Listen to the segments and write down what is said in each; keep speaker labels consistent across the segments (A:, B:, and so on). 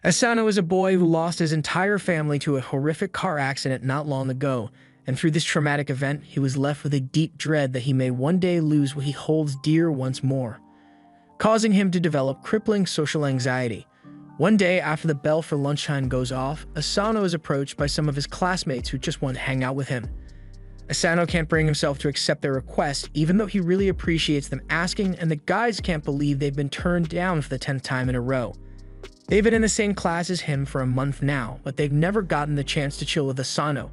A: Asano is a boy who lost his entire family to a horrific car accident not long ago, and through this traumatic event, he was left with a deep dread that he may one day lose what he holds dear once more, causing him to develop crippling social anxiety. One day after the bell for lunchtime goes off, Asano is approached by some of his classmates who just want to hang out with him. Asano can't bring himself to accept their request, even though he really appreciates them asking, and the guys can't believe they've been turned down for the 10th time in a row. They've been in the same class as him for a month now, but they've never gotten the chance to chill with Asano.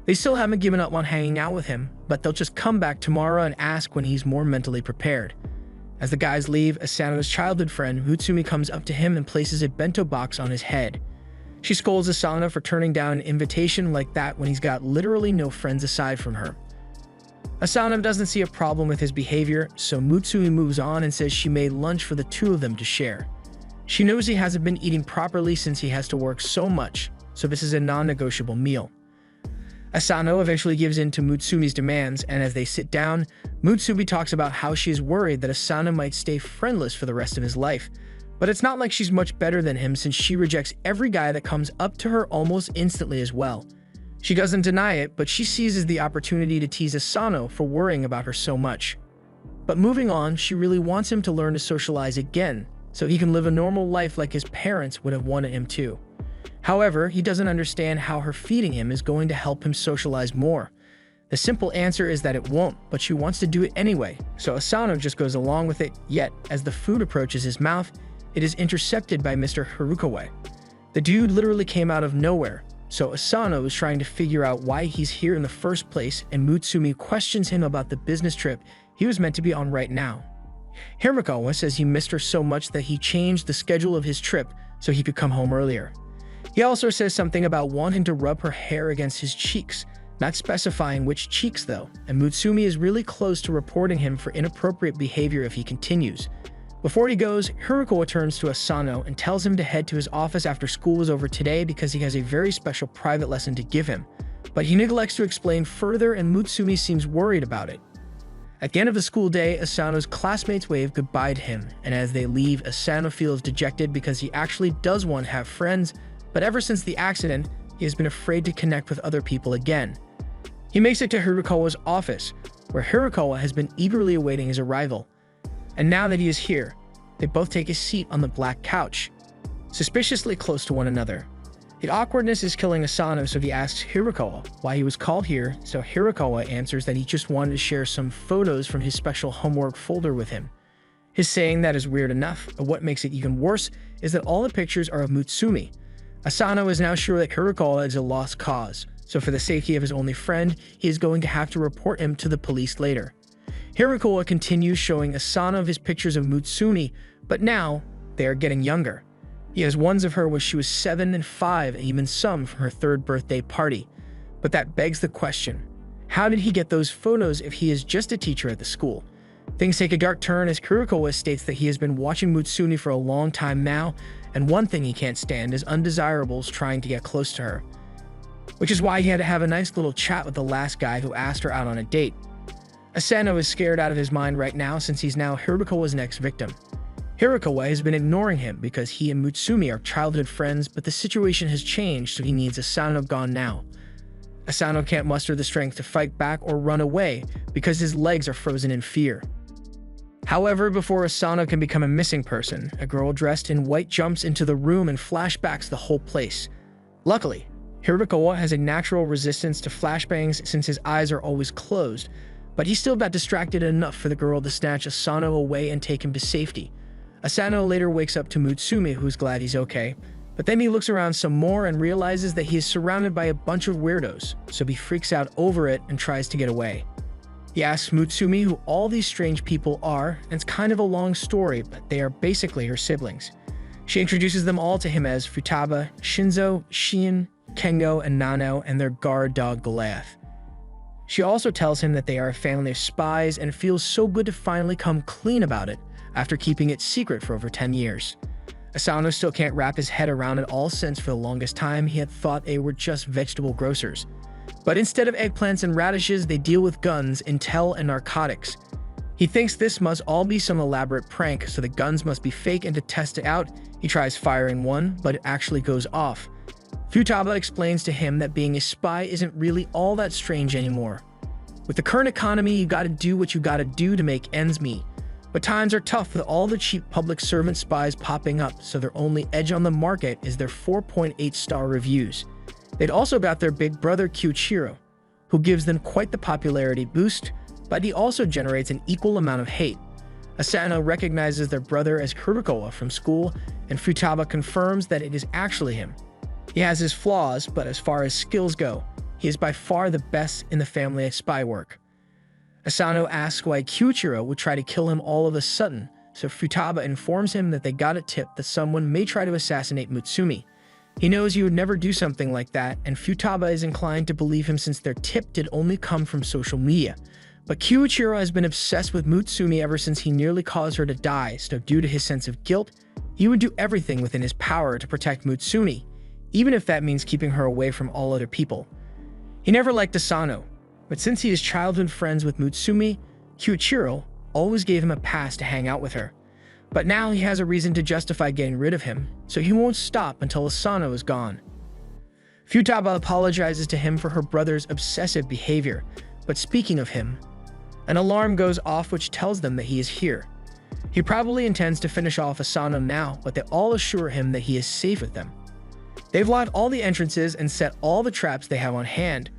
A: They still haven't given up on hanging out with him, but they'll just come back tomorrow and ask when he's more mentally prepared. As the guys leave, Asano's childhood friend, Mutsumi, comes up to him and places a bento box on his head. She scolds Asano for turning down an invitation like that when he's got literally no friends aside from her. Asano doesn't see a problem with his behavior, so Mutsumi moves on and says she made lunch for the two of them to share. She knows he hasn't been eating properly since he has to work so much, so this is a non-negotiable meal. Asano eventually gives in to Mutsumi's demands, and as they sit down, Mutsumi talks about how she is worried that Asano might stay friendless for the rest of his life. But it's not like she's much better than him since she rejects every guy that comes up to her almost instantly as well. She doesn't deny it, but she seizes the opportunity to tease Asano for worrying about her so much. But moving on, she really wants him to learn to socialize again, so he can live a normal life like his parents would have wanted him to. However, he doesn't understand how her feeding him is going to help him socialize more. The simple answer is that it won't, but she wants to do it anyway, so Asano just goes along with it, yet as the food approaches his mouth, it is intercepted by Mr. Harukawa. The dude literally came out of nowhere, so Asano is trying to figure out why he's here in the first place, and Mutsumi questions him about the business trip he was meant to be on right now. Harukawa says he missed her so much that he changed the schedule of his trip so he could come home earlier. He also says something about wanting to rub her hair against his cheeks, not specifying which cheeks though, and Mutsumi is really close to reporting him for inappropriate behavior if he continues. Before he goes, Harukawa turns to Asano and tells him to head to his office after school is over today because he has a very special private lesson to give him. But he neglects to explain further, and Mutsumi seems worried about it. At the end of the school day, Asano's classmates wave goodbye to him, and as they leave, Asano feels dejected because he actually does want to have friends, but ever since the accident, he has been afraid to connect with other people again. He makes it to Harukawa's office, where Harukawa has been eagerly awaiting his arrival. And now that he is here, they both take a seat on the black couch, suspiciously close to one another. The awkwardness is killing Asano, so he asks Harukawa why he was called here, so Harukawa answers that he just wanted to share some photos from his special homework folder with him. His saying that is weird enough, but what makes it even worse is that all the pictures are of Mutsumi. Asano is now sure that Harukawa is a lost cause, so for the safety of his only friend, he is going to have to report him to the police later. Harukawa continues showing Asano his pictures of Mutsumi, but now they are getting younger. He has ones of her when she was 7 and 5, and even some from her 3rd birthday party. But that begs the question, how did he get those photos if he is just a teacher at the school? Things take a dark turn as Harukawa states that he has been watching Mutsumi for a long time now, and one thing he can't stand is undesirables trying to get close to her. Which is why he had to have a nice little chat with the last guy who asked her out on a date. Asano is scared out of his mind right now since he's now Harukawa's next victim. Harukawa has been ignoring him because he and Mutsumi are childhood friends, but the situation has changed, so he needs Asano gone now. Asano can't muster the strength to fight back or run away because his legs are frozen in fear. However, before Asano can become a missing person, a girl dressed in white jumps into the room and flashbacks the whole place. Luckily, Harukawa has a natural resistance to flashbangs since his eyes are always closed, but he still got distracted enough for the girl to snatch Asano away and take him to safety. Asano later wakes up to Mutsumi, who's glad he's okay, but then he looks around some more and realizes that he is surrounded by a bunch of weirdos, so he freaks out over it and tries to get away. He asks Mutsumi who all these strange people are, and it's kind of a long story, but they are basically her siblings. She introduces them all to him as Futaba, Shinzo, Shien, Kengo, and Nano, and their guard dog Goliath. She also tells him that they are a family of spies and feels so good to finally come clean about it after keeping it secret for over 10 years. Asano still can't wrap his head around it all since for the longest time he had thought they were just vegetable grocers. But instead of eggplants and radishes, they deal with guns, intel, and narcotics. He thinks this must all be some elaborate prank, so the guns must be fake, and to test it out, he tries firing one, but it actually goes off. Futaba explains to him that being a spy isn't really all that strange anymore. With the current economy, you gotta do what you gotta do to make ends meet. But times are tough with all the cheap public servant spies popping up, so their only edge on the market is their 4.8-star reviews. They'd also got their big brother Kyuichiro, who gives them quite the popularity boost, but he also generates an equal amount of hate. Asano recognizes their brother as Kurokawa from school, and Futaba confirms that it is actually him. He has his flaws, but as far as skills go, he is by far the best in the family at spy work. Asano asks why Kyuichiro would try to kill him all of a sudden, so Futaba informs him that they got a tip that someone may try to assassinate Mutsumi. He knows he would never do something like that, and Futaba is inclined to believe him since their tip did only come from social media. But Kyuichiro has been obsessed with Mutsumi ever since he nearly caused her to die, so due to his sense of guilt, he would do everything within his power to protect Mutsumi, even if that means keeping her away from all other people. He never liked Asano, but since he is childhood friends with Mutsumi, Kyuichiro always gave him a pass to hang out with her. But now he has a reason to justify getting rid of him, so he won't stop until Asano is gone. Futaba apologizes to him for her brother's obsessive behavior, but speaking of him, an alarm goes off which tells them that he is here. He probably intends to finish off Asano now, but they all assure him that he is safe with them. They've locked all the entrances and set all the traps they have on hand,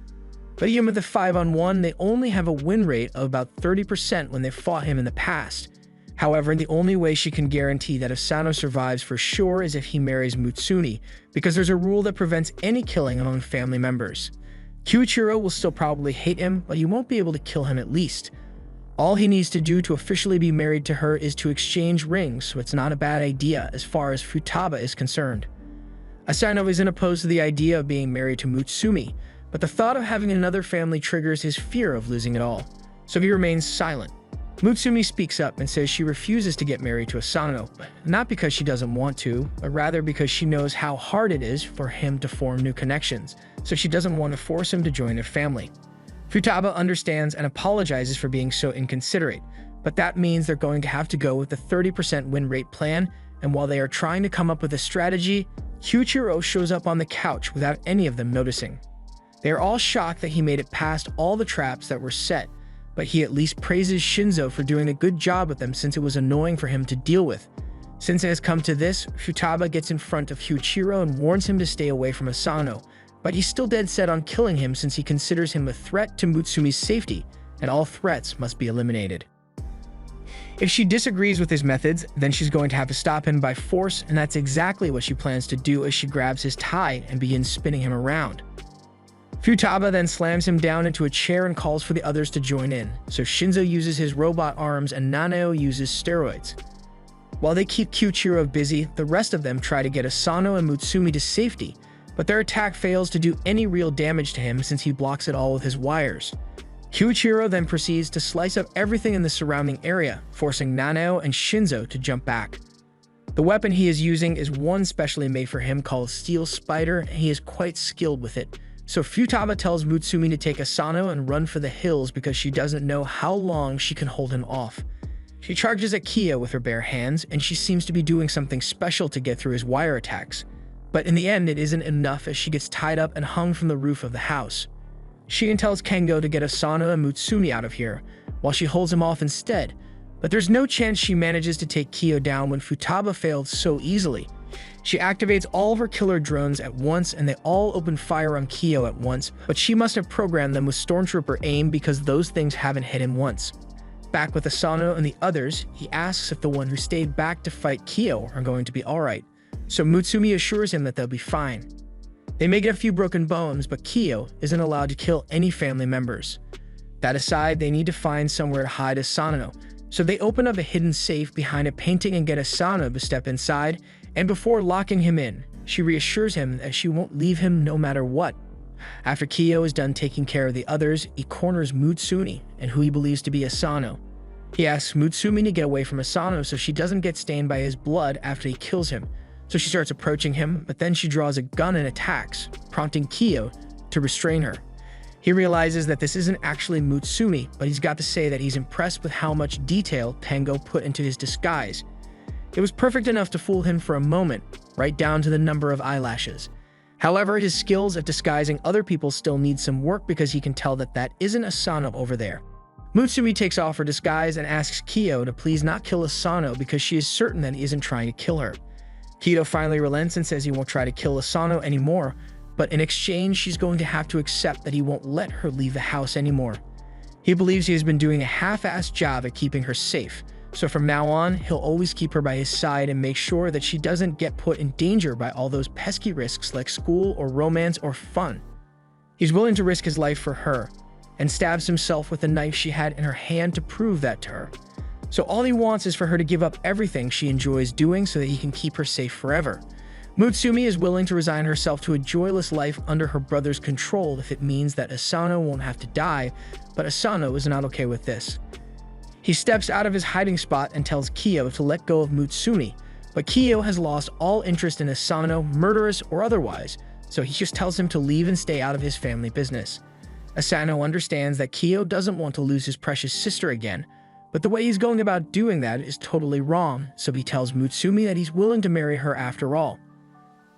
A: but even with the 5-on-1, they only have a win rate of about 30% when they fought him in the past. However, the only way she can guarantee that Asano survives for sure is if he marries Mutsumi, because there's a rule that prevents any killing among family members. Kyuichiro will still probably hate him, but he won't be able to kill him at least. All he needs to do to officially be married to her is to exchange rings, so it's not a bad idea as far as Futaba is concerned. Asano isn't opposed to the idea of being married to Mutsumi, but the thought of having another family triggers his fear of losing it all, so he remains silent. Mutsumi speaks up and says she refuses to get married to Asano, not because she doesn't want to, but rather because she knows how hard it is for him to form new connections, so she doesn't want to force him to join her family. Futaba understands and apologizes for being so inconsiderate, but that means they're going to have to go with the 30% win rate plan, and while they are trying to come up with a strategy, Kyuichiro shows up on the couch without any of them noticing. They are all shocked that he made it past all the traps that were set, but he at least praises Shinzo for doing a good job with them since it was annoying for him to deal with. Since it has come to this, Futaba gets in front of Kyuichiro and warns him to stay away from Asano, but he's still dead set on killing him since he considers him a threat to Mutsumi's safety, and all threats must be eliminated. If she disagrees with his methods, then she's going to have to stop him by force, and that's exactly what she plans to do as she grabs his tie and begins spinning him around. Futaba then slams him down into a chair and calls for the others to join in, so Shinzo uses his robot arms and Nanao uses steroids. While they keep Kyuichiro busy, the rest of them try to get Asano and Mutsumi to safety, but their attack fails to do any real damage to him since he blocks it all with his wires. Kyuichiro then proceeds to slice up everything in the surrounding area, forcing Nanao and Shinzo to jump back. The weapon he is using is one specially made for him called Steel Spider, and he is quite skilled with it. So Futaba tells Mutsumi to take Asano and run for the hills because she doesn't know how long she can hold him off. She charges at Kiyo with her bare hands, and she seems to be doing something special to get through his wire attacks. But in the end, it isn't enough as she gets tied up and hung from the roof of the house. She tells Kengo to get Asano and Mutsumi out of here, while she holds him off instead, but there's no chance she manages to take Kiyo down when Futaba failed so easily. She activates all of her killer drones at once and they all open fire on Kiyo at once, but she must have programmed them with Stormtrooper aim because those things haven't hit him once. Back with Asano and the others, he asks if the one who stayed back to fight Kiyo are going to be alright, so Mutsumi assures him that they'll be fine. They may get a few broken bones, but Kiyo isn't allowed to kill any family members. That aside, they need to find somewhere to hide Asano, so they open up a hidden safe behind a painting and get Asano to step inside, and before locking him in, she reassures him that she won't leave him no matter what. After Kiyo is done taking care of the others, he corners Mutsumi and who he believes to be Asano. He asks Mutsumi to get away from Asano so she doesn't get stained by his blood after he kills him, so she starts approaching him, but then she draws a gun and attacks, prompting Kiyo to restrain her. He realizes that this isn't actually Mutsumi, but he's got to say that he's impressed with how much detail Tengo put into his disguise. It was perfect enough to fool him for a moment, right down to the number of eyelashes. However, his skills at disguising other people still need some work because he can tell that that isn't Asano over there. Mutsumi takes off her disguise and asks Kiyo to please not kill Asano because she is certain that he isn't trying to kill her. Kiyo finally relents and says he won't try to kill Asano anymore, but in exchange, she's going to have to accept that he won't let her leave the house anymore. He believes he has been doing a half-assed job at keeping her safe, so from now on, he'll always keep her by his side and make sure that she doesn't get put in danger by all those pesky risks like school or romance or fun. He's willing to risk his life for her, and stabs himself with the knife she had in her hand to prove that to her. So all he wants is for her to give up everything she enjoys doing so that he can keep her safe forever. Mutsumi is willing to resign herself to a joyless life under her brother's control if it means that Asano won't have to die, but Asano is not okay with this. He steps out of his hiding spot and tells Kiyo to let go of Mutsumi, but Kiyo has lost all interest in Asano, murderous or otherwise, so he just tells him to leave and stay out of his family business. Asano understands that Kiyo doesn't want to lose his precious sister again, but the way he's going about doing that is totally wrong, so he tells Mutsumi that he's willing to marry her after all.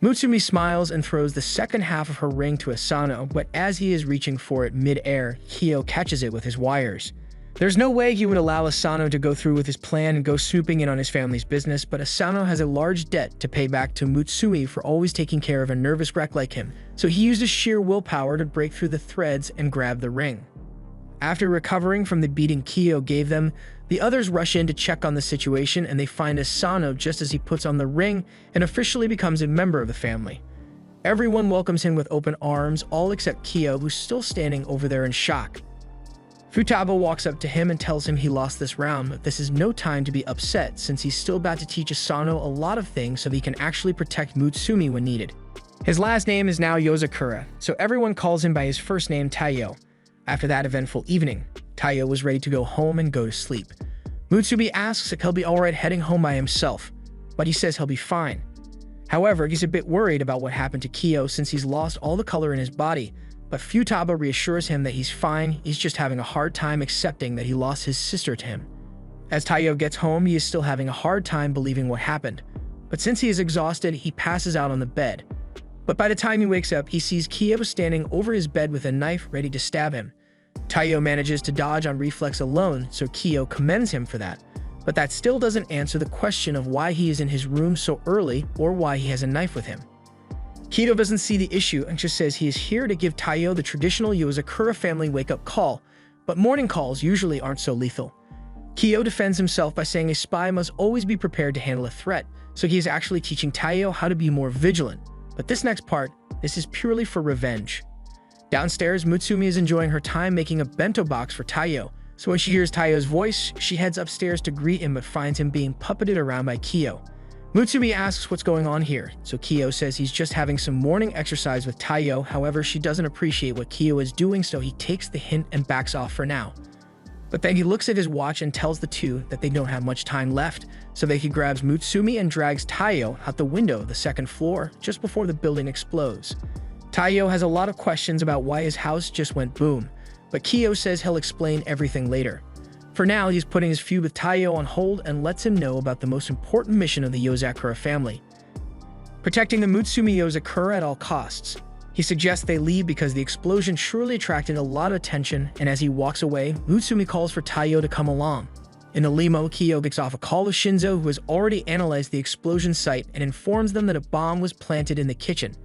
A: Mutsumi smiles and throws the second half of her ring to Asano, but as he is reaching for it mid-air, Kiyo catches it with his wires. There's no way he would allow Asano to go through with his plan and go swooping in on his family's business, but Asano has a large debt to pay back to Mutsumi for always taking care of a nervous wreck like him, so he uses sheer willpower to break through the threads and grab the ring. After recovering from the beating Kiyo gave them, the others rush in to check on the situation and they find Asano just as he puts on the ring and officially becomes a member of the family. Everyone welcomes him with open arms, all except Kiyo, who's still standing over there in shock. Futaba walks up to him and tells him he lost this round, but this is no time to be upset since he's still about to teach Asano a lot of things so he can actually protect Mutsumi when needed. His last name is now Yozakura, so everyone calls him by his first name Taiyo. After that eventful evening, Taiyo was ready to go home and go to sleep. Mutsumi asks if he'll be alright heading home by himself, but he says he'll be fine. However, he's a bit worried about what happened to Kiyo since he's lost all the color in his body, but Futaba reassures him that he's fine, he's just having a hard time accepting that he lost his sister to him. As Taiyo gets home, he is still having a hard time believing what happened, but since he is exhausted, he passes out on the bed. But by the time he wakes up, he sees Kiyo standing over his bed with a knife ready to stab him. Taiyo manages to dodge on reflex alone, so Kiyo commends him for that, but that still doesn't answer the question of why he is in his room so early or why he has a knife with him. Kiyo doesn't see the issue and just says he is here to give Taiyo the traditional Yozakura family wake-up call, but morning calls usually aren't so lethal. Kiyo defends himself by saying a spy must always be prepared to handle a threat, so he is actually teaching Taiyo how to be more vigilant. But this next part, this is purely for revenge. Downstairs, Mutsumi is enjoying her time making a bento box for Taiyo, so when she hears Taiyo's voice, she heads upstairs to greet him but finds him being puppeted around by Kiyo. Mutsumi asks what's going on here, so Kiyo says he's just having some morning exercise with Taiyo, however she doesn't appreciate what Kiyo is doing so he takes the hint and backs off for now. But then he looks at his watch and tells the two that they don't have much time left, so that he grabs Mutsumi and drags Taiyo out the window of the second floor just before the building explodes. Taiyo has a lot of questions about why his house just went boom, but Kiyo says he'll explain everything later. For now, he's putting his feud with Taiyo on hold and lets him know about the most important mission of the Yozakura family: protecting the Mutsumi Yozakura at all costs. He suggests they leave because the explosion surely attracted a lot of attention, and as he walks away, Mutsumi calls for Taiyo to come along. In the limo, Kiyo gets off a call with Shinzo, who has already analyzed the explosion site and informs them that a bomb was planted in the kitchen.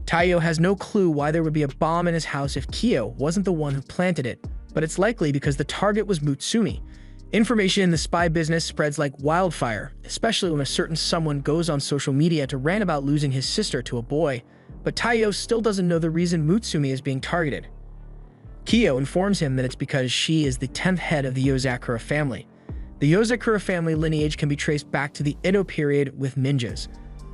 A: Taiyo has no clue why there would be a bomb in his house if Kiyo wasn't the one who planted it, but it's likely because the target was Mutsumi. Information in the spy business spreads like wildfire, especially when a certain someone goes on social media to rant about losing his sister to a boy, but Taiyo still doesn't know the reason Mutsumi is being targeted. Kiyo informs him that it's because she is the 10th head of the Yozakura family. The Yozakura family lineage can be traced back to the Edo period with ninjas.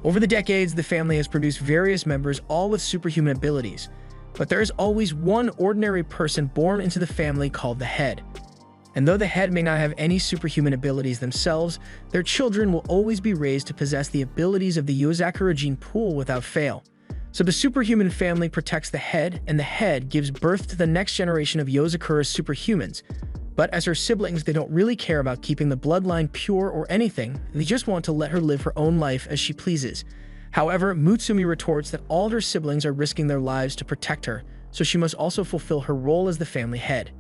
A: Over the decades, the family has produced various members, all with superhuman abilities. But there is always one ordinary person born into the family called the head. And though the head may not have any superhuman abilities themselves, their children will always be raised to possess the abilities of the Yozakura gene pool without fail. So the superhuman family protects the head, and the head gives birth to the next generation of Yozakura superhumans. But as her siblings, they don't really care about keeping the bloodline pure or anything. They just want to let her live her own life as she pleases. However, Mutsumi retorts that all her siblings are risking their lives to protect her, so she must also fulfill her role as the family head.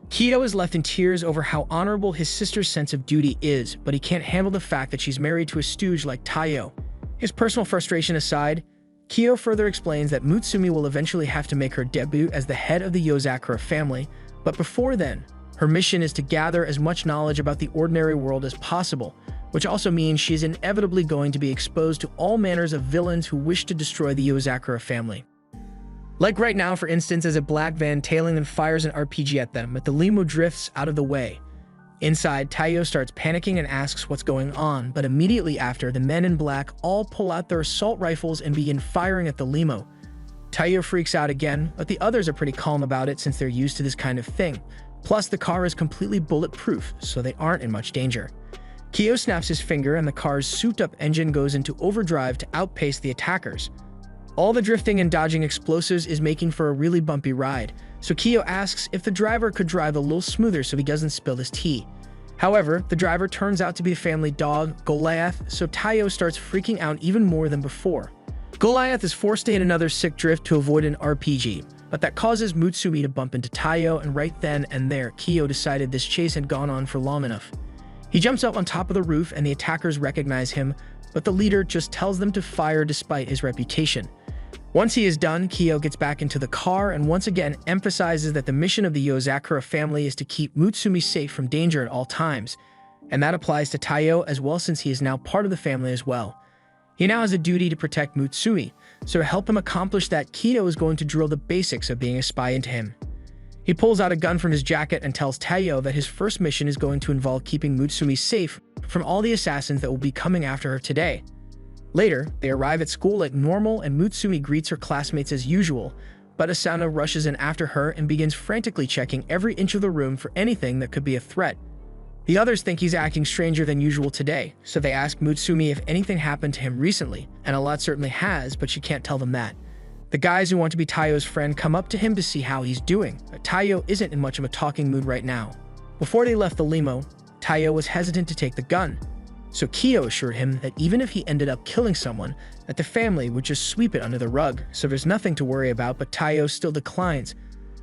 A: Kiyo is left in tears over how honorable his sister's sense of duty is, but he can't handle the fact that she's married to a stooge like Taiyo. His personal frustration aside, Kiyo further explains that Mutsumi will eventually have to make her debut as the head of the Yozakura family, but before then, her mission is to gather as much knowledge about the ordinary world as possible, which also means she is inevitably going to be exposed to all manners of villains who wish to destroy the Yozakura family. Like right now, for instance, as a black van tailing them fires an RPG at them, but the limo drifts out of the way. Inside, Taiyo starts panicking and asks what's going on, but immediately after, the men in black all pull out their assault rifles and begin firing at the limo. Taiyo freaks out again, but the others are pretty calm about it since they're used to this kind of thing. Plus, the car is completely bulletproof, so they aren't in much danger. Kiyo snaps his finger and the car's souped-up engine goes into overdrive to outpace the attackers. All the drifting and dodging explosives is making for a really bumpy ride, so Kiyo asks if the driver could drive a little smoother so he doesn't spill his tea. However, the driver turns out to be the family dog, Goliath, so Taiyo starts freaking out even more than before. Goliath is forced to hit another sick drift to avoid an RPG, but that causes Mutsumi to bump into Taiyo, and right then and there, Kiyo decided this chase had gone on for long enough. He jumps up on top of the roof and the attackers recognize him, but the leader just tells them to fire despite his reputation. Once he is done, Kiyo gets back into the car and once again emphasizes that the mission of the Yozakura family is to keep Mutsumi safe from danger at all times, and that applies to Taiyo as well since he is now part of the family as well. He now has a duty to protect Mutsumi, so to help him accomplish that, Kiyo is going to drill the basics of being a spy into him. He pulls out a gun from his jacket and tells Taiyo that his first mission is going to involve keeping Mutsumi safe from all the assassins that will be coming after her today. Later, they arrive at school like normal and Mutsumi greets her classmates as usual, but Asano rushes in after her and begins frantically checking every inch of the room for anything that could be a threat. The others think he's acting stranger than usual today, so they ask Mutsumi if anything happened to him recently, and a lot certainly has, but she can't tell them that. The guys who want to be Taiyo's friend come up to him to see how he's doing, but Taiyo isn't in much of a talking mood right now. Before they left the limo, Taiyo was hesitant to take the gun, so Kiyo assured him that even if he ended up killing someone, that the family would just sweep it under the rug, so there's nothing to worry about, but Taiyo still declines.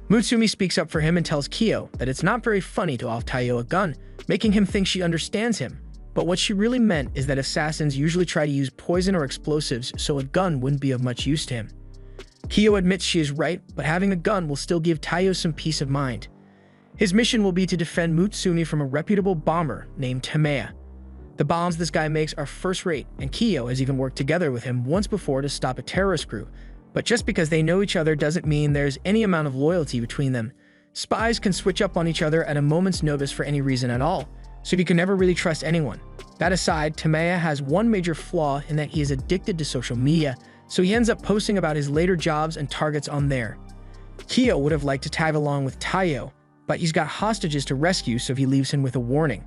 A: Mutsumi speaks up for him and tells Kiyo that it's not very funny to off Taiyo a gun, making him think she understands him. But what she really meant is that assassins usually try to use poison or explosives, so a gun wouldn't be of much use to him. Kiyo admits she is right, but having a gun will still give Taiyo some peace of mind. His mission will be to defend Mutsumi from a reputable bomber named Tameya. The bombs this guy makes are first-rate, and Kiyo has even worked together with him once before to stop a terrorist group. But just because they know each other doesn't mean there's any amount of loyalty between them. Spies can switch up on each other at a moment's notice for any reason at all, so you can never really trust anyone. That aside, Tameya has one major flaw in that he is addicted to social media, so he ends up posting about his later jobs and targets on there. Kiyo would have liked to tag along with Taiyo, but he's got hostages to rescue, so he leaves him with a warning.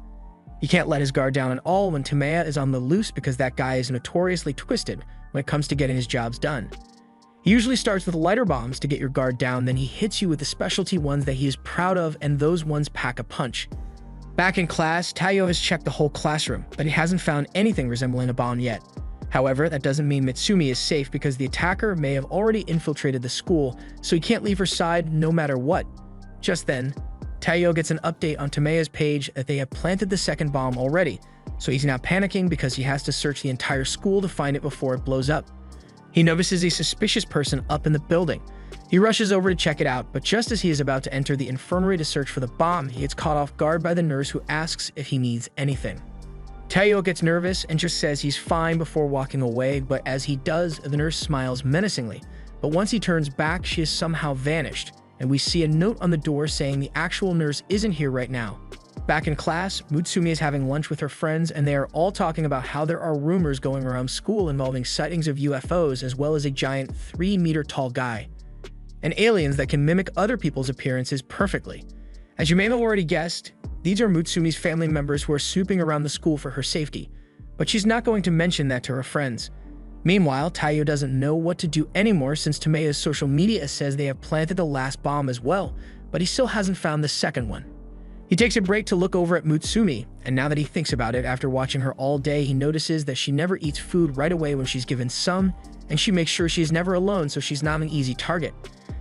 A: He can't let his guard down at all when Tameya is on the loose because that guy is notoriously twisted when it comes to getting his jobs done. He usually starts with lighter bombs to get your guard down, then he hits you with the specialty ones that he is proud of, and those ones pack a punch. Back in class, Taiyo has checked the whole classroom, but he hasn't found anything resembling a bomb yet. However, that doesn't mean Mutsumi is safe because the attacker may have already infiltrated the school, so he can't leave her side no matter what. Just then, Taiyo gets an update on Tameya's page that they have planted the second bomb already, so he's now panicking because he has to search the entire school to find it before it blows up. He notices a suspicious person up in the building. He rushes over to check it out, but just as he is about to enter the infirmary to search for the bomb, he gets caught off guard by the nurse who asks if he needs anything. Taiyo gets nervous and just says he's fine before walking away, but as he does, the nurse smiles menacingly. But once he turns back, she has somehow vanished, and we see a note on the door saying the actual nurse isn't here right now. Back in class, Mutsumi is having lunch with her friends, and they are all talking about how there are rumors going around school involving sightings of UFOs as well as a giant 3-meter-tall guy, and aliens that can mimic other people's appearances perfectly. As you may have already guessed, these are Mutsumi's family members who are snooping around the school for her safety, but she's not going to mention that to her friends. Meanwhile, Taiyo doesn't know what to do anymore since Tameya's social media says they have planted the last bomb as well, but he still hasn't found the second one. He takes a break to look over at Mutsumi, and now that he thinks about it after watching her all day, he notices that she never eats food right away when she's given some, and she makes sure she's never alone so she's not an easy target.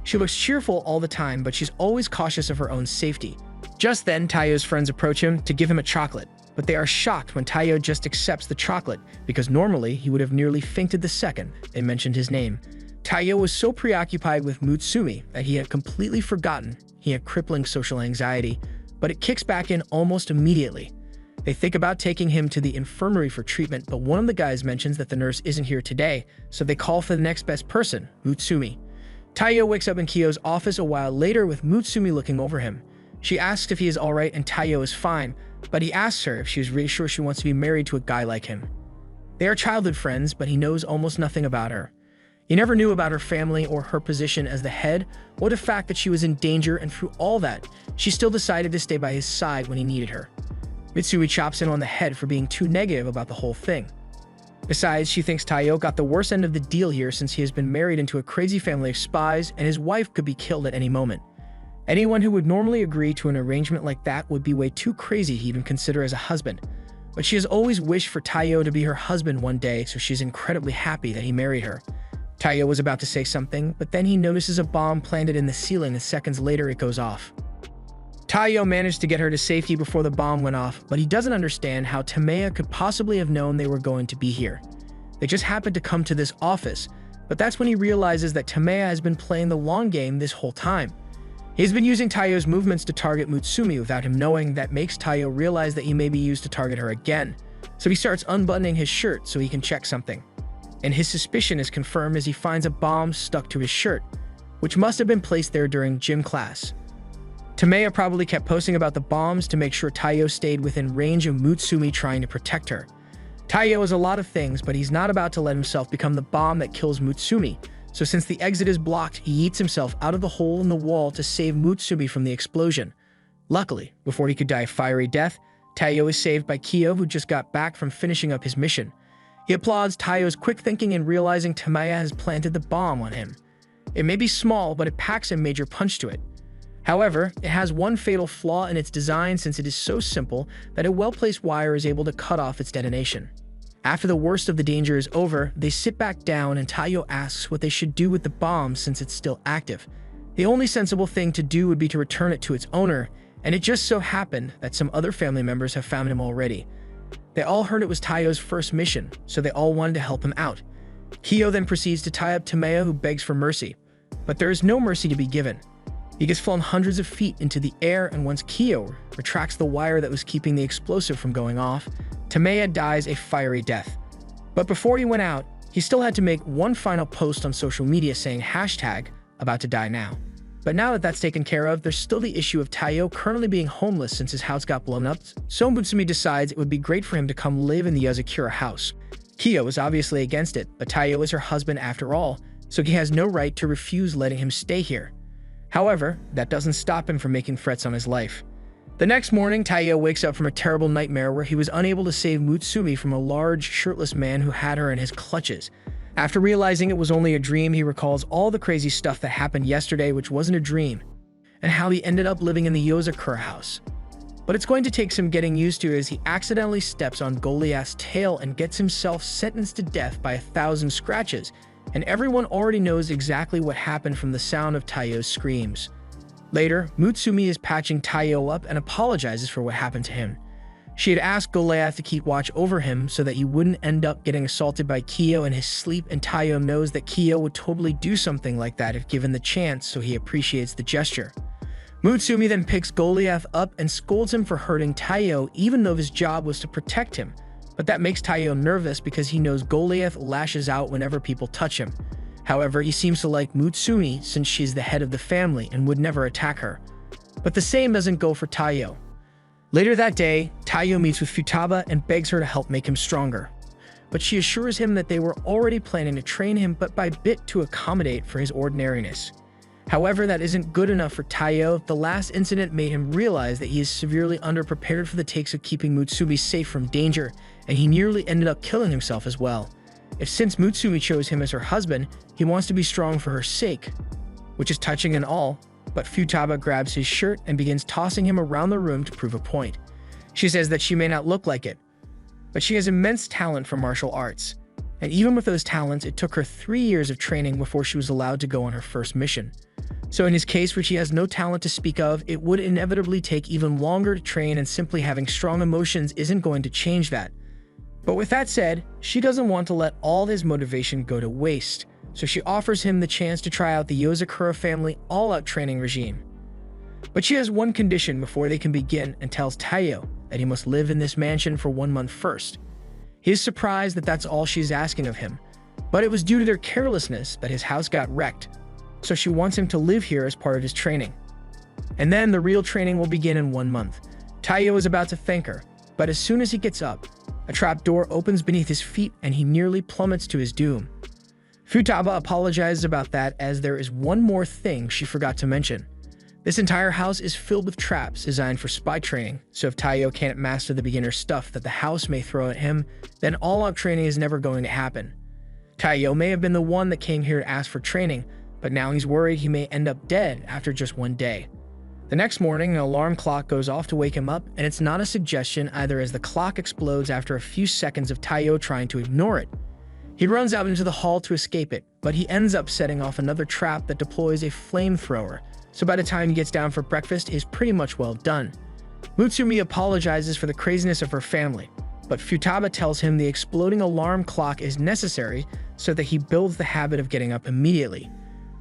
A: She looks cheerful all the time, but she's always cautious of her own safety. Just then, Taiyo's friends approach him to give him a chocolate, but they are shocked when Taiyo just accepts the chocolate, because normally he would have nearly fainted the second they mentioned his name. Taiyo was so preoccupied with Mutsumi that he had completely forgotten he had crippling social anxiety, but it kicks back in almost immediately. They think about taking him to the infirmary for treatment, but one of the guys mentions that the nurse isn't here today, so they call for the next best person, Mutsumi. Taiyo wakes up in Kiyo's office a while later with Mutsumi looking over him. She asks if he is alright and Taiyo is fine, but he asks her if she is really sure she wants to be married to a guy like him. They are childhood friends, but he knows almost nothing about her. He never knew about her family or her position as the head, or the fact that she was in danger, and through all that, she still decided to stay by his side when he needed her. Mitsui chops him on the head for being too negative about the whole thing. Besides, she thinks Taiyo got the worst end of the deal here since he has been married into a crazy family of spies and his wife could be killed at any moment. Anyone who would normally agree to an arrangement like that would be way too crazy to even consider as a husband. But she has always wished for Taiyo to be her husband one day, so she's incredibly happy that he married her. Taiyo was about to say something, but then he notices a bomb planted in the ceiling and seconds later it goes off. Taiyo managed to get her to safety before the bomb went off, but he doesn't understand how Tameya could possibly have known they were going to be here. They just happened to come to this office, but that's when he realizes that Tameya has been playing the long game this whole time. He's been using Taiyo's movements to target Mutsumi without him knowing. That makes Taiyo realize that he may be used to target her again, so he starts unbuttoning his shirt so he can check something. And his suspicion is confirmed as he finds a bomb stuck to his shirt, which must have been placed there during gym class. Tameya probably kept posting about the bombs to make sure Taiyo stayed within range of Mutsumi trying to protect her. Taiyo is a lot of things, but he's not about to let himself become the bomb that kills Mutsumi, so since the exit is blocked, he yeets himself out of the hole in the wall to save Mutsumi from the explosion. Luckily, before he could die a fiery death, Taiyo is saved by Kiyo, who just got back from finishing up his mission. He applauds Taiyo's quick thinking and realizing Tameya has planted the bomb on him. It may be small, but it packs a major punch to it. However, it has one fatal flaw in its design since it is so simple that a well-placed wire is able to cut off its detonation. After the worst of the danger is over, they sit back down and Taiyo asks what they should do with the bomb since it's still active. The only sensible thing to do would be to return it to its owner, and it just so happened that some other family members have found him already. They all heard it was Taiyo's first mission, so they all wanted to help him out. Kiyo then proceeds to tie up Tameya, who begs for mercy. But there is no mercy to be given. He gets flown hundreds of feet into the air, and once Kiyo retracts the wire that was keeping the explosive from going off, Tameya dies a fiery death. But before he went out, he still had to make one final post on social media saying #about to die now. But now that that's taken care of, there's still the issue of Taiyo currently being homeless since his house got blown up, so Mutsumi decides it would be great for him to come live in the Yuzakura house. Kiyo is obviously against it, but Taiyo is her husband after all, so he has no right to refuse letting him stay here. However, that doesn't stop him from making threats on his life. The next morning, Taiyo wakes up from a terrible nightmare where he was unable to save Mutsumi from a large, shirtless man who had her in his clutches. After realizing it was only a dream, he recalls all the crazy stuff that happened yesterday which wasn't a dream, and how he ended up living in the Yozakura house. But it's going to take some getting used to as he accidentally steps on Goliath's tail and gets himself sentenced to death by 1,000 scratches, and everyone already knows exactly what happened from the sound of Taiyo's screams. Later, Mutsumi is patching Taiyo up and apologizes for what happened to him. She had asked Goliath to keep watch over him so that he wouldn't end up getting assaulted by Kiyo in his sleep, and Taiyo knows that Kiyo would totally do something like that if given the chance, so he appreciates the gesture. Mutsumi then picks Goliath up and scolds him for hurting Taiyo even though his job was to protect him, but that makes Taiyo nervous because he knows Goliath lashes out whenever people touch him. However, he seems to like Mutsumi since she's the head of the family and would never attack her. But the same doesn't go for Taiyo. Later that day, Taiyo meets with Futaba and begs her to help make him stronger. But she assures him that they were already planning to train him bit by bit to accommodate for his ordinariness. However, that isn't good enough for Taiyo. The last incident made him realize that he is severely underprepared for the takes of keeping Mutsumi safe from danger, and he nearly ended up killing himself as well. If since Mutsumi chose him as her husband, he wants to be strong for her sake, which is touching and all, but Futaba grabs his shirt and begins tossing him around the room to prove a point. She says that she may not look like it, but she has immense talent for martial arts. And even with those talents, it took her 3 years of training before she was allowed to go on her first mission. So in his case, where she has no talent to speak of, it would inevitably take even longer to train, and simply having strong emotions isn't going to change that. But with that said, she doesn't want to let all his motivation go to waste, so she offers him the chance to try out the Yozakura family all-out training regime. But she has one condition before they can begin, and tells Taiyo that he must live in this mansion for 1 month first. He is surprised that that's all she's asking of him, but it was due to their carelessness that his house got wrecked, so she wants him to live here as part of his training. And then the real training will begin in 1 month. Taiyo is about to thank her, but as soon as he gets up, a trap door opens beneath his feet and he nearly plummets to his doom. Futaba apologizes about that, as there is one more thing she forgot to mention. This entire house is filled with traps designed for spy training, so if Taiyo can't master the beginner stuff that the house may throw at him, then all-out training is never going to happen. Taiyo may have been the one that came here to ask for training, but now he's worried he may end up dead after just 1 day. The next morning, an alarm clock goes off to wake him up, and it's not a suggestion either, as the clock explodes after a few seconds of Taiyo trying to ignore it. He runs out into the hall to escape it, but he ends up setting off another trap that deploys a flamethrower, so by the time he gets down for breakfast, he's pretty much well done. Mutsumi apologizes for the craziness of her family, but Futaba tells him the exploding alarm clock is necessary so that he builds the habit of getting up immediately.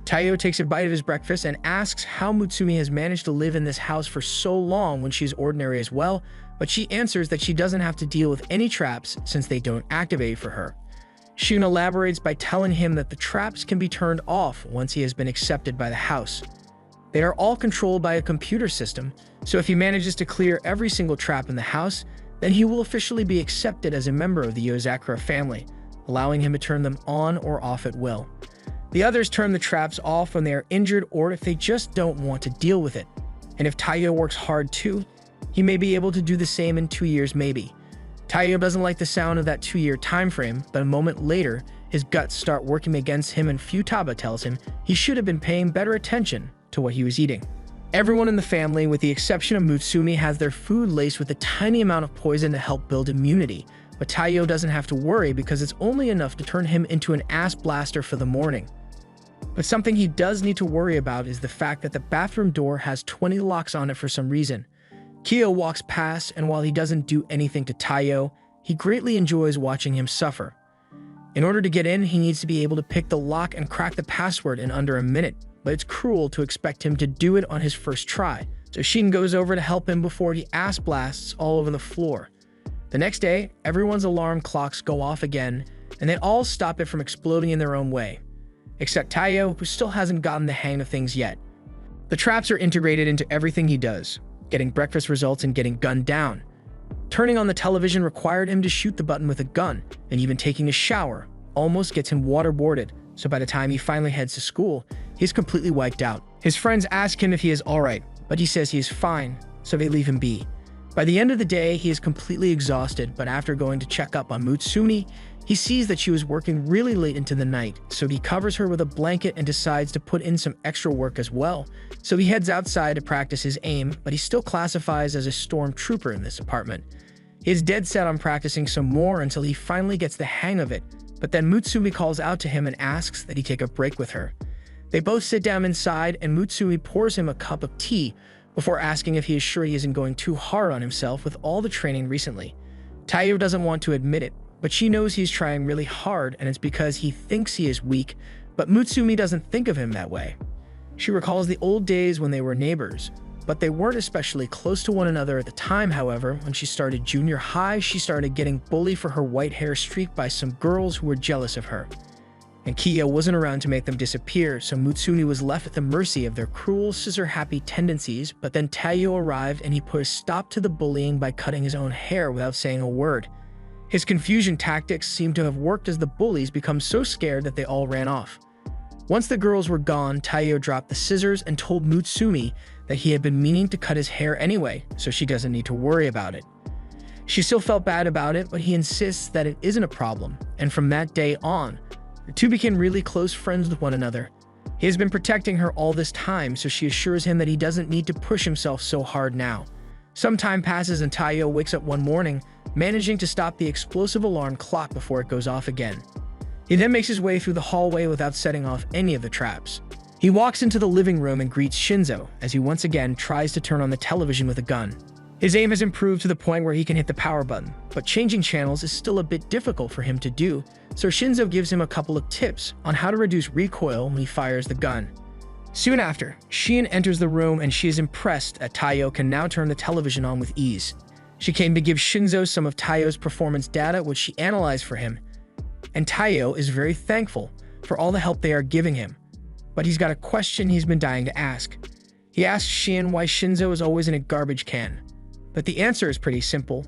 A: Taiyo takes a bite of his breakfast and asks how Mutsumi has managed to live in this house for so long when she's ordinary as well, but she answers that she doesn't have to deal with any traps since they don't activate for her. Shun elaborates by telling him that the traps can be turned off once he has been accepted by the house. They are all controlled by a computer system, so if he manages to clear every single trap in the house, then he will officially be accepted as a member of the Yozakura family, allowing him to turn them on or off at will. The others turn the traps off when they are injured or if they just don't want to deal with it. And if Taiyo works hard too, he may be able to do the same in 2 years maybe. Taiyo doesn't like the sound of that 2-year time frame, but a moment later, his guts start working against him and Futaba tells him he should have been paying better attention to what he was eating. Everyone in the family, with the exception of Mutsumi, has their food laced with a tiny amount of poison to help build immunity, but Taiyo doesn't have to worry because it's only enough to turn him into an ass blaster for the morning. But something he does need to worry about is the fact that the bathroom door has 20 locks on it for some reason. Kyo walks past, and while he doesn't do anything to Taiyo, he greatly enjoys watching him suffer. In order to get in, he needs to be able to pick the lock and crack the password in under a minute, but it's cruel to expect him to do it on his first try, so Shin goes over to help him before he ass blasts all over the floor. The next day, everyone's alarm clocks go off again, and they all stop it from exploding in their own way, except Taiyo, who still hasn't gotten the hang of things yet. The traps are integrated into everything he does. Getting breakfast results and getting gunned down. Turning on the television required him to shoot the button with a gun, and even taking a shower almost gets him waterboarded, so by the time he finally heads to school, he's completely wiped out. His friends ask him if he is alright, but he says he is fine, so they leave him be. By the end of the day, he is completely exhausted, but after going to check up on Mutsumi, he sees that she was working really late into the night, so he covers her with a blanket and decides to put in some extra work as well. So he heads outside to practice his aim, but he still classifies as a stormtrooper in this apartment. He is dead set on practicing some more until he finally gets the hang of it, but then Mutsumi calls out to him and asks that he take a break with her. They both sit down inside, and Mutsumi pours him a cup of tea before asking if he is sure he isn't going too hard on himself with all the training recently. Taiyo doesn't want to admit it, but she knows he's trying really hard, and it's because he thinks he is weak, but Mutsumi doesn't think of him that way. She recalls the old days when they were neighbors, but they weren't especially close to one another at the time. However, when she started junior high, she started getting bullied for her white hair streaked by some girls who were jealous of her. And Kia wasn't around to make them disappear, so Mutsumi was left at the mercy of their cruel, scissor-happy tendencies, but then Taiyo arrived and he put a stop to the bullying by cutting his own hair without saying a word. His confusion tactics seem to have worked as the bullies become so scared that they all ran off. Once the girls were gone, Taiyo dropped the scissors and told Mutsumi that he had been meaning to cut his hair anyway, so she doesn't need to worry about it. She still felt bad about it, but he insists that it isn't a problem, and from that day on, the two became really close friends with one another. He has been protecting her all this time, so she assures him that he doesn't need to push himself so hard now. Some time passes and Taiyo wakes up one morning, managing to stop the explosive alarm clock before it goes off again. He then makes his way through the hallway without setting off any of the traps. He walks into the living room and greets Shinzo as he once again tries to turn on the television with a gun. His aim has improved to the point where he can hit the power button, but changing channels is still a bit difficult for him to do, so Shinzo gives him a couple of tips on how to reduce recoil when he fires the gun. Soon after, Shien enters the room and she is impressed that Taiyo can now turn the television on with ease. She came to give Shinzo some of Taiyo's performance data, which she analyzed for him, and Taiyo is very thankful for all the help they are giving him. But he's got a question he's been dying to ask. He asks Shien why Shinzo is always in a garbage can. But the answer is pretty simple,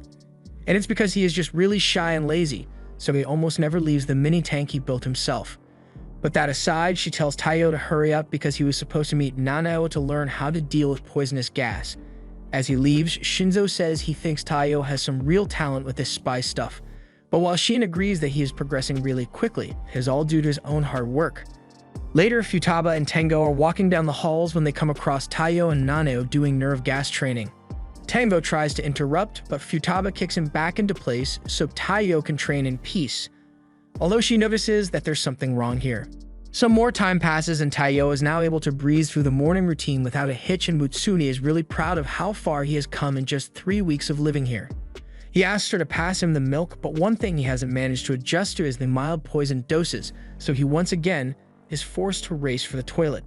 A: and it's because he is just really shy and lazy, so he almost never leaves the mini tank he built himself. But that aside, she tells Taiyo to hurry up because he was supposed to meet Nanao to learn how to deal with poisonous gas. As he leaves, Shinzo says he thinks Taiyo has some real talent with this spy stuff, but while Shien agrees that he is progressing really quickly, it is all due to his own hard work. Later, Futaba and Tengo are walking down the halls when they come across Taiyo and Nanao doing nerve gas training. Tengo tries to interrupt, but Futaba kicks him back into place so Taiyo can train in peace, although she notices that there's something wrong here. Some more time passes and Taiyo is now able to breeze through the morning routine without a hitch, and Mutsuni is really proud of how far he has come in just 3 weeks of living here. He asks her to pass him the milk, but one thing he hasn't managed to adjust to is the mild poison doses, so he once again is forced to race for the toilet.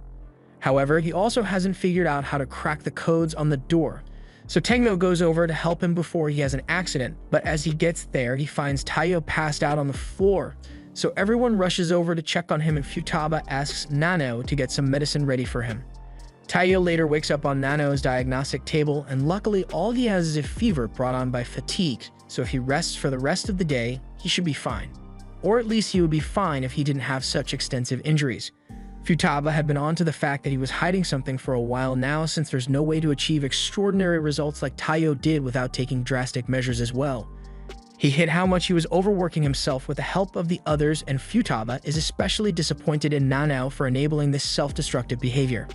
A: However, he also hasn't figured out how to crack the codes on the door, so Tengo goes over to help him before he has an accident, but as he gets there, he finds Taiyo passed out on the floor, so everyone rushes over to check on him and Futaba asks Nanao to get some medicine ready for him. Taiyo later wakes up on Nanao's diagnostic table, and luckily all he has is a fever brought on by fatigue, so if he rests for the rest of the day, he should be fine. Or at least he would be fine if he didn't have such extensive injuries. Futaba had been on to the fact that he was hiding something for a while now, since there's no way to achieve extraordinary results like Taiyo did without taking drastic measures as well. He hid how much he was overworking himself with the help of the others, and Futaba is especially disappointed in Nanao for enabling this self-destructive behavior.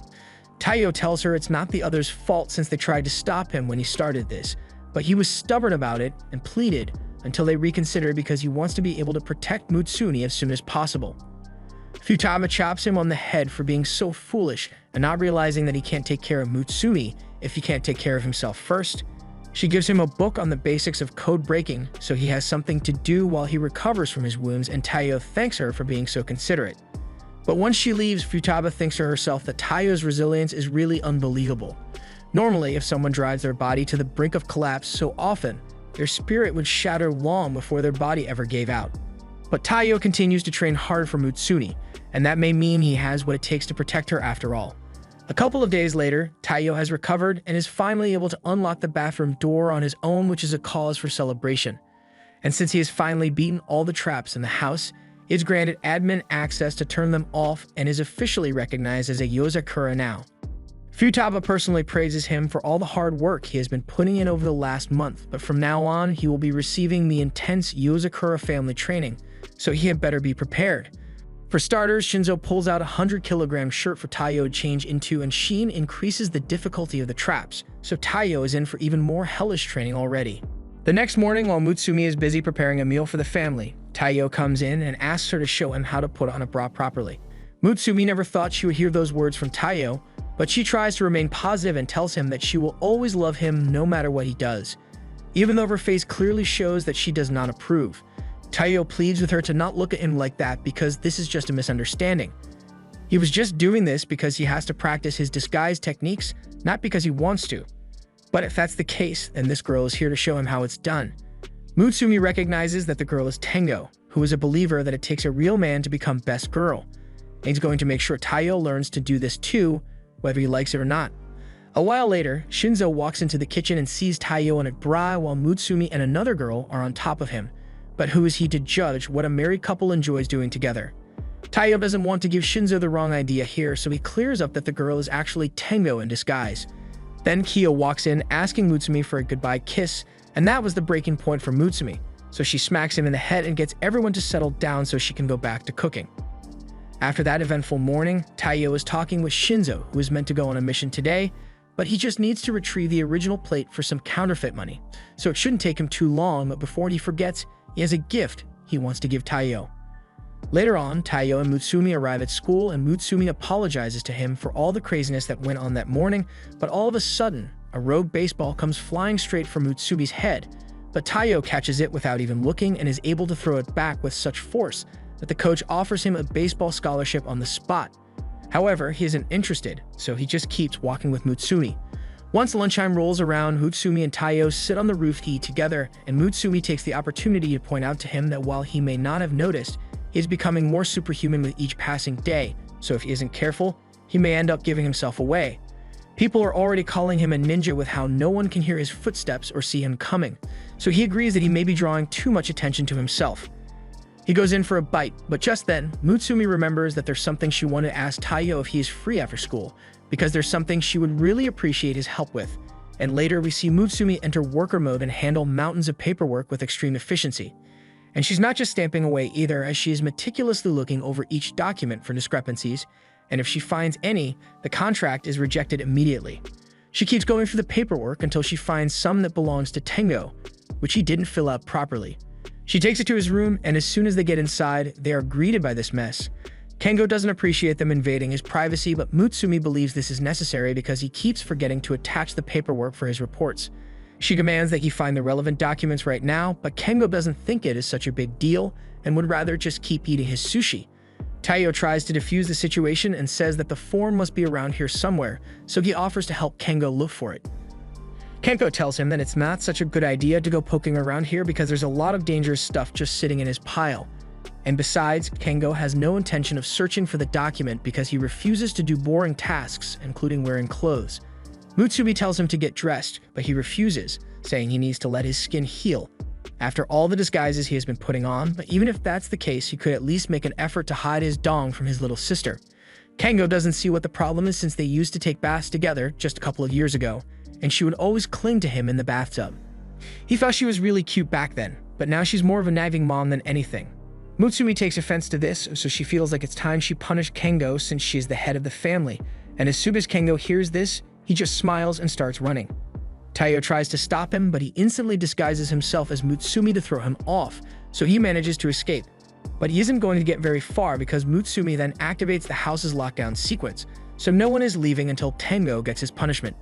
A: Taiyo tells her it's not the others' fault since they tried to stop him when he started this, but he was stubborn about it and pleaded until they reconsidered because he wants to be able to protect Mutsuni as soon as possible. Futaba chops him on the head for being so foolish and not realizing that he can't take care of Mutsuni if he can't take care of himself first. She gives him a book on the basics of code breaking so he has something to do while he recovers from his wounds, and Taiyo thanks her for being so considerate. But once she leaves, Futaba thinks to herself that Taiyo's resilience is really unbelievable. Normally, if someone drives their body to the brink of collapse so often, their spirit would shatter long before their body ever gave out. But Taiyo continues to train hard for Mutsuni, and that may mean he has what it takes to protect her after all. A couple of days later, Taiyo has recovered and is finally able to unlock the bathroom door on his own, which is a cause for celebration. And since he has finally beaten all the traps in the house, he is granted admin access to turn them off and is officially recognized as a Yozakura now. Futaba personally praises him for all the hard work he has been putting in over the last month, but from now on, he will be receiving the intense Yozakura family training, so he had better be prepared. For starters, Shinzo pulls out a 100-kilogram shirt for Taiyo to change into, and Shien increases the difficulty of the traps, so Taiyo is in for even more hellish training already. The next morning, while Mutsumi is busy preparing a meal for the family, Taiyo comes in and asks her to show him how to put on a bra properly. Mutsumi never thought she would hear those words from Taiyo, but she tries to remain positive and tells him that she will always love him no matter what he does, even though her face clearly shows that she does not approve. Taiyo pleads with her to not look at him like that because this is just a misunderstanding. He was just doing this because he has to practice his disguise techniques, not because he wants to. But if that's the case, then this girl is here to show him how it's done. Mutsumi recognizes that the girl is Tengo, who is a believer that it takes a real man to become best girl. And he's going to make sure Taiyo learns to do this too, whether he likes it or not. A while later, Shinzo walks into the kitchen and sees Taiyo in a bra while Mutsumi and another girl are on top of him. But who is he to judge what a married couple enjoys doing together? Taiyo doesn't want to give Shinzo the wrong idea here, so he clears up that the girl is actually Tengo in disguise. Then Kyo walks in asking Mutsumi for a goodbye kiss, And that was the breaking point for Mutsumi, so she smacks him in the head and gets everyone to settle down so she can go back to cooking. After that eventful morning, Taiyo is talking with Shinzo, who is meant to go on a mission today, but he just needs to retrieve the original plate for some counterfeit money, so it shouldn't take him too long, but before he forgets, he has a gift he wants to give Taiyo. Later on, Taiyo and Mutsumi arrive at school and Mutsumi apologizes to him for all the craziness that went on that morning, but all of a sudden, a rogue baseball comes flying straight for Mutsumi's head, but Taiyo catches it without even looking and is able to throw it back with such force that the coach offers him a baseball scholarship on the spot. However, he isn't interested, so he just keeps walking with Mutsumi. Once lunchtime rolls around, Mutsumi and Taiyo sit on the roof to eat together, and Mutsumi takes the opportunity to point out to him that while he may not have noticed, he is becoming more superhuman with each passing day, so if he isn't careful, he may end up giving himself away. People are already calling him a ninja with how no one can hear his footsteps or see him coming, so he agrees that he may be drawing too much attention to himself. He goes in for a bite, but just then, Mutsumi remembers that there's something she wanted to ask Taiyo if he is free after school, because there's something she would really appreciate his help with. And later, we see Mutsumi enter worker mode and handle mountains of paperwork with extreme efficiency. And she's not just stamping away either, as she is meticulously looking over each document for discrepancies, and if she finds any, the contract is rejected immediately. She keeps going through the paperwork until she finds some that belongs to Kengo, which he didn't fill out properly. She takes it to his room, and as soon as they get inside, they are greeted by this mess. Kengo doesn't appreciate them invading his privacy, but Mutsumi believes this is necessary because he keeps forgetting to attach the paperwork for his reports. She commands that he find the relevant documents right now, but Kengo doesn't think it is such a big deal and would rather just keep eating his sushi. Taiyo tries to defuse the situation and says that the form must be around here somewhere, so he offers to help Kengo look for it. Kengo tells him that it's not such a good idea to go poking around here because there's a lot of dangerous stuff just sitting in his pile. And besides, Kengo has no intention of searching for the document because he refuses to do boring tasks, including wearing clothes. Mutsumi tells him to get dressed, but he refuses, saying he needs to let his skin heal. After all the disguises he has been putting on, but even if that's the case, he could at least make an effort to hide his dong from his little sister. Kengo doesn't see what the problem is since they used to take baths together just a couple of years ago, and she would always cling to him in the bathtub. He felt she was really cute back then, but now she's more of a nagging mom than anything. Mutsumi takes offense to this, so she feels like it's time she punished Kengo since she is the head of the family, and as soon as Kengo hears this, he just smiles and starts running. Taiyo tries to stop him, but he instantly disguises himself as Mutsumi to throw him off, so he manages to escape. But he isn't going to get very far because Mutsumi then activates the house's lockdown sequence, so no one is leaving until Tengo gets his punishment.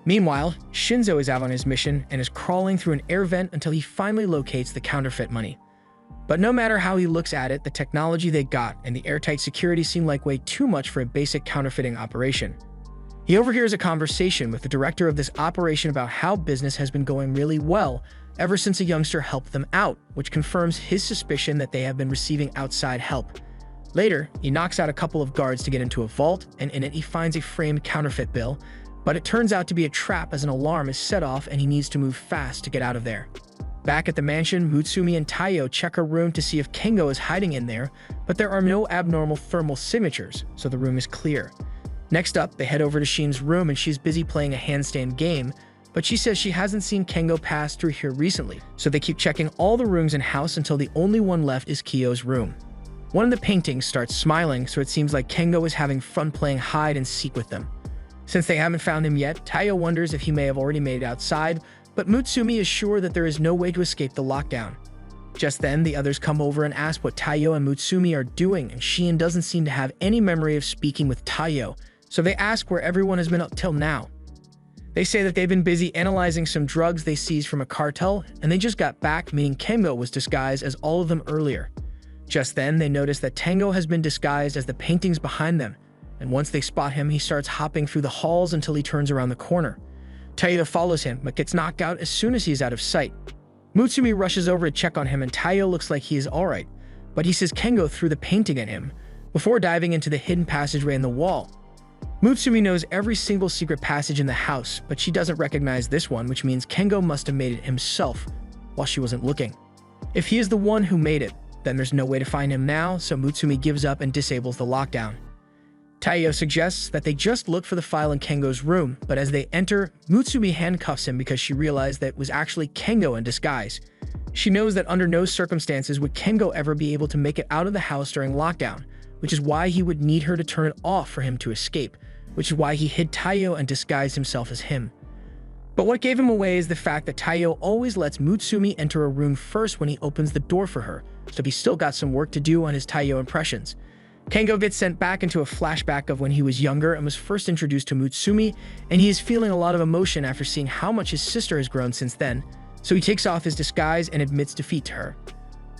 A: Meanwhile, Shinzo is out on his mission and is crawling through an air vent until he finally locates the counterfeit money. But no matter how he looks at it, the technology they got and the airtight security seem like way too much for a basic counterfeiting operation. He overhears a conversation with the director of this operation about how business has been going really well ever since a youngster helped them out, which confirms his suspicion that they have been receiving outside help. Later, he knocks out a couple of guards to get into a vault, and in it he finds a framed counterfeit bill, but it turns out to be a trap as an alarm is set off and he needs to move fast to get out of there. Back at the mansion, Mutsumi and Taiyo check her room to see if Kengo is hiding in there, but there are no abnormal thermal signatures, so the room is clear. Next up, they head over to Shin's room and she's busy playing a handstand game, but she says she hasn't seen Kengo pass through here recently, so they keep checking all the rooms in house until the only one left is Kyo's room. One of the paintings starts smiling, so it seems like Kengo is having fun playing hide and seek with them. Since they haven't found him yet, Taiyo wonders if he may have already made it outside, but Mutsumi is sure that there is no way to escape the lockdown. Just then, the others come over and ask what Taiyo and Mutsumi are doing, and Shin doesn't seem to have any memory of speaking with Taiyo, so they ask where everyone has been up till now. They say that they've been busy analyzing some drugs they seized from a cartel, and they just got back, meaning Kengo was disguised as all of them earlier. Just then, they notice that Tengo has been disguised as the paintings behind them, and once they spot him, he starts hopping through the halls until he turns around the corner. Taiyo follows him, but gets knocked out as soon as he is out of sight. Mutsumi rushes over to check on him, and Taiyo looks like he is alright, but he says Kengo threw the painting at him, before diving into the hidden passageway in the wall. Mutsumi knows every single secret passage in the house, but she doesn't recognize this one, which means Kengo must have made it himself while she wasn't looking. If he is the one who made it, then there's no way to find him now, so Mutsumi gives up and disables the lockdown. Taiyo suggests that they just look for the file in Kengo's room, but as they enter, Mutsumi handcuffs him because she realized that it was actually Kengo in disguise. She knows that under no circumstances would Kengo ever be able to make it out of the house during lockdown, which is why he would need her to turn it off for him to escape, which is why he hid Taiyo and disguised himself as him. But what gave him away is the fact that Taiyo always lets Mutsumi enter a room first when he opens the door for her, so he still got some work to do on his Taiyo impressions. Kengo gets sent back into a flashback of when he was younger and was first introduced to Mutsumi, and he is feeling a lot of emotion after seeing how much his sister has grown since then, so he takes off his disguise and admits defeat to her.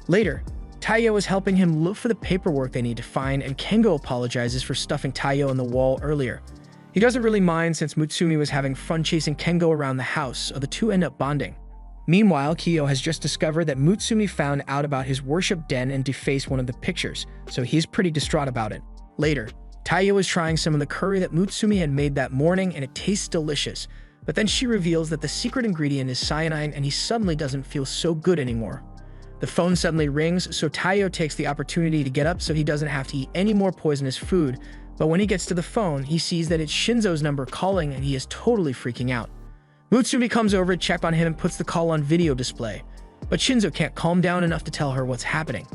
A: Later, Taiyo is helping him look for the paperwork they need to find, and Kengo apologizes for stuffing Taiyo in the wall earlier. He doesn't really mind since Mutsumi was having fun chasing Kengo around the house, so the two end up bonding. Meanwhile, Kiyo has just discovered that Mutsumi found out about his worship den and defaced one of the pictures, so he's pretty distraught about it. Later, Taiyo is trying some of the curry that Mutsumi had made that morning and it tastes delicious, but then she reveals that the secret ingredient is cyanide and he suddenly doesn't feel so good anymore. The phone suddenly rings, so Taiyo takes the opportunity to get up so he doesn't have to eat any more poisonous food, but when he gets to the phone, he sees that it's Shinzo's number calling and he is totally freaking out. Mutsumi comes over to check on him and puts the call on video display, but Shinzo can't calm down enough to tell her what's happening.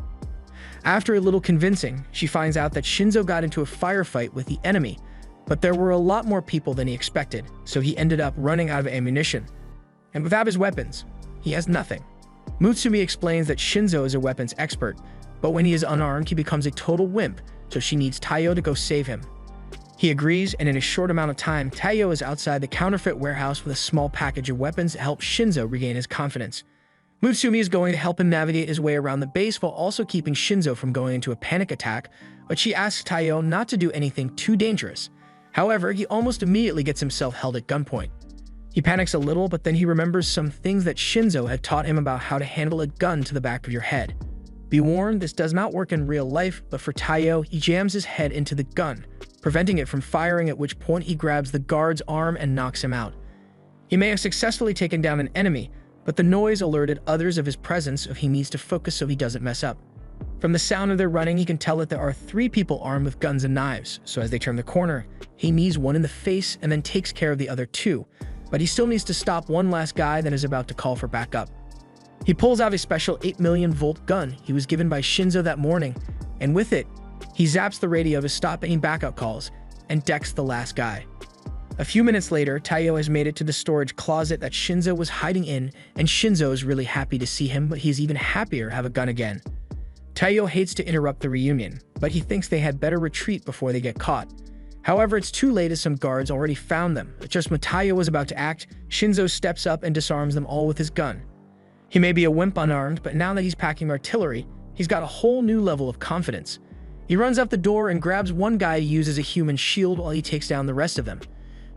A: After a little convincing, she finds out that Shinzo got into a firefight with the enemy, but there were a lot more people than he expected, so he ended up running out of ammunition. And without his weapons, he has nothing. Mutsumi explains that Shinzo is a weapons expert, but when he is unarmed, he becomes a total wimp, so she needs Taiyo to go save him. He agrees, and in a short amount of time, Taiyo is outside the counterfeit warehouse with a small package of weapons to help Shinzo regain his confidence. Mutsumi is going to help him navigate his way around the base while also keeping Shinzo from going into a panic attack, but she asks Taiyo not to do anything too dangerous. However, he almost immediately gets himself held at gunpoint. He panics a little, but then he remembers some things that Shinzo had taught him about how to handle a gun to the back of your head. Be warned, this does not work in real life, but for Taiyo, he jams his head into the gun, preventing it from firing, at which point he grabs the guard's arm and knocks him out. He may have successfully taken down an enemy, but the noise alerted others of his presence, so he needs to focus so he doesn't mess up. From the sound of their running, he can tell that there are 3 people armed with guns and knives, so as they turn the corner, he knees one in the face and then takes care of the other 2, but he still needs to stop one last guy that is about to call for backup. He pulls out a special 8 million volt gun he was given by Shinzo that morning, and with it, he zaps the radio to stop any backup calls and decks the last guy. A few minutes later, Taiyo has made it to the storage closet that Shinzo was hiding in, and Shinzo is really happy to see him, but he's even happier to have a gun again. Taiyo hates to interrupt the reunion, but he thinks they had better retreat before they get caught. However, it's too late as some guards already found them. Just when Taiyo was about to act, Shinzo steps up and disarms them all with his gun. He may be a wimp unarmed, but now that he's packing artillery, he's got a whole new level of confidence. He runs out the door and grabs one guy to use as a human shield while he takes down the rest of them.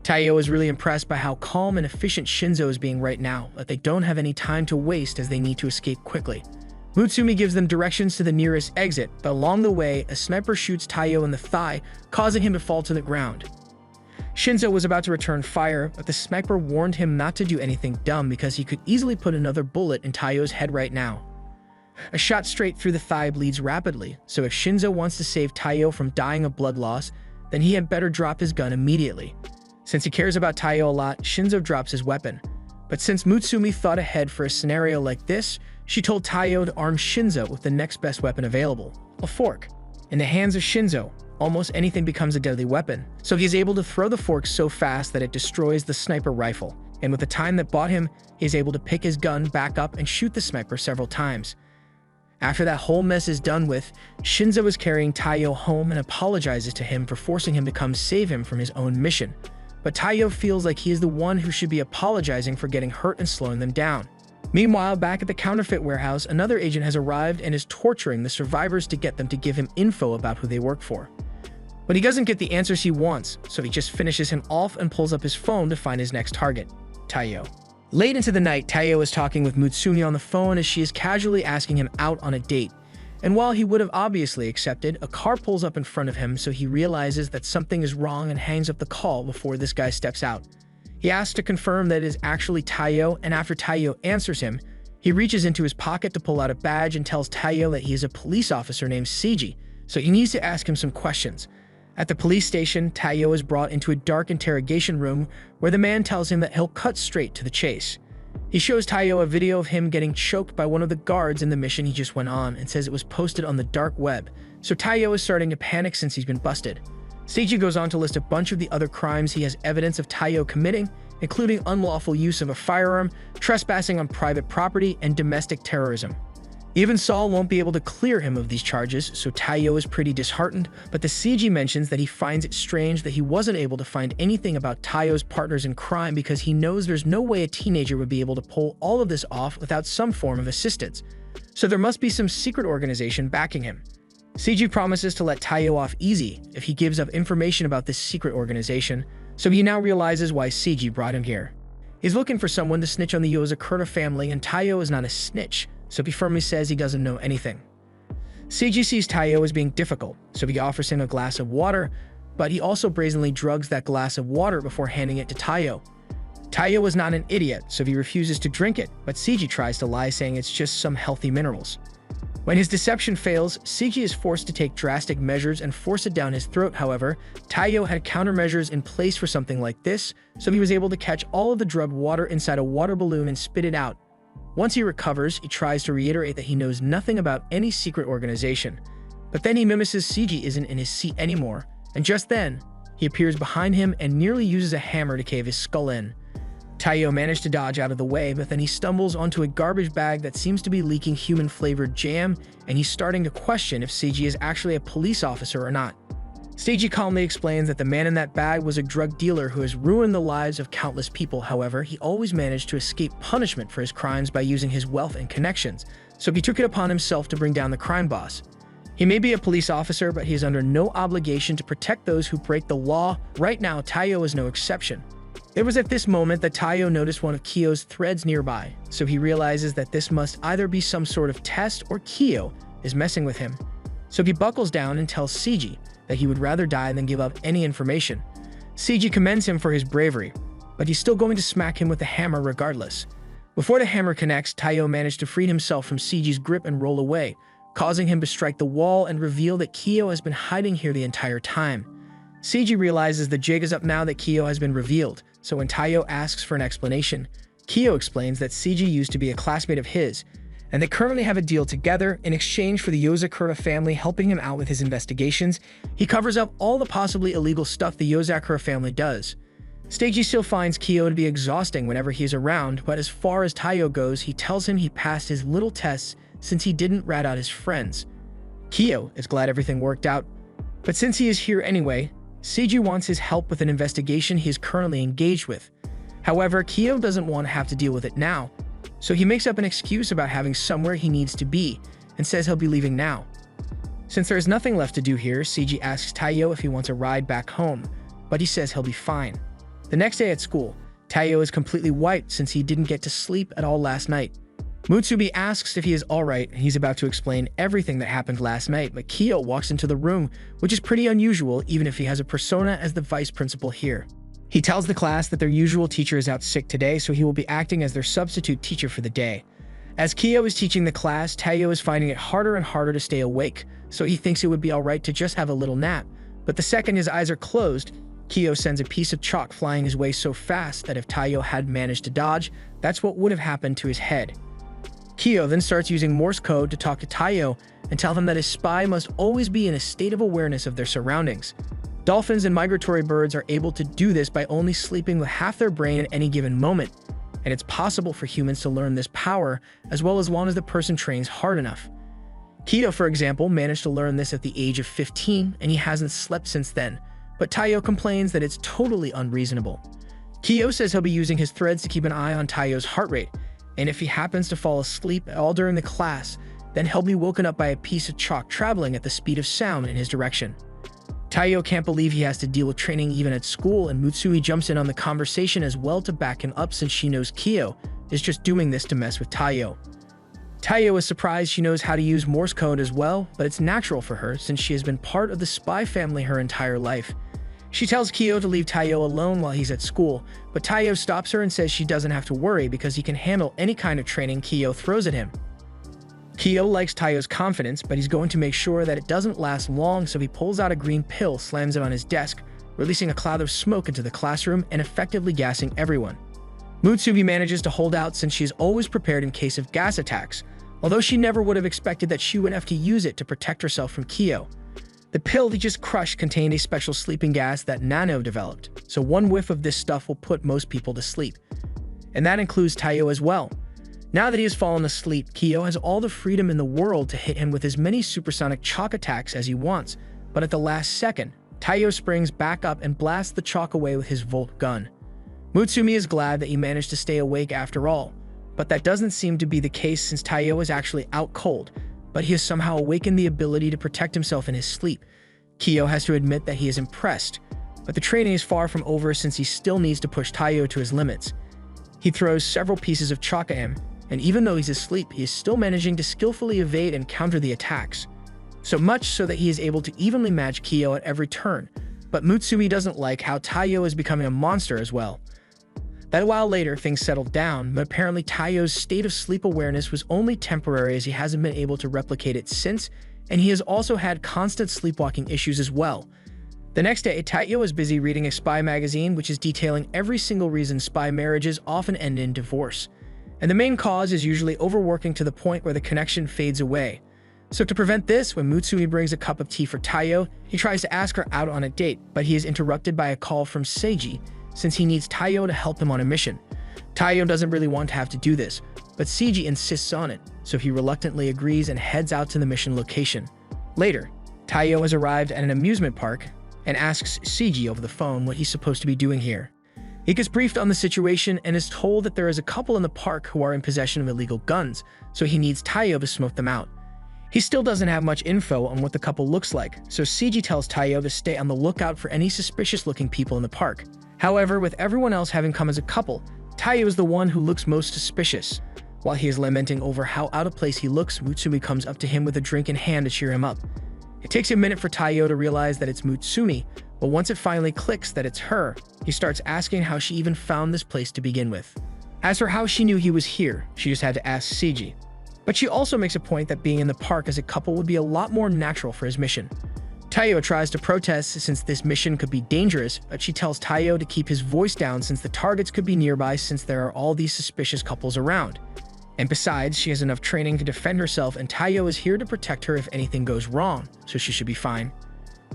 A: Taiyo is really impressed by how calm and efficient Shinzo is being right now, that they don't have any time to waste as they need to escape quickly. Mutsumi gives them directions to the nearest exit, but along the way, a sniper shoots Taiyo in the thigh, causing him to fall to the ground. Shinzo was about to return fire, but the sniper warned him not to do anything dumb because he could easily put another bullet in Taiyo's head right now. A shot straight through the thigh bleeds rapidly, so if Shinzo wants to save Taiyo from dying of blood loss, then he had better drop his gun immediately. Since he cares about Taiyo a lot, Shinzo drops his weapon. But since Mutsumi thought ahead for a scenario like this, she told Taiyo to arm Shinzo with the next best weapon available, a fork. In the hands of Shinzo, almost anything becomes a deadly weapon, so he's able to throw the fork so fast that it destroys the sniper rifle, and with the time that bought him, he's able to pick his gun back up and shoot the sniper several times. After that whole mess is done with, Shinzo is carrying Taiyo home and apologizes to him for forcing him to come save him from his own mission. But Taiyo feels like he is the one who should be apologizing for getting hurt and slowing them down. Meanwhile, back at the counterfeit warehouse, another agent has arrived and is torturing the survivors to get them to give him info about who they work for. But he doesn't get the answers he wants, so he just finishes him off and pulls up his phone to find his next target, Taiyo. Late into the night, Taiyo is talking with Mutsumi on the phone as she is casually asking him out on a date. And while he would have obviously accepted, a car pulls up in front of him, so he realizes that something is wrong and hangs up the call before this guy steps out. He asks to confirm that it is actually Taiyo, and after Taiyo answers him, he reaches into his pocket to pull out a badge and tells Taiyo that he is a police officer named Seiji, so he needs to ask him some questions. At the police station, Taiyo is brought into a dark interrogation room where the man tells him that he'll cut straight to the chase. He shows Taiyo a video of him getting choked by one of the guards in the mission he just went on and says it was posted on the dark web, so Taiyo is starting to panic since he's been busted. Seiji goes on to list a bunch of the other crimes he has evidence of Taiyo committing, including unlawful use of a firearm, trespassing on private property, and domestic terrorism. Even Saul won't be able to clear him of these charges, so Taiyo is pretty disheartened, but the CG mentions that he finds it strange that he wasn't able to find anything about Taiyo's partners in crime because he knows there's no way a teenager would be able to pull all of this off without some form of assistance. So there must be some secret organization backing him. CG promises to let Taiyo off easy if he gives up information about this secret organization, so he now realizes why CG brought him here. He's looking for someone to snitch on the Yozakura family, and Taiyo is not a snitch, so he firmly says he doesn't know anything. Seiji sees Taiyo as being difficult, so he offers him a glass of water, but he also brazenly drugs that glass of water before handing it to Taiyo. Taiyo is not an idiot, so he refuses to drink it, but Seiji tries to lie, saying it's just some healthy minerals. When his deception fails, Seiji is forced to take drastic measures and force it down his throat. However, Taiyo had countermeasures in place for something like this, so he was able to catch all of the drugged water inside a water balloon and spit it out. Once he recovers, he tries to reiterate that he knows nothing about any secret organization. But then he mimics Seiji isn't in his seat anymore, and just then, he appears behind him and nearly uses a hammer to cave his skull in. Taiyo managed to dodge out of the way, but then he stumbles onto a garbage bag that seems to be leaking human-flavored jam, and he's starting to question if Seiji is actually a police officer or not. Seiji calmly explains that the man in that bag was a drug dealer who has ruined the lives of countless people. However, he always managed to escape punishment for his crimes by using his wealth and connections, so he took it upon himself to bring down the crime boss. He may be a police officer, but he is under no obligation to protect those who break the law. Right now, Taiyo is no exception. It was at this moment that Taiyo noticed one of Kiyo's threads nearby, so he realizes that this must either be some sort of test or Kiyo is messing with him. So he buckles down and tells Seiji that he would rather die than give up any information. Seiji commends him for his bravery, but he's still going to smack him with the hammer regardless. Before the hammer connects, Taiyo managed to free himself from Seiji's grip and roll away, causing him to strike the wall and reveal that Kiyo has been hiding here the entire time. Seiji realizes the jig is up now that Kiyo has been revealed, so when Taiyo asks for an explanation, Kiyo explains that Seiji used to be a classmate of his, and they currently have a deal together in exchange for the Yozakura family helping him out with his investigations. He covers up all the possibly illegal stuff the Yozakura family does. Seiji still finds Kiyo to be exhausting whenever he is around, but as far as Taiyo goes, he tells him he passed his little tests since he didn't rat out his friends. Kiyo is glad everything worked out, but since he is here anyway, Seiji wants his help with an investigation he is currently engaged with. However, Kiyo doesn't want to have to deal with it now, so he makes up an excuse about having somewhere he needs to be and says he'll be leaving now. Since there is nothing left to do here, Seiji asks Taiyo if he wants a ride back home, but he says he'll be fine. The next day at school, Taiyo is completely wiped since he didn't get to sleep at all last night. Mutsubi asks if he is alright, and he's about to explain everything that happened last night, but Kiyo walks into the room, which is pretty unusual even if he has a persona as the vice principal here. He tells the class that their usual teacher is out sick today, so he will be acting as their substitute teacher for the day. As Kiyo is teaching the class, Taiyo is finding it harder and harder to stay awake, so he thinks it would be alright to just have a little nap. But the second his eyes are closed, Kiyo sends a piece of chalk flying his way so fast that if Taiyo had managed to dodge, that's what would have happened to his head. Kiyo then starts using Morse code to talk to Taiyo and tell him that his spy must always be in a state of awareness of their surroundings. Dolphins and migratory birds are able to do this by only sleeping with half their brain at any given moment, and it's possible for humans to learn this power as long as the person trains hard enough. Kiyo, for example, managed to learn this at the age of 15, and he hasn't slept since then, but Taiyo complains that it's totally unreasonable. Kiyo says he'll be using his threads to keep an eye on Taiyo's heart rate, and if he happens to fall asleep at all during the class, then he'll be woken up by a piece of chalk traveling at the speed of sound in his direction. Taiyo can't believe he has to deal with training even at school, and Mutsui jumps in on the conversation as well to back him up since she knows Kiyo is just doing this to mess with Taiyo. Taiyo is surprised she knows how to use Morse code as well, but it's natural for her since she has been part of the spy family her entire life. She tells Kiyo to leave Taiyo alone while he's at school, but Taiyo stops her and says she doesn't have to worry because he can handle any kind of training Kiyo throws at him. Kyo likes Taiyo's confidence, but he's going to make sure that it doesn't last long, so he pulls out a green pill, slams it on his desk, releasing a cloud of smoke into the classroom and effectively gassing everyone. Mutsumi manages to hold out since she is always prepared in case of gas attacks, although she never would have expected that she would have to use it to protect herself from Kyo. The pill he just crushed contained a special sleeping gas that Nano developed, so one whiff of this stuff will put most people to sleep. And that includes Taiyo as well. Now that he has fallen asleep, Kyo has all the freedom in the world to hit him with as many supersonic chalk attacks as he wants, but at the last second, Taiyo springs back up and blasts the chalk away with his Volt gun. Mutsumi is glad that he managed to stay awake after all, but that doesn't seem to be the case since Taiyo is actually out cold, but he has somehow awakened the ability to protect himself in his sleep. Kyo has to admit that he is impressed, but the training is far from over since he still needs to push Taiyo to his limits. He throws several pieces of chalk at him, and even though he's asleep, he is still managing to skillfully evade and counter the attacks. So much so that he is able to evenly match Kyo at every turn, but Mutsumi doesn't like how Taiyo is becoming a monster as well. That a while later, things settled down, but apparently Taiyo's state of sleep awareness was only temporary as he hasn't been able to replicate it since, and he has also had constant sleepwalking issues as well. The next day, Taiyo is busy reading a spy magazine which is detailing every single reason spy marriages often end in divorce. And the main cause is usually overworking to the point where the connection fades away. So to prevent this, when Mutsumi brings a cup of tea for Taiyo, he tries to ask her out on a date, but he is interrupted by a call from Seiji, since he needs Taiyo to help him on a mission. Taiyo doesn't really want to have to do this, but Seiji insists on it, so he reluctantly agrees and heads out to the mission location. Later, Taiyo has arrived at an amusement park and asks Seiji over the phone what he's supposed to be doing here. He gets briefed on the situation and is told that there is a couple in the park who are in possession of illegal guns, so he needs Taiyo to smoke them out. He still doesn't have much info on what the couple looks like, so Seiji tells Taiyo to stay on the lookout for any suspicious-looking people in the park. However, with everyone else having come as a couple, Taiyo is the one who looks most suspicious. While he is lamenting over how out of place he looks, Mutsumi comes up to him with a drink in hand to cheer him up. It takes a minute for Taiyo to realize that it's Mutsumi, but once it finally clicks that it's her, he starts asking how she even found this place to begin with. As for how she knew he was here, she just had to ask Seiji. But she also makes a point that being in the park as a couple would be a lot more natural for his mission. Taiyo tries to protest since this mission could be dangerous, but she tells Taiyo to keep his voice down since the targets could be nearby since there are all these suspicious couples around. And besides, she has enough training to defend herself and Taiyo is here to protect her if anything goes wrong, so she should be fine.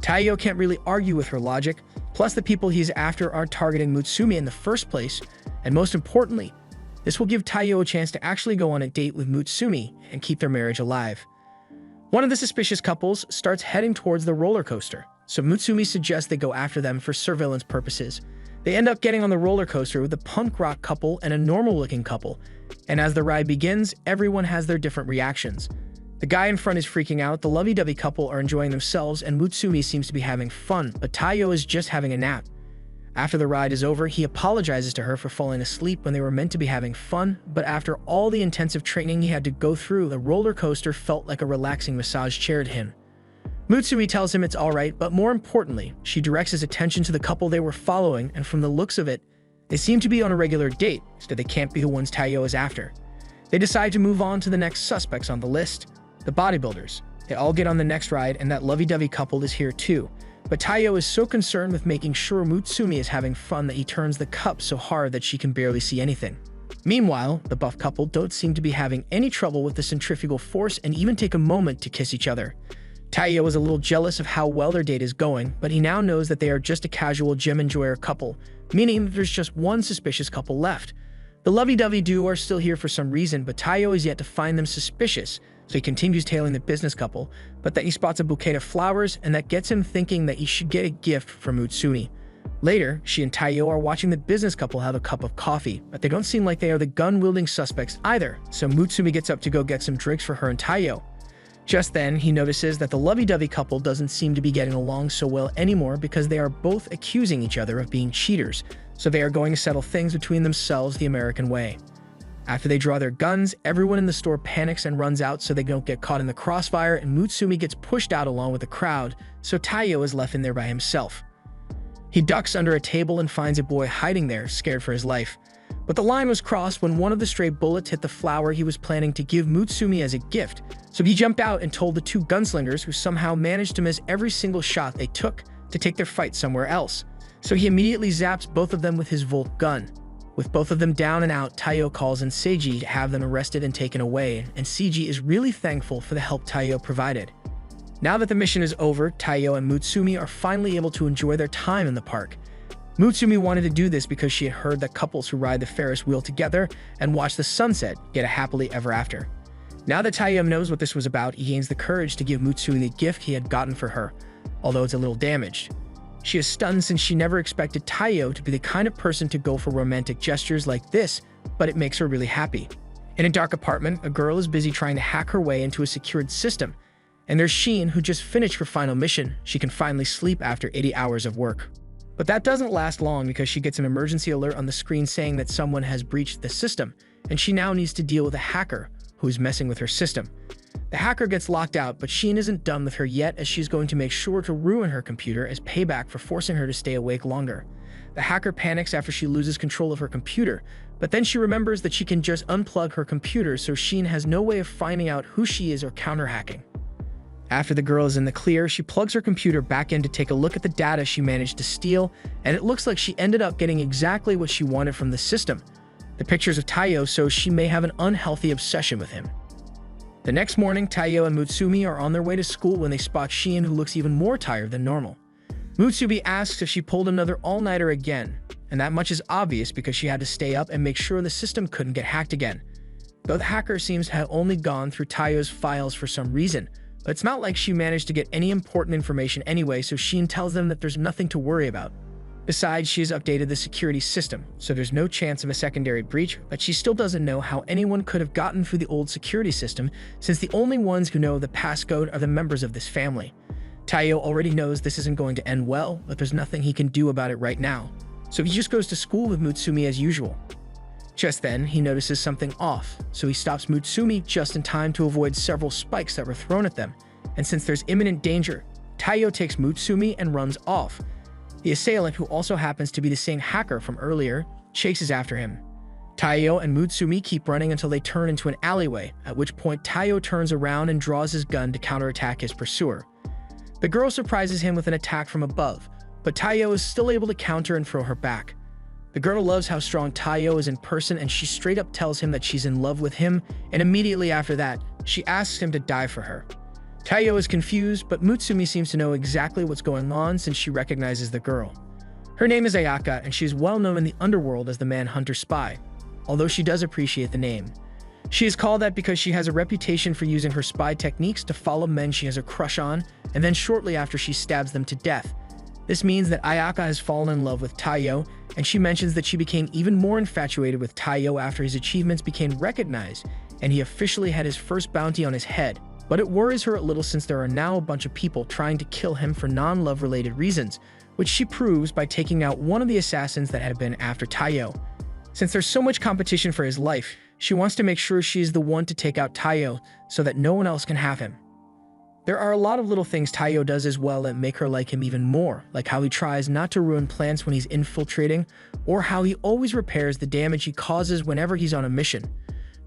A: Taiyo can't really argue with her logic, plus the people he's after are targeting Mutsumi in the first place, and most importantly, this will give Taiyo a chance to actually go on a date with Mutsumi and keep their marriage alive. One of the suspicious couples starts heading towards the roller coaster, so Mutsumi suggests they go after them for surveillance purposes. They end up getting on the roller coaster with a punk rock couple and a normal-looking couple, and as the ride begins, everyone has their different reactions. The guy in front is freaking out, the lovey-dovey couple are enjoying themselves, and Mutsumi seems to be having fun, but Taiyo is just having a nap. After the ride is over, he apologizes to her for falling asleep when they were meant to be having fun, but after all the intensive training he had to go through, the roller coaster felt like a relaxing massage chair to him. Mutsumi tells him it's alright, but more importantly, she directs his attention to the couple they were following, and from the looks of it, they seem to be on a regular date, so they can't be the ones Taiyo is after. They decide to move on to the next suspects on the list, the bodybuilders. They all get on the next ride, and that lovey-dovey couple is here too. But Taiyo is so concerned with making sure Mutsumi is having fun that he turns the cup so hard that she can barely see anything. Meanwhile, the buff couple don't seem to be having any trouble with the centrifugal force and even take a moment to kiss each other. Taiyo is a little jealous of how well their date is going, but he now knows that they are just a casual gym enjoyer couple, meaning that there's just one suspicious couple left. The lovey-dovey duo are still here for some reason, but Taiyo is yet to find them suspicious, so he continues tailing the business couple, but then he spots a bouquet of flowers, and that gets him thinking that he should get a gift from Mutsumi. Later, she and Taiyo are watching the business couple have a cup of coffee, but they don't seem like they are the gun-wielding suspects either, so Mutsumi gets up to go get some drinks for her and Taiyo. Just then, he notices that the lovey-dovey couple doesn't seem to be getting along so well anymore because they are both accusing each other of being cheaters, so they are going to settle things between themselves the American way. After they draw their guns, everyone in the store panics and runs out so they don't get caught in the crossfire, and Mutsumi gets pushed out along with the crowd, so Taiyo is left in there by himself. He ducks under a table and finds a boy hiding there, scared for his life. But the line was crossed when one of the stray bullets hit the flower he was planning to give Mutsumi as a gift, So he jumped out and told the two gunslingers, who somehow managed to miss every single shot they took, to take their fight somewhere else. So he immediately zaps both of them with his Volt gun. With both of them down and out, Taiyo calls in Seiji to have them arrested and taken away, and Seiji is really thankful for the help Taiyo provided. Now that the mission is over, Taiyo and Mutsumi are finally able to enjoy their time in the park. Mutsumi wanted to do this because she had heard that couples who ride the Ferris wheel together and watch the sunset get a happily ever after. Now that Taiyo knows what this was about, he gains the courage to give Mutsumi the gift he had gotten for her, although it's a little damaged. She is stunned since she never expected Taiyo to be the kind of person to go for romantic gestures like this, but it makes her really happy. In a dark apartment, a girl is busy trying to hack her way into a secured system, and there's Sheen, who just finished her final mission. She can finally sleep after 80 hours of work. But that doesn't last long because she gets an emergency alert on the screen saying that someone has breached the system, and she now needs to deal with a hacker who is messing with her system. The hacker gets locked out, but Sheen isn't done with her yet, as she's going to make sure to ruin her computer as payback for forcing her to stay awake longer. The hacker panics after she loses control of her computer, but then she remembers that she can just unplug her computer, so Sheen has no way of finding out who she is or counter-hacking. After the girl is in the clear, she plugs her computer back in to take a look at the data she managed to steal, and it looks like she ended up getting exactly what she wanted from the system: the pictures of Taiyo, so she may have an unhealthy obsession with him. The next morning, Taiyo and Mutsumi are on their way to school when they spot Sheen, who looks even more tired than normal. Mutsumi asks if she pulled another all-nighter again, and that much is obvious because she had to stay up and make sure the system couldn't get hacked again. Though the hacker seems to have only gone through Taiyo's files for some reason, but it's not like she managed to get any important information anyway, so Sheen tells them that there's nothing to worry about. Besides, she has updated the security system, so there's no chance of a secondary breach, but she still doesn't know how anyone could have gotten through the old security system, since the only ones who know the passcode are the members of this family. Taiyo already knows this isn't going to end well, but there's nothing he can do about it right now, so he just goes to school with Mutsumi as usual. Just then, he notices something off, so he stops Mutsumi just in time to avoid several spikes that were thrown at them, and since there's imminent danger, Taiyo takes Mutsumi and runs off. The assailant, who also happens to be the same hacker from earlier, chases after him. Taiyo and Mutsumi keep running until they turn into an alleyway, at which point Taiyo turns around and draws his gun to counterattack his pursuer. The girl surprises him with an attack from above, but Taiyo is still able to counter and throw her back. The girl loves how strong Taiyo is in person, and she straight up tells him that she's in love with him, and immediately after that, she asks him to die for her. Taiyo is confused, but Mutsumi seems to know exactly what's going on since she recognizes the girl. Her name is Ayaka, and she is well known in the underworld as the Manhunter Spy, although she does appreciate the name. She is called that because she has a reputation for using her spy techniques to follow men she has a crush on, and then shortly after she stabs them to death. This means that Ayaka has fallen in love with Taiyo, and she mentions that she became even more infatuated with Taiyo after his achievements became recognized, and he officially had his first bounty on his head. But it worries her a little since there are now a bunch of people trying to kill him for non-love related reasons, which she proves by taking out one of the assassins that had been after Taiyo. Since there's so much competition for his life, she wants to make sure she's the one to take out Taiyo so that no one else can have him. There are a lot of little things Taiyo does as well that make her like him even more, like how he tries not to ruin plants when he's infiltrating, or how he always repairs the damage he causes whenever he's on a mission.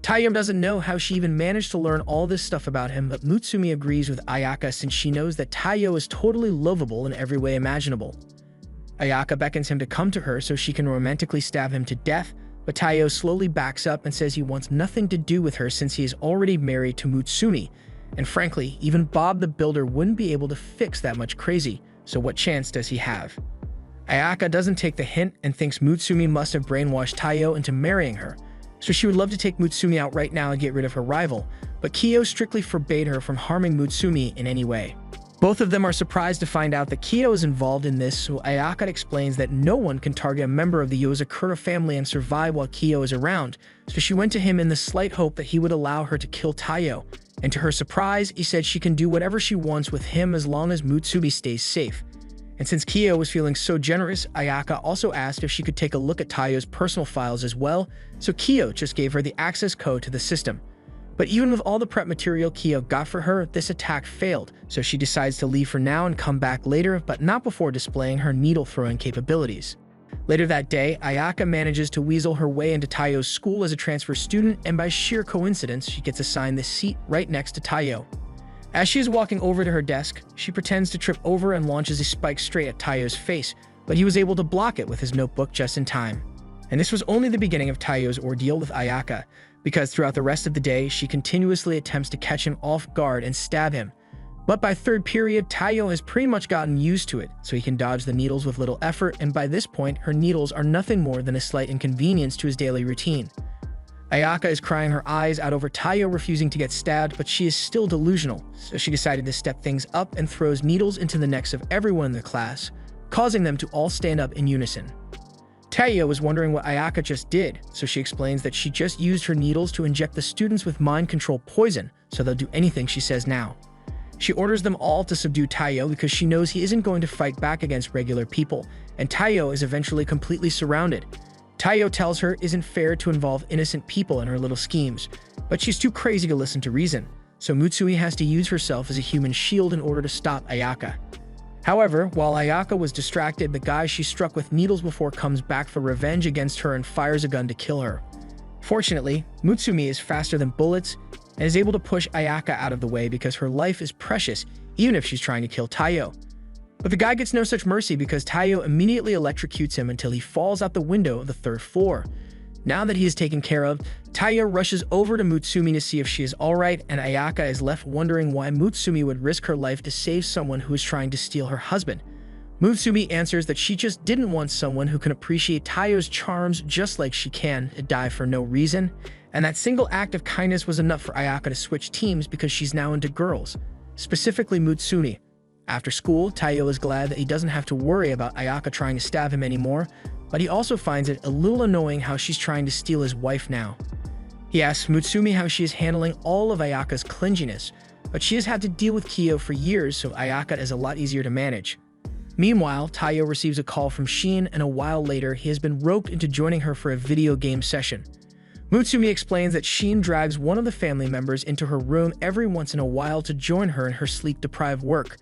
A: Taiyo doesn't know how she even managed to learn all this stuff about him, but Mutsumi agrees with Ayaka since she knows that Taiyo is totally lovable in every way imaginable. Ayaka beckons him to come to her so she can romantically stab him to death, but Taiyo slowly backs up and says he wants nothing to do with her since he is already married to Mutsumi, and frankly, even Bob the Builder wouldn't be able to fix that much crazy, so what chance does he have? Ayaka doesn't take the hint and thinks Mutsumi must have brainwashed Taiyo into marrying her, so she would love to take Mutsumi out right now and get rid of her rival, but Kiyo strictly forbade her from harming Mutsumi in any way. Both of them are surprised to find out that Kiyo is involved in this, so Ayaka explains that no one can target a member of the Yozakura family and survive while Kiyo is around, so she went to him in the slight hope that he would allow her to kill Taiyo, and to her surprise, he said she can do whatever she wants with him as long as Mutsumi stays safe. And since Kiyo was feeling so generous, Ayaka also asked if she could take a look at Taiyo's personal files as well, so Kiyo just gave her the access code to the system. But even with all the prep material Kiyo got for her, this attack failed, so she decides to leave for now and come back later, but not before displaying her needle-throwing capabilities. Later that day, Ayaka manages to weasel her way into Taiyo's school as a transfer student, and by sheer coincidence, she gets assigned the seat right next to Taiyo. As she is walking over to her desk, she pretends to trip over and launches a spike straight at Taiyo's face, but he was able to block it with his notebook just in time. And this was only the beginning of Taiyo's ordeal with Ayaka, because throughout the rest of the day, she continuously attempts to catch him off guard and stab him. But by third period, Taiyo has pretty much gotten used to it, so he can dodge the needles with little effort, and by this point, her needles are nothing more than a slight inconvenience to his daily routine. Ayaka is crying her eyes out over Taiyo refusing to get stabbed, but she is still delusional, so she decided to step things up and throws needles into the necks of everyone in the class, causing them to all stand up in unison. Taiyo is wondering what Ayaka just did, so she explains that she just used her needles to inject the students with mind control poison, so they'll do anything she says now. She orders them all to subdue Taiyo because she knows he isn't going to fight back against regular people, and Taiyo is eventually completely surrounded. Taiyo tells her it isn't fair to involve innocent people in her little schemes, but she's too crazy to listen to reason, so Mutsui has to use herself as a human shield in order to stop Ayaka. However, while Ayaka was distracted, the guy she struck with needles before comes back for revenge against her and fires a gun to kill her. Fortunately, Mutsumi is faster than bullets and is able to push Ayaka out of the way because her life is precious, even if she's trying to kill Taiyo. But the guy gets no such mercy because Taiyo immediately electrocutes him until he falls out the window of the third floor. Now that he is taken care of, Taiyo rushes over to Mutsumi to see if she is alright, and Ayaka is left wondering why Mutsumi would risk her life to save someone who is trying to steal her husband. Mutsumi answers that she just didn't want someone who can appreciate Taiyo's charms just like she can to die for no reason, and that single act of kindness was enough for Ayaka to switch teams because she's now into girls, specifically Mutsumi. After school, Taiyo is glad that he doesn't have to worry about Ayaka trying to stab him anymore, but he also finds it a little annoying how she's trying to steal his wife now. He asks Mutsumi how she is handling all of Ayaka's clinginess, but she has had to deal with Kyo for years, so Ayaka is a lot easier to manage. Meanwhile, Taiyo receives a call from Shin, and a while later, he has been roped into joining her for a video game session. Mutsumi explains that Shin drags one of the family members into her room every once in a while to join her in her sleep-deprived work.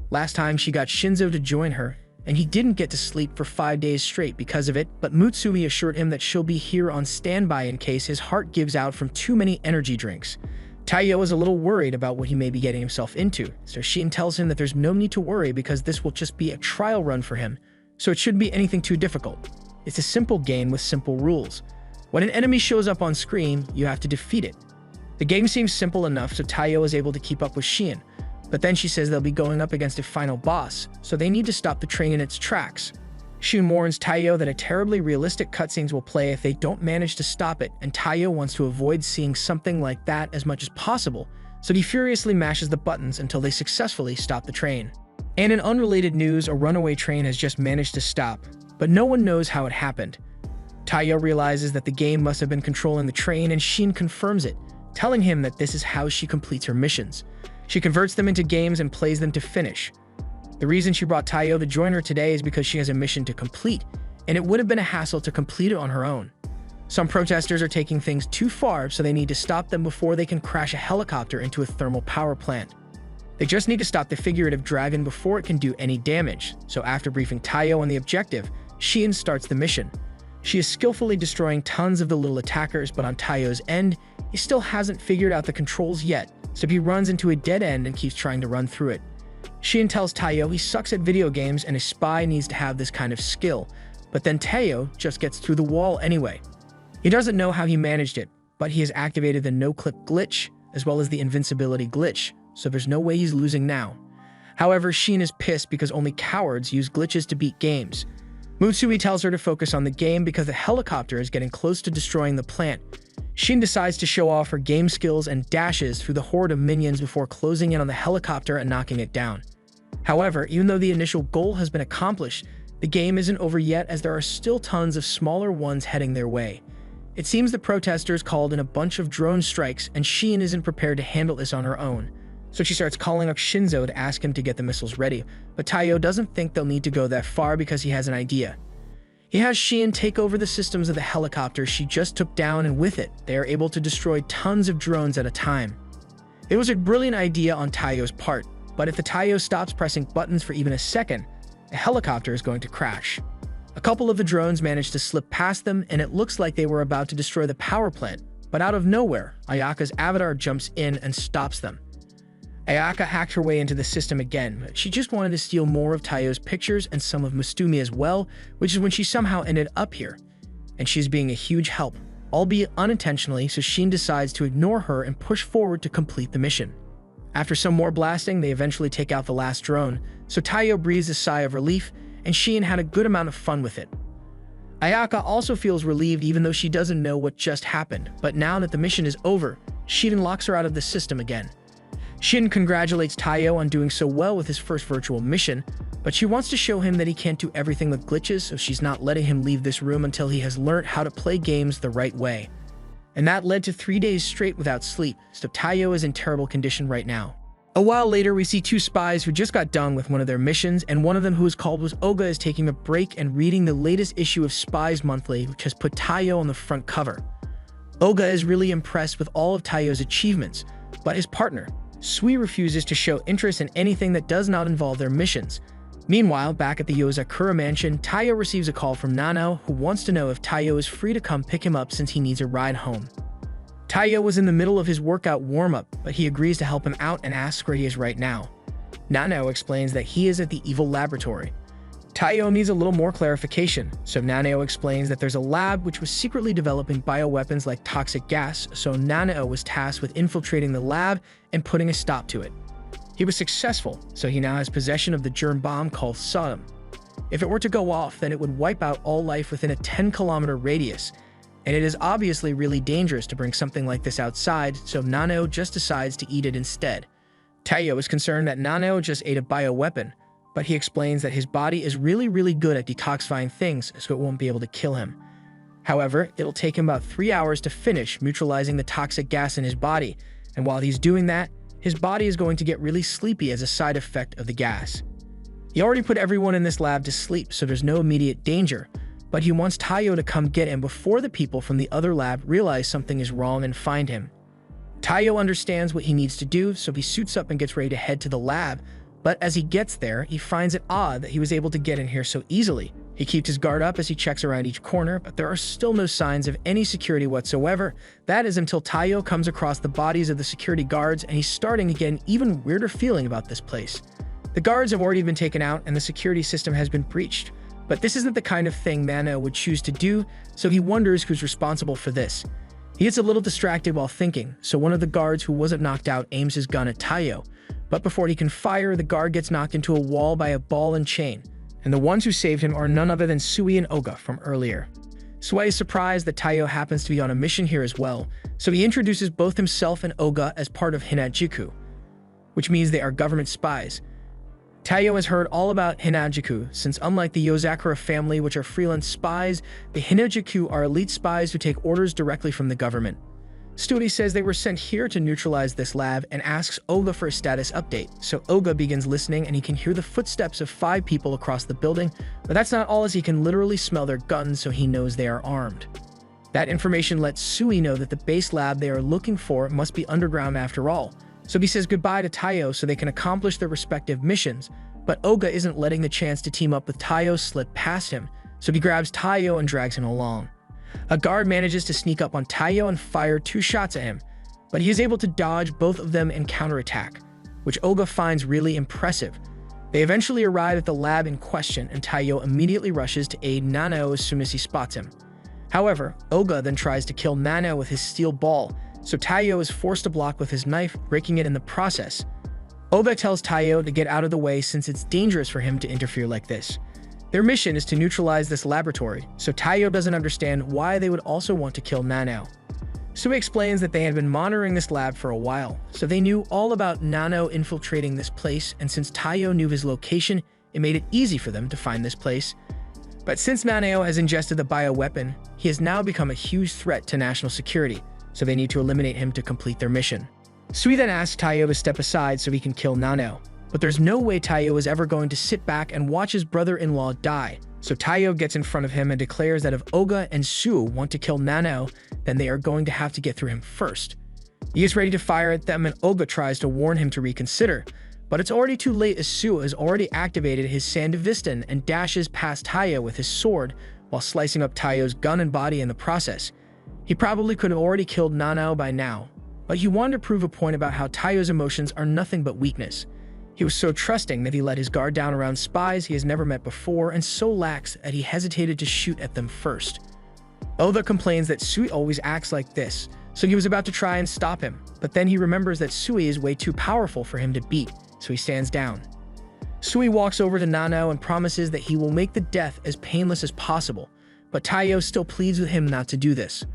A: Last time she got Shinzo to join her, and he didn't get to sleep for 5 days straight because of it, but Mutsumi assured him that she'll be here on standby in case his heart gives out from too many energy drinks. Taiyo is a little worried about what he may be getting himself into, so Shin tells him that there's no need to worry because this will just be a trial run for him, so it shouldn't be anything too difficult. It's a simple game with simple rules. When an enemy shows up on screen, you have to defeat it. The game seems simple enough so Taiyo is able to keep up with Shin, but then she says they'll be going up against a final boss, so they need to stop the train in its tracks. Shin warns Taiyo that a terribly realistic cutscenes will play if they don't manage to stop it, and Taiyo wants to avoid seeing something like that as much as possible, so he furiously mashes the buttons until they successfully stop the train. And in unrelated news, a runaway train has just managed to stop, but no one knows how it happened. Taiyo realizes that the game must have been controlling the train, and Shin confirms it, telling him that this is how she completes her missions. She converts them into games and plays them to finish. The reason she brought Taiyo to join her today is because she has a mission to complete, and it would have been a hassle to complete it on her own. Some protesters are taking things too far, so they need to stop them before they can crash a helicopter into a thermal power plant. They just need to stop the figurative dragon before it can do any damage, so after briefing Taiyo on the objective, Shin starts the mission. She is skillfully destroying tons of the little attackers, but on Taiyo's end, he still hasn't figured out the controls yet, so he runs into a dead end and keeps trying to run through it. Shin tells Taiyo he sucks at video games and a spy needs to have this kind of skill, but then Taiyo just gets through the wall anyway. He doesn't know how he managed it, but he has activated the no-clip glitch as well as the invincibility glitch, so there's no way he's losing now. However, Shin is pissed because only cowards use glitches to beat games. Mutsui tells her to focus on the game because the helicopter is getting close to destroying the plant. Shin decides to show off her game skills and dashes through the horde of minions before closing in on the helicopter and knocking it down. However, even though the initial goal has been accomplished, the game isn't over yet as there are still tons of smaller ones heading their way. It seems the protesters called in a bunch of drone strikes and Shin isn't prepared to handle this on her own. So she starts calling up Shinzo to ask him to get the missiles ready, but Taiyo doesn't think they'll need to go that far because he has an idea. He has Shin take over the systems of the helicopter she just took down, and with it, they are able to destroy tons of drones at a time. It was a brilliant idea on Taiyo's part, but if the Taiyo stops pressing buttons for even a second, the helicopter is going to crash. A couple of the drones manage to slip past them, and it looks like they were about to destroy the power plant, but out of nowhere, Ayaka's avatar jumps in and stops them. Ayaka hacked her way into the system again, but she just wanted to steal more of Taiyo's pictures and some of Mustumi as well, which is when she somehow ended up here. And she's being a huge help, albeit unintentionally, so Sheen decides to ignore her and push forward to complete the mission. After some more blasting, they eventually take out the last drone, so Taiyo breathes a sigh of relief, and Sheen had a good amount of fun with it. Ayaka also feels relieved even though she doesn't know what just happened, but now that the mission is over, Sheen locks her out of the system again. Shin congratulates Taiyo on doing so well with his first virtual mission, but she wants to show him that he can't do everything with glitches, so she's not letting him leave this room until he has learned how to play games the right way. And that led to 3 days straight without sleep, so Taiyo is in terrible condition right now. A while later, we see two spies who just got done with one of their missions, and one of them, who is called Oga, is taking a break and reading the latest issue of Spies Monthly, which has put Taiyo on the front cover. Oga is really impressed with all of Taiyo's achievements, but his partner, Sui, refuses to show interest in anything that does not involve their missions. Meanwhile, back at the Yozakura mansion, Taiyo receives a call from Nanao, who wants to know if Taiyo is free to come pick him up since he needs a ride home. Taiyo was in the middle of his workout warm-up, but he agrees to help him out and asks where he is right now. Nanao explains that he is at the evil laboratory. Taiyo needs a little more clarification, so Nanao explains that there's a lab which was secretly developing bioweapons like toxic gas, so Nanao was tasked with infiltrating the lab and putting a stop to it. He was successful, so he now has possession of the germ bomb called Sodom. If it were to go off, then it would wipe out all life within a 10-kilometer radius, and it is obviously really dangerous to bring something like this outside, so Nanao just decides to eat it instead. Taiyo is concerned that Nanao just ate a bioweapon, but he explains that his body is really good at detoxifying things, so it won't be able to kill him. However, it'll take him about 3 hours to finish neutralizing the toxic gas in his body, and while he's doing that, his body is going to get really sleepy as a side effect of the gas. He already put everyone in this lab to sleep, so there's no immediate danger, but he wants Taiyo to come get him before the people from the other lab realize something is wrong and find him. Taiyo understands what he needs to do, so he suits up and gets ready to head to the lab, but as he gets there, he finds it odd that he was able to get in here so easily. He keeps his guard up as he checks around each corner, but there are still no signs of any security whatsoever. That is until Taiyo comes across the bodies of the security guards, and he's starting to get an even weirder feeling about this place. The guards have already been taken out, and the security system has been breached. But this isn't the kind of thing Nanao would choose to do, so he wonders who's responsible for this. He gets a little distracted while thinking, so one of the guards who wasn't knocked out aims his gun at Taiyo. But before he can fire, the guard gets knocked into a wall by a ball and chain, and the ones who saved him are none other than Sui and Oga from earlier. Sui is surprised that Taiyo happens to be on a mission here as well, so he introduces both himself and Oga as part of Hinajuku, which means they are government spies. Taiyo has heard all about Hinajuku, since unlike the Yozakura family, which are freelance spies, the Hinajuku are elite spies who take orders directly from the government. Studi says they were sent here to neutralize this lab and asks Oga for a status update, so Oga begins listening and he can hear the footsteps of 5 people across the building, but that's not all, as he can literally smell their guns, so he knows they are armed. That information lets Sui know that the base lab they are looking for must be underground after all, so he says goodbye to Taiyo so they can accomplish their respective missions, but Oga isn't letting the chance to team up with Taiyo slip past him, so he grabs Taiyo and drags him along. A guard manages to sneak up on Taiyo and fire 2 shots at him, but he is able to dodge both of them and counterattack, which Oga finds really impressive. They eventually arrive at the lab in question, and Taiyo immediately rushes to aid Nanao as soon as he spots him. However, Oga then tries to kill Nanao with his steel ball, so Taiyo is forced to block with his knife, breaking it in the process. Oga tells Taiyo to get out of the way since it's dangerous for him to interfere like this. Their mission is to neutralize this laboratory, so Taiyo doesn't understand why they would also want to kill Nanao. Sui explains that they had been monitoring this lab for a while, so they knew all about Nanao infiltrating this place, and since Taiyo knew his location, it made it easy for them to find this place. But since Nanao has ingested the bioweapon, he has now become a huge threat to national security, so they need to eliminate him to complete their mission. Sui then asks Taiyo to step aside so he can kill Nanao. But there's no way Taiyo is ever going to sit back and watch his brother-in-law die, so Taiyo gets in front of him and declares that if Oga and Sue want to kill Nanao, then they are going to have to get through him first. He is ready to fire at them, and Oga tries to warn him to reconsider, But it's already too late as Sue has already activated his Sandevistan and dashes past Taiyo with his sword while slicing up Taiyo's gun and body in the process. He probably could have already killed Nanao by now, but he wanted to prove a point about how Taiyo's emotions are nothing but weakness. He was so trusting that he let his guard down around spies he has never met before, and so lax that he hesitated to shoot at them first. Oda complains that Sui always acts like this, so he was about to try and stop him, but then he remembers that Sui is way too powerful for him to beat, so he stands down. Sui walks over to Nanao and promises that he will make the death as painless as possible, but Taiyo still pleads with him not to do this.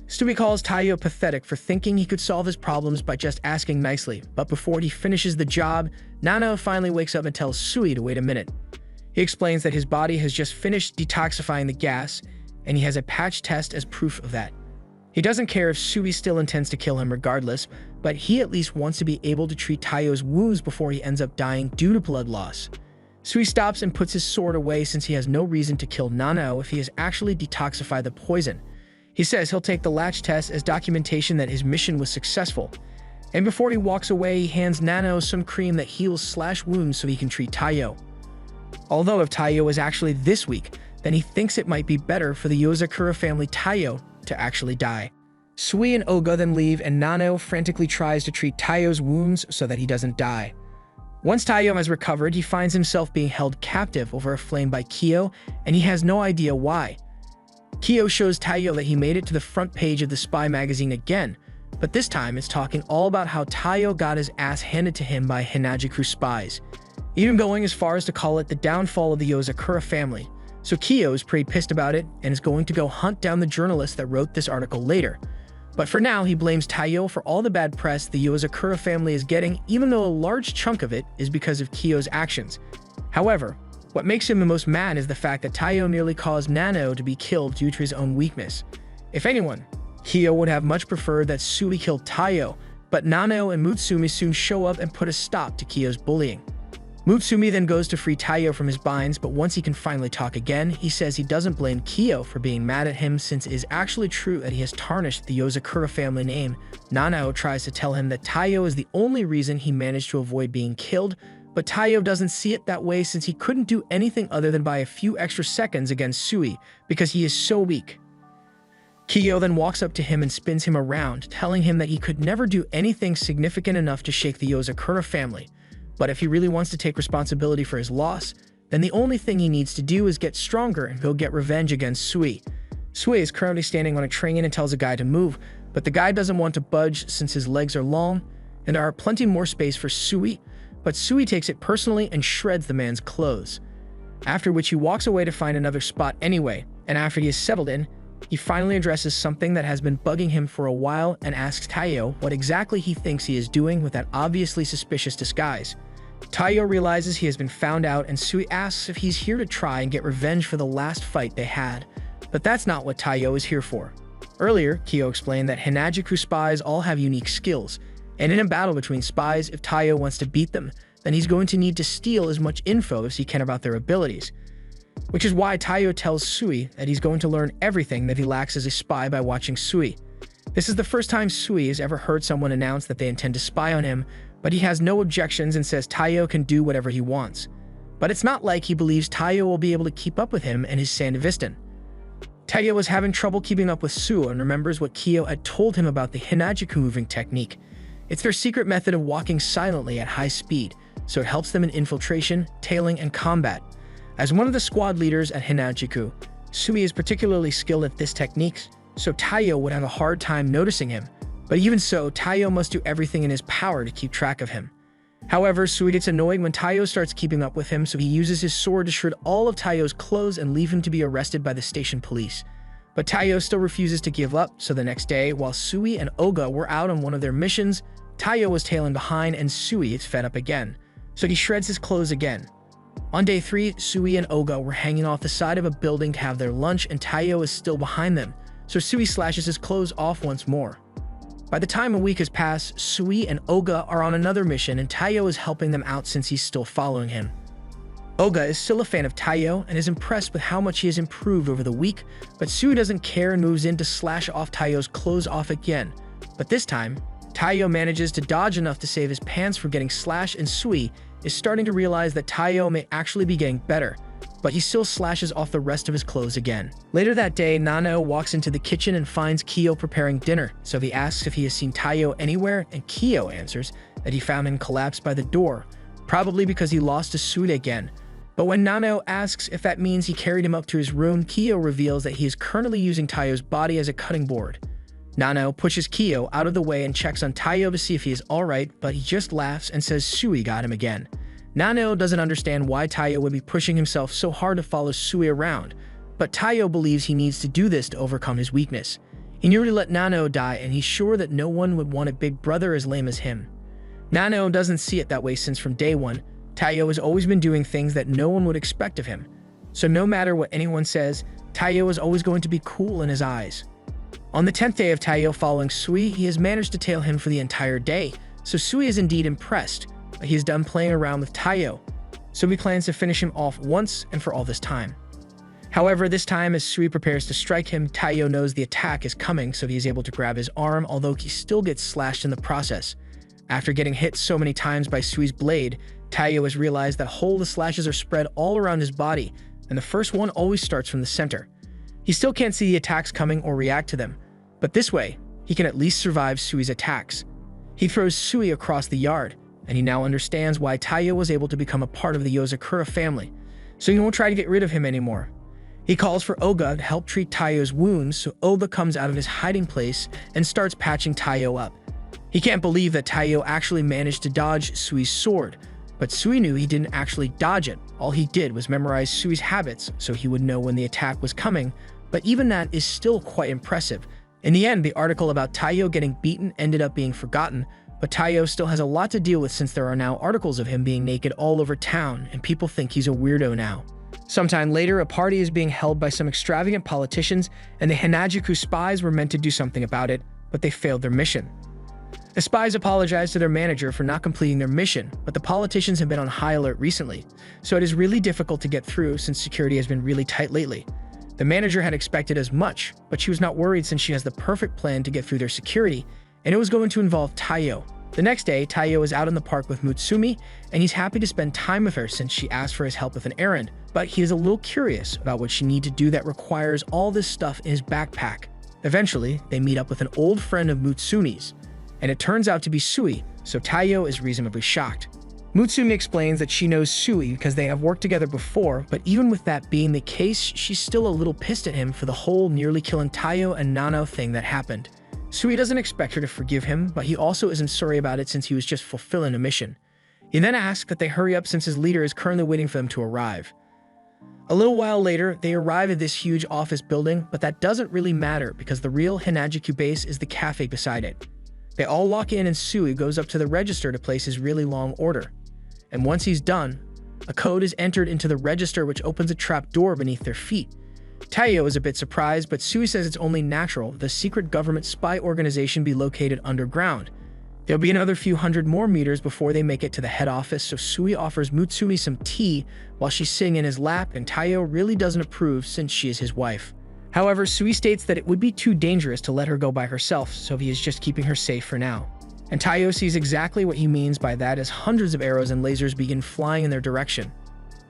A: Sui calls Taiyo pathetic for thinking he could solve his problems by just asking nicely, but before he finishes the job, Nanao finally wakes up and tells Sui to wait a minute. He explains that his body has just finished detoxifying the gas, and he has a patch test as proof of that. He doesn't care if Sui still intends to kill him regardless, but he at least wants to be able to treat Taiyo's wounds before he ends up dying due to blood loss. Sui stops and puts his sword away since he has no reason to kill Nanao if he has actually detoxified the poison. He says he'll take the latch test as documentation that his mission was successful. And before he walks away, he hands Nanao some cream that heals wounds so he can treat Taiyo. Although if Taiyo is actually this weak, then he thinks it might be better for the Yozakura family Taiyo to actually die. Sui and Oga then leave, and Nanao frantically tries to treat Taiyo's wounds so that he doesn't die. Once Taiyo has recovered, he finds himself being held captive over a flame by Kyo, and he has no idea why. Kyo shows Taiyo that he made it to the front page of the spy magazine again, but this time it's talking all about how Taiyo got his ass handed to him by Hinajuku spies, even going as far as to call it the downfall of the Yozakura family. So Kyo is pretty pissed about it and is going to go hunt down the journalist that wrote this article later. But for now, he blames Taiyo for all the bad press the Yozakura family is getting, even though a large chunk of it is because of Kyo's actions. However, what makes him the most mad is the fact that Taiyo nearly caused Nanao to be killed due to his own weakness. If anyone, Kyo would have much preferred that Sui killed Taiyo, but Nanao and Mutsumi soon show up and put a stop to Kyo's bullying. Mutsumi then goes to free Taiyo from his binds, but once he can finally talk again, he says he doesn't blame Kyo for being mad at him since it is actually true that he has tarnished the Yozakura family name. Nanao tries to tell him that Taiyo is the only reason he managed to avoid being killed, but Taiyo doesn't see it that way since he couldn't do anything other than buy a few extra seconds against Sui because he is so weak. Kyo then walks up to him and spins him around, telling him that he could never do anything significant enough to shake the Yozakura family. But if he really wants to take responsibility for his loss, then the only thing he needs to do is get stronger and go get revenge against Sui. Sui is currently standing on a train and tells a guy to move, but the guy doesn't want to budge since his legs are long, and there are plenty more space for Sui, but Sui takes it personally and shreds the man's clothes. After which he walks away to find another spot anyway, and after he is settled in, he finally addresses something that has been bugging him for a while and asks Taiyo what exactly he thinks he is doing with that obviously suspicious disguise. Taiyo realizes he has been found out, and Sui asks if he's here to try and get revenge for the last fight they had. But that's not what Taiyo is here for. Earlier, Kyo explained that Hinajuku spies all have unique skills, and in a battle between spies, if Taiyo wants to beat them, then he's going to need to steal as much info as he can about their abilities. Which is why Taiyo tells Sui that he's going to learn everything that he lacks as a spy by watching Sui. This is the first time Sui has ever heard someone announce that they intend to spy on him, but he has no objections and says Taiyo can do whatever he wants. But it's not like he believes Taiyo will be able to keep up with him and his Sandevistan. Taiyo was having trouble keeping up with Sui and remembers what Kyo had told him about the Hinajuku moving technique. It's their secret method of walking silently at high speed, so it helps them in infiltration, tailing, and combat. As one of the squad leaders at Hinajuku, Sui is particularly skilled at this technique, so Taiyo would have a hard time noticing him. But even so, Taiyo must do everything in his power to keep track of him. However, Sui gets annoyed when Taiyo starts keeping up with him, so he uses his sword to shred all of Taiyo's clothes and leave him to be arrested by the station police. But Taiyo still refuses to give up, so the next day, while Sui and Oga were out on one of their missions, Taiyo was tailing behind and Sui is fed up again, so he shreds his clothes again. On day 3, Sui and Oga were hanging off the side of a building to have their lunch, and Taiyo is still behind them, so Sui slashes his clothes off once more. By the time a week has passed, Sui and Oga are on another mission, and Taiyo is helping them out since he's still following him. Oga is still a fan of Taiyo and is impressed with how much he has improved over the week, but Sui doesn't care and moves in to slash off Taiyo's clothes off again. But this time, Taiyo manages to dodge enough to save his pants from getting slashed, and Sui is starting to realize that Taiyo may actually be getting better, but he still slashes off the rest of his clothes again. Later that day, Nanao walks into the kitchen and finds Kiyo preparing dinner, so he asks if he has seen Taiyo anywhere, and Kiyo answers that he found him collapsed by the door, probably because he lost to Sui again. But when Nanao asks if that means he carried him up to his room, Kiyo reveals that he is currently using Taiyo's body as a cutting board. Nanao pushes Kiyo out of the way and checks on Taiyo to see if he is alright, but he just laughs and says Sui got him again. Nanao doesn't understand why Taiyo would be pushing himself so hard to follow Sui around, but Taiyo believes he needs to do this to overcome his weakness. He nearly let Nanao die, and he's sure that no one would want a big brother as lame as him. Nanao doesn't see it that way since from day one, Taiyo has always been doing things that no one would expect of him. So no matter what anyone says, Taiyo is always going to be cool in his eyes. On the 10th day of Taiyo following Sui, he has managed to tail him for the entire day, so Sui is indeed impressed, but he is done playing around with Taiyo, so he plans to finish him off once and for all this time. However, this time as Sui prepares to strike him, Taiyo knows the attack is coming, so he is able to grab his arm, although he still gets slashed in the process. After getting hit so many times by Sui's blade, Taiyo has realized that the slashes are spread all around his body, and the first one always starts from the center. He still can't see the attacks coming or react to them, but this way, he can at least survive Sui's attacks. He throws Sui across the yard, and he now understands why Taiyo was able to become a part of the Yozakura family, so he won't try to get rid of him anymore. He calls for Oga to help treat Taiyo's wounds, so Oga comes out of his hiding place and starts patching Taiyo up. He can't believe that Taiyo actually managed to dodge Sui's sword, but Sui knew he didn't actually dodge it. All he did was memorize Sui's habits so he would know when the attack was coming, but even that is still quite impressive. In the end, the article about Taiyo getting beaten ended up being forgotten, but Taiyo still has a lot to deal with since there are now articles of him being naked all over town and people think he's a weirdo now. Sometime later, a party is being held by some extravagant politicians, and the Hanajuku spies were meant to do something about it, but they failed their mission. The spies apologized to their manager for not completing their mission, but the politicians have been on high alert recently, so it is really difficult to get through since security has been really tight lately. The manager had expected as much, but she was not worried since she has the perfect plan to get through their security, and it was going to involve Taiyo. The next day, Taiyo is out in the park with Mutsumi, and he's happy to spend time with her since she asked for his help with an errand, but he is a little curious about what she needs to do that requires all this stuff in his backpack. Eventually, they meet up with an old friend of Mutsumi's, and it turns out to be Sui, so Taiyo is reasonably shocked. Mutsumi explains that she knows Sui because they have worked together before, but even with that being the case, she's still a little pissed at him for the whole nearly killing Taiyo and Nanao thing that happened. Sui doesn't expect her to forgive him, but he also isn't sorry about it since he was just fulfilling a mission. He then asks that they hurry up since his leader is currently waiting for them to arrive. A little while later, they arrive at this huge office building, but that doesn't really matter because the real Hanajuku base is the cafe beside it. They all walk in and Sui goes up to the register to place his really long order. And once he's done, a code is entered into the register which opens a trap door beneath their feet. Taiyo is a bit surprised, but Sui says it's only natural the secret government spy organization be located underground. There'll be another few hundred more meters before they make it to the head office, so Sui offers Mutsumi some tea while she's sitting in his lap, and Taiyo really doesn't approve since she is his wife. However, Sui states that it would be too dangerous to let her go by herself, so he is just keeping her safe for now. And Taiyo sees exactly what he means by that as hundreds of arrows and lasers begin flying in their direction.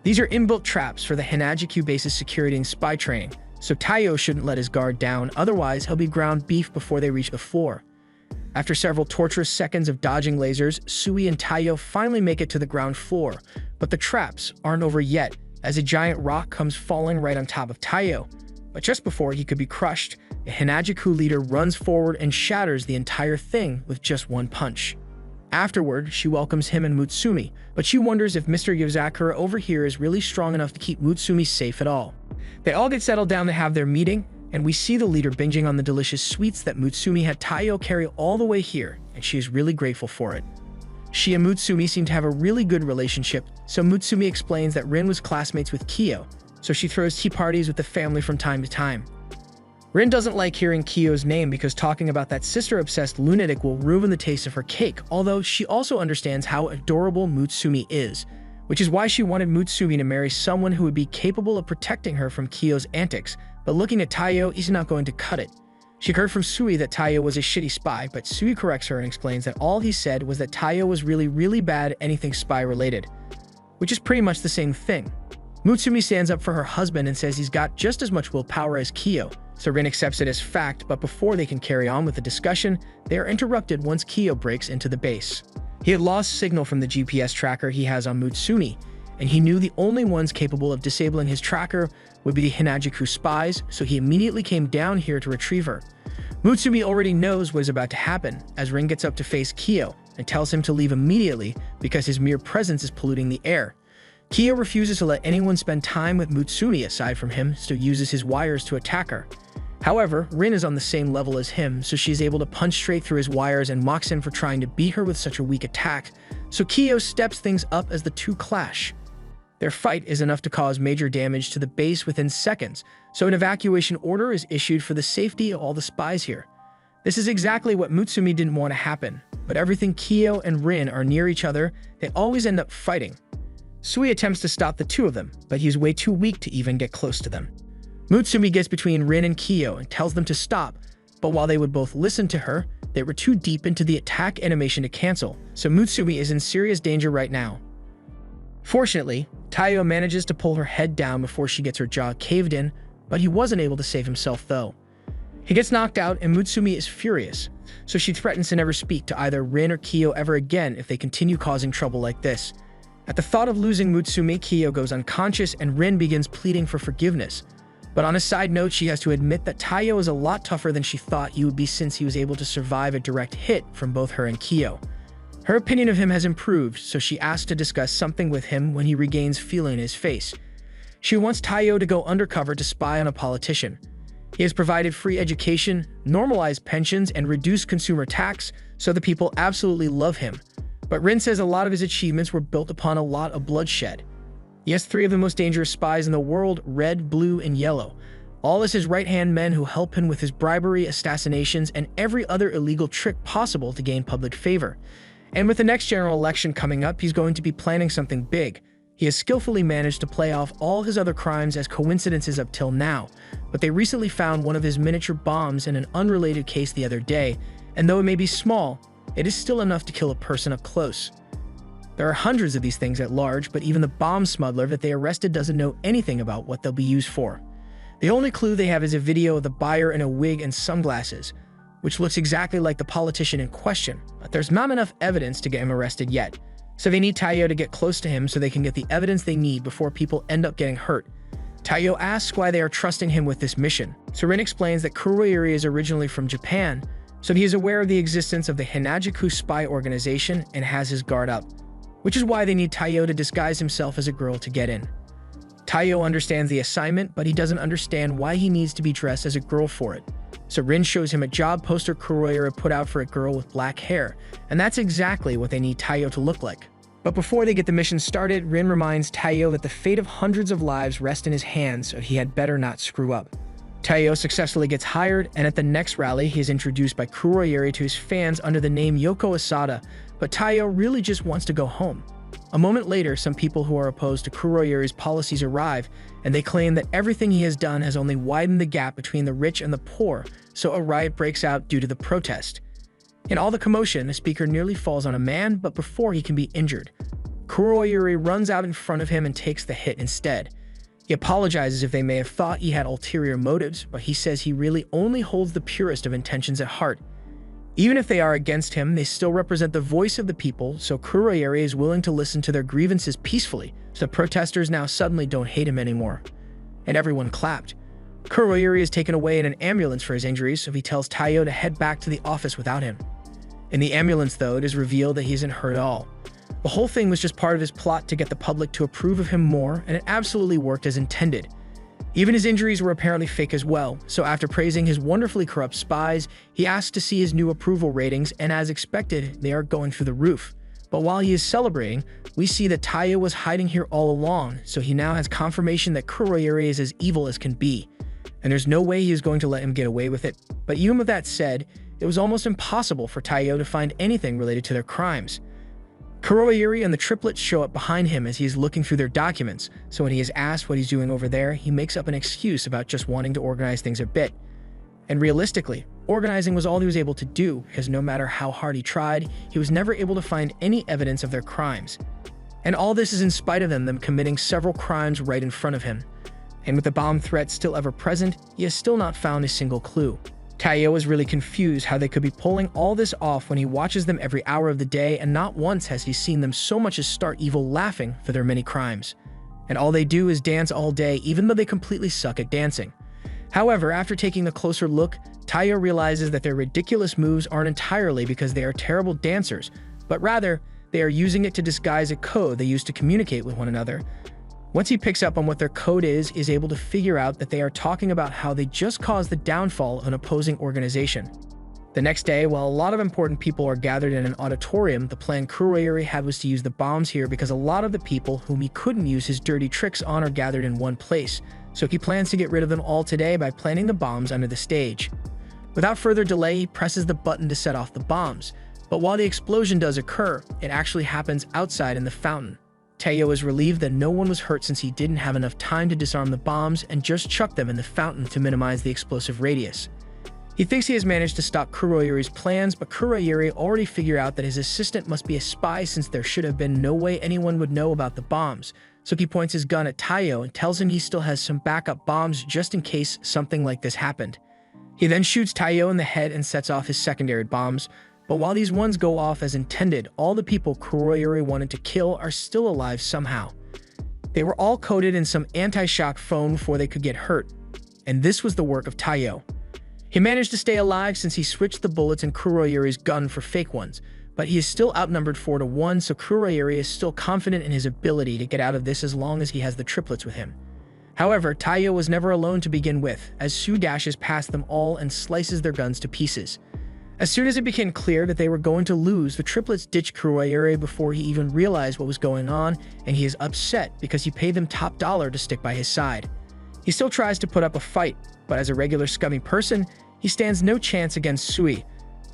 A: These are inbuilt traps for the Hanajuku base's security and spy training, so Taiyo shouldn't let his guard down, otherwise he'll be ground beef before they reach the floor. After several torturous seconds of dodging lasers, Sui and Taiyo finally make it to the ground floor, but the traps aren't over yet, as a giant rock comes falling right on top of Taiyo. But just before he could be crushed, a Hanajuku leader runs forward and shatters the entire thing with just one punch. Afterward, she welcomes him and Mutsumi, but she wonders if Mr. Yozakura over here is really strong enough to keep Mutsumi safe at all. They all get settled down to have their meeting, and we see the leader binging on the delicious sweets that Mutsumi had Taiyo carry all the way here, and she is really grateful for it. She and Mutsumi seem to have a really good relationship, so Mutsumi explains that Rin was classmates with Kiyo, so she throws tea parties with the family from time to time. Rin doesn't like hearing Kiyo's name because talking about that sister-obsessed lunatic will ruin the taste of her cake, although she also understands how adorable Mutsumi is, which is why she wanted Mutsumi to marry someone who would be capable of protecting her from Kiyo's antics, but looking at Taiyo, he's not going to cut it. She heard from Sui that Taiyo was a shitty spy, but Sui corrects her and explains that all he said was that Taiyo was really bad at anything spy-related. which is pretty much the same thing. Mutsumi stands up for her husband and says he's got just as much willpower as Kiyo, so Rin accepts it as fact, but before they can carry on with the discussion, they are interrupted once Kiyo breaks into the base. He had lost signal from the GPS tracker he has on Mutsumi, and he knew the only ones capable of disabling his tracker would be the Hinagiku spies, so he immediately came down here to retrieve her. Mutsumi already knows what is about to happen, as Rin gets up to face Kiyo and tells him to leave immediately because his mere presence is polluting the air. Kiyo refuses to let anyone spend time with Mutsumi aside from him, so uses his wires to attack her. However, Rin is on the same level as him, so she's able to punch straight through his wires and mocks him for trying to beat her with such a weak attack, so Kiyo steps things up as the two clash. Their fight is enough to cause major damage to the base within seconds, so an evacuation order is issued for the safety of all the spies here. This is exactly what Mutsumi didn't want to happen, but everything Kiyo and Rin are near each other, they always end up fighting. Sui attempts to stop the two of them, but he's way too weak to even get close to them. Mutsumi gets between Rin and Kiyo and tells them to stop, but while they would both listen to her, they were too deep into the attack animation to cancel, so Mutsumi is in serious danger right now. Fortunately, Taiyo manages to pull her head down before she gets her jaw caved in, but he wasn't able to save himself though. He gets knocked out and Mutsumi is furious, so she threatens to never speak to either Rin or Kiyo ever again if they continue causing trouble like this. At the thought of losing Mutsumi, Kiyo goes unconscious and Rin begins pleading for forgiveness. But on a side note, she has to admit that Taiyo is a lot tougher than she thought he would be since he was able to survive a direct hit from both her and Kiyo. Her opinion of him has improved, so she asks to discuss something with him when he regains feeling in his face. She wants Taiyo to go undercover to spy on a politician. He has provided free education, normalized pensions, and reduced consumer tax, so the people absolutely love him. But Rin says a lot of his achievements were built upon a lot of bloodshed. He has 3 of the most dangerous spies in the world, red, blue, and yellow. All as his right-hand men who help him with his bribery, assassinations, and every other illegal trick possible to gain public favor. And with the next general election coming up, he's going to be planning something big. He has skillfully managed to play off all his other crimes as coincidences up till now, but they recently found one of his miniature bombs in an unrelated case the other day, and though it may be small, it is still enough to kill a person up close. There are hundreds of these things at large, but even the bomb smuggler that they arrested doesn't know anything about what they'll be used for. The only clue they have is a video of the buyer in a wig and sunglasses, which looks exactly like the politician in question, but there's not enough evidence to get him arrested yet. So they need Taiyo to get close to him so they can get the evidence they need before people end up getting hurt. Taiyo asks why they are trusting him with this mission. So Rin explains that Kuroyuri is originally from Japan, so he is aware of the existence of the Hinagiku spy organization and has his guard up, which is why they need Taiyo to disguise himself as a girl to get in. Taiyo understands the assignment, but he doesn't understand why he needs to be dressed as a girl for it. So Rin shows him a job poster Kuroyuri put out for a girl with black hair, and that's exactly what they need Taiyo to look like. But before they get the mission started, Rin reminds Taiyo that the fate of hundreds of lives rests in his hands, so he had better not screw up. Taiyo successfully gets hired, and at the next rally, he is introduced by Kuroyuri to his fans under the name Yoko Asada, but Taiyo really just wants to go home. A moment later, some people who are opposed to Kuroyuri's policies arrive, and they claim that everything he has done has only widened the gap between the rich and the poor, so a riot breaks out due to the protest. In all the commotion, the speaker nearly falls on a man, but before he can be injured, Kuroyuri runs out in front of him and takes the hit instead. He apologizes if they may have thought he had ulterior motives, but he says he really only holds the purest of intentions at heart. Even if they are against him, they still represent the voice of the people, so Kuroyuri is willing to listen to their grievances peacefully, so the protesters now suddenly don't hate him anymore. And everyone clapped. Kuroyuri is taken away in an ambulance for his injuries, so he tells Taiyo to head back to the office without him. In the ambulance, though, it is revealed that he isn't hurt at all. The whole thing was just part of his plot to get the public to approve of him more, and it absolutely worked as intended. Even his injuries were apparently fake as well, so after praising his wonderfully corrupt spies, he asks to see his new approval ratings, and as expected, they are going through the roof. But while he is celebrating, we see that Taiyo was hiding here all along, so he now has confirmation that Kuroyuri is as evil as can be. And there's no way he is going to let him get away with it. But even with that said, it was almost impossible for Taiyo to find anything related to their crimes. Kuroyuri and the triplets show up behind him as he is looking through their documents, so when he is asked what he's doing over there, he makes up an excuse about just wanting to organize things a bit. And realistically, organizing was all he was able to do, because no matter how hard he tried, he was never able to find any evidence of their crimes. And all this is in spite of them committing several crimes right in front of him. And with the bomb threat still ever present, he has still not found a single clue. Taiyo is really confused how they could be pulling all this off when he watches them every hour of the day, and not once has he seen them so much as start evil laughing for their many crimes. And all they do is dance all day, even though they completely suck at dancing. However, after taking a closer look, Taiyo realizes that their ridiculous moves aren't entirely because they are terrible dancers, but rather, they are using it to disguise a code they use to communicate with one another. Once he picks up on what their code is able to figure out that they are talking about how they just caused the downfall of an opposing organization. The next day, while a lot of important people are gathered in an auditorium, the plan Kuroyuri had was to use the bombs here because a lot of the people whom he couldn't use his dirty tricks on are gathered in one place, so he plans to get rid of them all today by planting the bombs under the stage. Without further delay, he presses the button to set off the bombs, but while the explosion does occur, it actually happens outside in the fountain. Taiyo is relieved that no one was hurt since he didn't have enough time to disarm the bombs and just chucked them in the fountain to minimize the explosive radius. He thinks he has managed to stop Kuroyuri's plans, but Kuroyuri already figured out that his assistant must be a spy since there should have been no way anyone would know about the bombs, so he points his gun at Taiyo and tells him he still has some backup bombs just in case something like this happened. He then shoots Taiyo in the head and sets off his secondary bombs, but while these ones go off as intended, all the people Kuroyuri wanted to kill are still alive somehow. They were all coated in some anti-shock foam before they could get hurt, and this was the work of Taiyo. He managed to stay alive since he switched the bullets in Kuroyuri's gun for fake ones, but he is still outnumbered 4-1, so Kuroyuri is still confident in his ability to get out of this as long as he has the triplets with him. However, Taiyo was never alone to begin with, as Su dashes past them all and slices their guns to pieces. As soon as it became clear that they were going to lose, the triplets ditched Kuroyuri before he even realized what was going on, and he is upset because he paid them top dollar to stick by his side. He still tries to put up a fight, but as a regular scummy person, he stands no chance against Sui.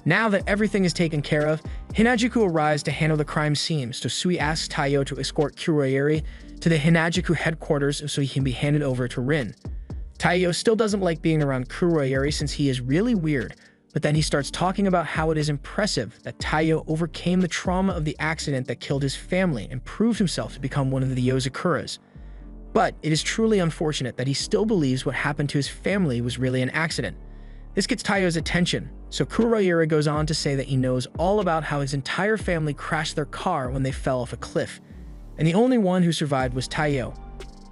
A: Now that everything is taken care of, Hinajuku arrives to handle the crime scene, so Sui asks Taiyo to escort Kuroyuri to the Hinajuku headquarters so he can be handed over to Rin. Taiyo still doesn't like being around Kuroyuri since he is really weird, but then he starts talking about how it is impressive that Taiyo overcame the trauma of the accident that killed his family and proved himself to become one of the Yozakuras. But it is truly unfortunate that he still believes what happened to his family was really an accident. This gets Taiyo's attention, so Kuroyuri goes on to say that he knows all about how his entire family crashed their car when they fell off a cliff, and the only one who survived was Taiyo.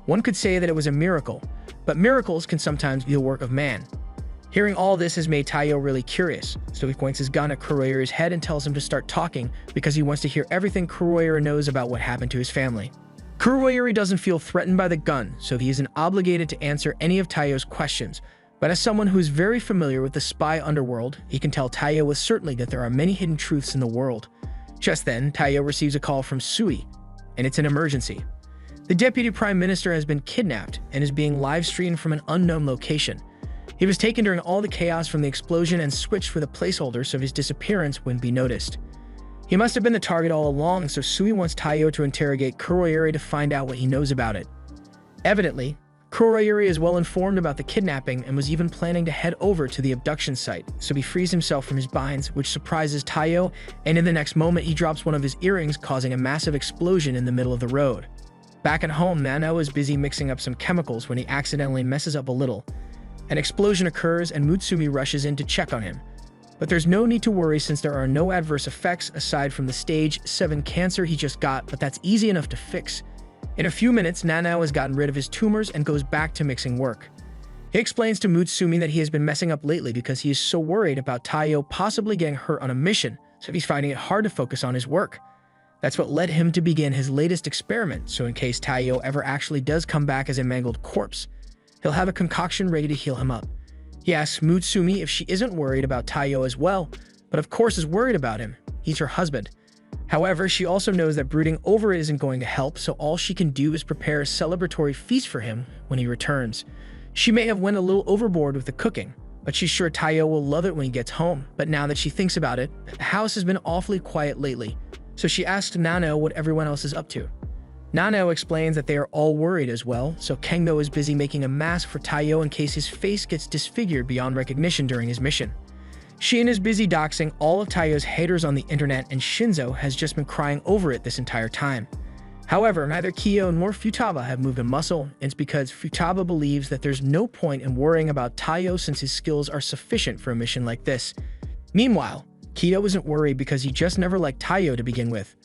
A: One could say that it was a miracle, but miracles can sometimes be the work of man. Hearing all this has made Taiyo really curious, so he points his gun at Kuroyuri's head and tells him to start talking because he wants to hear everything Kuroyuri knows about what happened to his family. Kuroyuri doesn't feel threatened by the gun, so he isn't obligated to answer any of Taiyo's questions, but as someone who is very familiar with the spy underworld, he can tell Taiyo with certainty that there are many hidden truths in the world. Just then, Taiyo receives a call from Sui, and it's an emergency. The Deputy Prime Minister has been kidnapped and is being live-streamed from an unknown location. He was taken during all the chaos from the explosion and switched for the placeholder so his disappearance wouldn't be noticed. He must have been the target all along, so Sui wants Taiyo to interrogate Kuroyuri to find out what he knows about it. Evidently, Kuroyuri is well informed about the kidnapping and was even planning to head over to the abduction site, so he frees himself from his binds, which surprises Taiyo, and in the next moment he drops one of his earrings, causing a massive explosion in the middle of the road. Back at home, Nanao is busy mixing up some chemicals when he accidentally messes up a little. An explosion occurs and Mutsumi rushes in to check on him. But there's no need to worry since there are no adverse effects aside from the stage 7 cancer he just got, but that's easy enough to fix. In a few minutes, Nanao has gotten rid of his tumors and goes back to mixing work. He explains to Mutsumi that he has been messing up lately because he is so worried about Taiyo possibly getting hurt on a mission, so he's finding it hard to focus on his work. That's what led him to begin his latest experiment, so in case Taiyo ever actually does come back as a mangled corpse, he'll have a concoction ready to heal him up. He asks Mutsumi if she isn't worried about Taiyo as well, but of course is worried about him. He's her husband. However, she also knows that brooding over it isn't going to help, so all she can do is prepare a celebratory feast for him when he returns. She may have went a little overboard with the cooking, but she's sure Taiyo will love it when he gets home. But now that she thinks about it, the house has been awfully quiet lately, so she asks Nanao what everyone else is up to. Nanao explains that they are all worried as well, so Kengdo is busy making a mask for Taiyo in case his face gets disfigured beyond recognition during his mission. Shin is busy doxing all of Taiyo's haters on the internet, and Shinzo has just been crying over it this entire time. However, neither Kiyo nor Futaba have moved a muscle, and it's because Futaba believes that there's no point in worrying about Taiyo since his skills are sufficient for a mission like this. Meanwhile, Kiyo isn't worried because he just never liked Taiyo to begin with.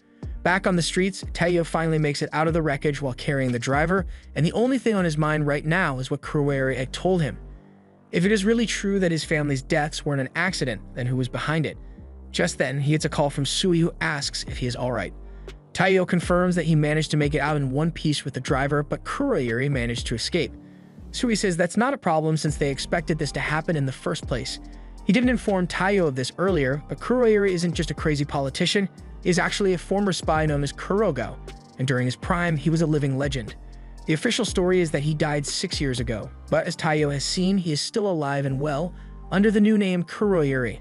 A: Back on the streets, Taiyo finally makes it out of the wreckage while carrying the driver, and the only thing on his mind right now is what Kuroyuri had told him. If it is really true that his family's deaths weren't an accident, then who was behind it? Just then, he gets a call from Sui who asks if he is alright. Taiyo confirms that he managed to make it out in one piece with the driver, but Kuroyuri managed to escape. Sui says that's not a problem since they expected this to happen in the first place. He didn't inform Taiyo of this earlier, but Kuroyuri isn't just a crazy politician, he is actually a former spy known as Kurogo, and during his prime, he was a living legend. The official story is that he died 6 years ago, but as Taiyo has seen, he is still alive and well, under the new name Kuroyuri.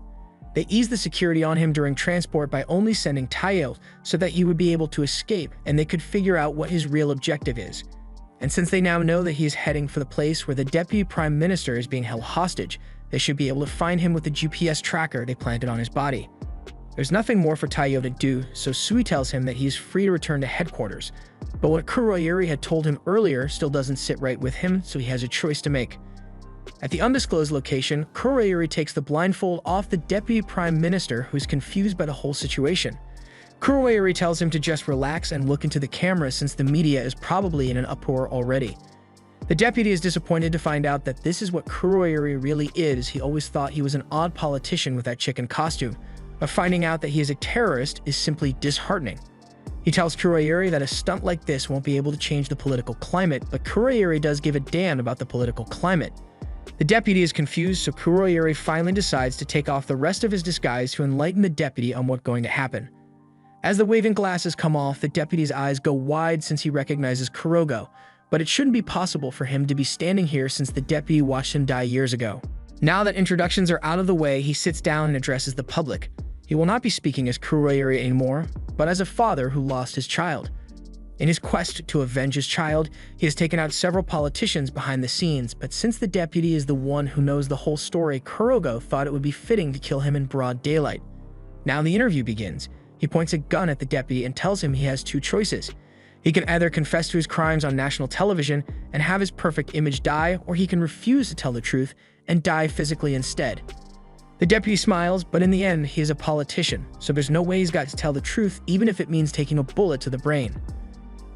A: They eased the security on him during transport by only sending Taiyo so that he would be able to escape and they could figure out what his real objective is. And since they now know that he is heading for the place where the Deputy Prime Minister is being held hostage, they should be able to find him with the GPS tracker they planted on his body. There's nothing more for Taiyo to do, so Sui tells him that he is free to return to headquarters. But what Kuroyuri had told him earlier still doesn't sit right with him, so he has a choice to make. At the undisclosed location, Kuroyuri takes the blindfold off the Deputy Prime Minister, who's confused by the whole situation. Kuroyuri tells him to just relax and look into the camera since the media is probably in an uproar already. The deputy is disappointed to find out that this is what Kuroyuri really is. He always thought he was an odd politician with that chicken costume, but finding out that he is a terrorist is simply disheartening. He tells Kuroyuri that a stunt like this won't be able to change the political climate, but Kuroyuri does give a damn about the political climate. The deputy is confused, so Kuroyuri finally decides to take off the rest of his disguise to enlighten the deputy on what's going to happen. As the waving glasses come off, the deputy's eyes go wide since he recognizes Kurogo, but it shouldn't be possible for him to be standing here since the deputy watched him die years ago. Now that introductions are out of the way, he sits down and addresses the public. He will not be speaking as Kuroyuri anymore, but as a father who lost his child. In his quest to avenge his child, he has taken out several politicians behind the scenes, but since the deputy is the one who knows the whole story, Kurogo thought it would be fitting to kill him in broad daylight. Now the interview begins. He points a gun at the deputy and tells him he has two choices. He can either confess to his crimes on national television and have his perfect image die, or he can refuse to tell the truth and die physically instead. The deputy smiles, but in the end, he is a politician, so there's no way he's got to tell the truth even if it means taking a bullet to the brain.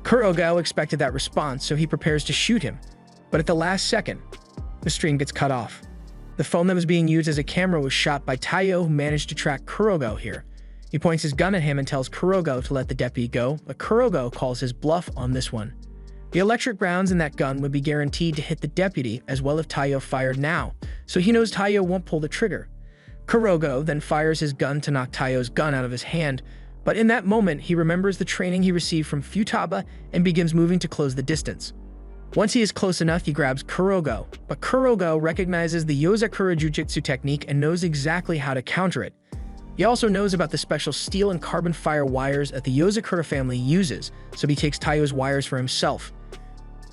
A: Kurogo expected that response, so he prepares to shoot him, but at the last second, the stream gets cut off. The phone that was being used as a camera was shot by Taiyo, who managed to track Kurogo here. He points his gun at him and tells Kurogo to let the deputy go, but Kurogo calls his bluff on this one. The electric rounds in that gun would be guaranteed to hit the deputy as well if Taiyo fired now, so he knows Taiyo won't pull the trigger. Kurogo then fires his gun to knock Taiyo's gun out of his hand, but in that moment he remembers the training he received from Futaba and begins moving to close the distance. Once he is close enough, he grabs Kurogo, but Kurogo recognizes the Yozakura Jujutsu technique and knows exactly how to counter it. He also knows about the special steel and carbon fire wires that the Yozakura family uses, so he takes Taiyo's wires for himself.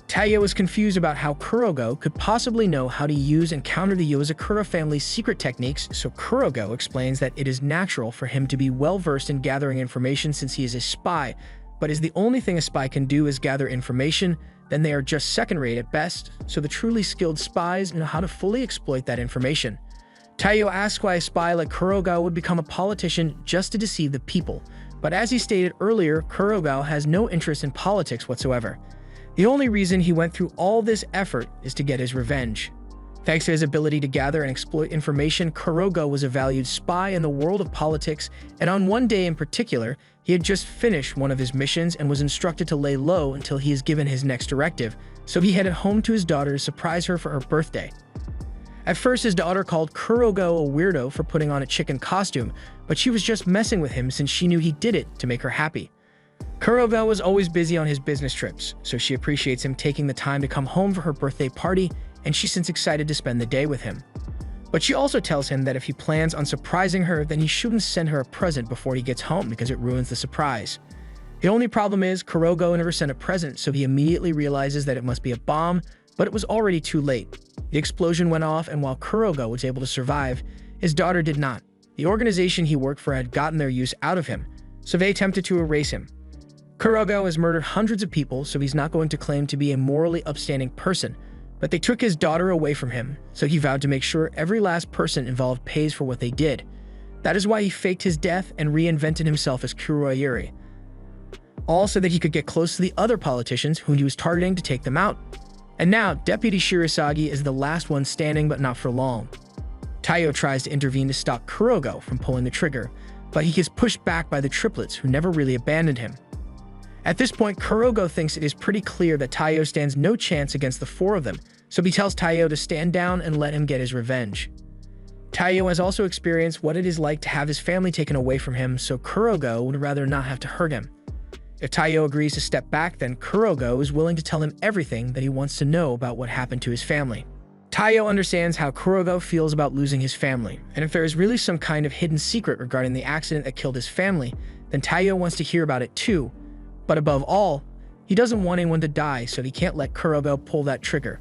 A: Taiyo is confused about how Kurogo could possibly know how to use and counter the Yozakura family's secret techniques, so Kurogo explains that it is natural for him to be well-versed in gathering information since he is a spy, but as the only thing a spy can do is gather information, then they are just second-rate at best, so the truly skilled spies know how to fully exploit that information. Taiyo asks why a spy like Kurogo would become a politician just to deceive the people, but as he stated earlier, Kurogo has no interest in politics whatsoever. The only reason he went through all this effort is to get his revenge. Thanks to his ability to gather and exploit information, Kurogo was a valued spy in the world of politics, and on one day in particular, he had just finished one of his missions and was instructed to lay low until he is given his next directive, so he headed home to his daughter to surprise her for her birthday. At first, his daughter called Kurogo a weirdo for putting on a chicken costume, but she was just messing with him since she knew he did it to make her happy. Kurogo was always busy on his business trips, so she appreciates him taking the time to come home for her birthday party, and she seems excited to spend the day with him. But she also tells him that if he plans on surprising her, then he shouldn't send her a present before he gets home because it ruins the surprise. The only problem is Kurogo never sent a present, so he immediately realizes that it must be a bomb, but it was already too late. The explosion went off, and while Kurogo was able to survive, his daughter did not. The organization he worked for had gotten their use out of him, so they attempted to erase him. Kurogo has murdered hundreds of people, so he's not going to claim to be a morally upstanding person, but they took his daughter away from him, so he vowed to make sure every last person involved pays for what they did. That is why he faked his death and reinvented himself as Kuroyuri, all so that he could get close to the other politicians whom he was targeting to take them out. And now, Deputy Shirasagi is the last one standing, but not for long. Taiyo tries to intervene to stop Kurogo from pulling the trigger, but he gets pushed back by the triplets who never really abandoned him. At this point, Kurogo thinks it is pretty clear that Taiyo stands no chance against the four of them, so he tells Taiyo to stand down and let him get his revenge. Taiyo has also experienced what it is like to have his family taken away from him, so Kurogo would rather not have to hurt him. If Taiyo agrees to step back, then Kurogo is willing to tell him everything that he wants to know about what happened to his family. Taiyo understands how Kurogo feels about losing his family, and if there is really some kind of hidden secret regarding the accident that killed his family, then Taiyo wants to hear about it too. But above all, he doesn't want anyone to die, so he can't let Kurogo pull that trigger.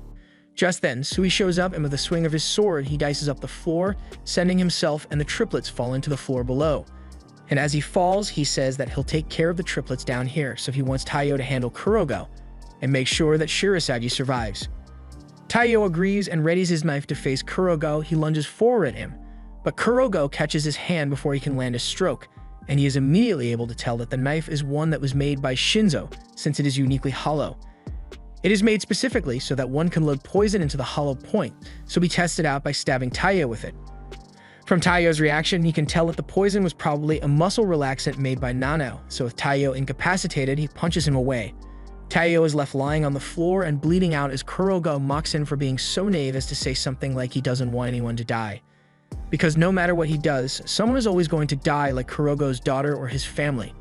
A: Just then, Sui shows up, and with a swing of his sword, he dices up the floor, sending himself and the triplets falling to the floor below. And as he falls, he says that he'll take care of the triplets down here, so he wants Taiyo to handle Kurogo and make sure that Shirasagi survives. Taiyo agrees and readies his knife to face Kurogo. He lunges forward at him, but Kurogo catches his hand before he can land a stroke, and he is immediately able to tell that the knife is one that was made by Shinzo, since it is uniquely hollow. It is made specifically so that one can load poison into the hollow point, so he tests it out by stabbing Taiyo with it. From Taiyo's reaction, he can tell that the poison was probably a muscle relaxant made by Nano, so with Taiyo incapacitated, he punches him away. Taiyo is left lying on the floor and bleeding out as Kurogo mocks him for being so naive as to say something like he doesn't want anyone to die. Because no matter what he does, someone is always going to die, like Kurogo's daughter or his family.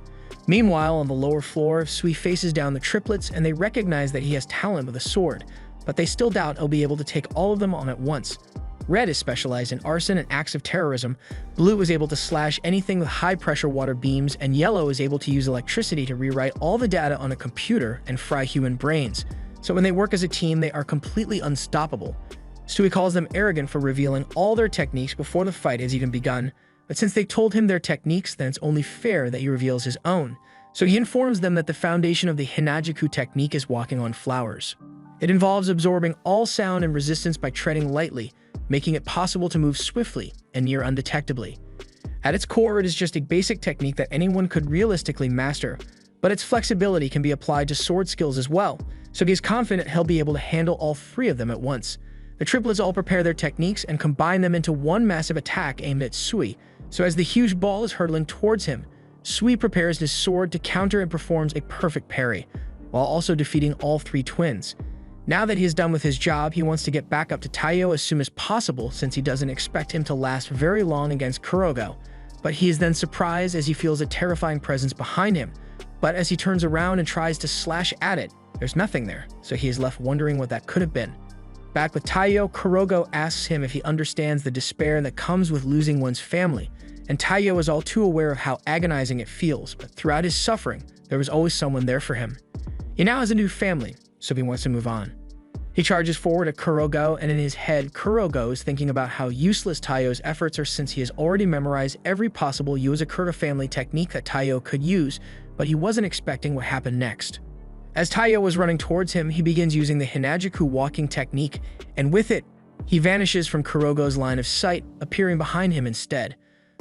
A: Meanwhile, on the lower floor, Sui faces down the triplets and they recognize that he has talent with a sword, but they still doubt he'll be able to take all of them on at once. Red is specialized in arson and acts of terrorism, Blue is able to slash anything with high-pressure water beams, and Yellow is able to use electricity to rewrite all the data on a computer and fry human brains. So when they work as a team, they are completely unstoppable. Sui calls them arrogant for revealing all their techniques before the fight has even begun, but since they told him their techniques, then it's only fair that he reveals his own. So he informs them that the foundation of the Hinajuku technique is walking on flowers. It involves absorbing all sound and resistance by treading lightly, making it possible to move swiftly and near undetectably. At its core, it is just a basic technique that anyone could realistically master, but its flexibility can be applied to sword skills as well, so he is confident he'll be able to handle all three of them at once. The triplets all prepare their techniques and combine them into one massive attack aimed at Sui, so as the huge ball is hurtling towards him, Sui prepares his sword to counter and performs a perfect parry, while also defeating all three twins. Now that he is done with his job, he wants to get back up to Taiyo as soon as possible, since he doesn't expect him to last very long against Kurogo. But he is then surprised as he feels a terrifying presence behind him. But as he turns around and tries to slash at it, there's nothing there, so he is left wondering what that could have been. Back with Taiyo, Kurogo asks him if he understands the despair that comes with losing one's family, and Taiyo is all too aware of how agonizing it feels, but throughout his suffering, there was always someone there for him. He now has a new family, so he wants to move on. He charges forward at Kurogo, and in his head, Kurogo is thinking about how useless Taiyo's efforts are since he has already memorized every possible Yozakura family technique that Taiyo could use, but he wasn't expecting what happened next. As Taiyo was running towards him, he begins using the Hinajuku walking technique, and with it, he vanishes from Kurogo's line of sight, appearing behind him instead.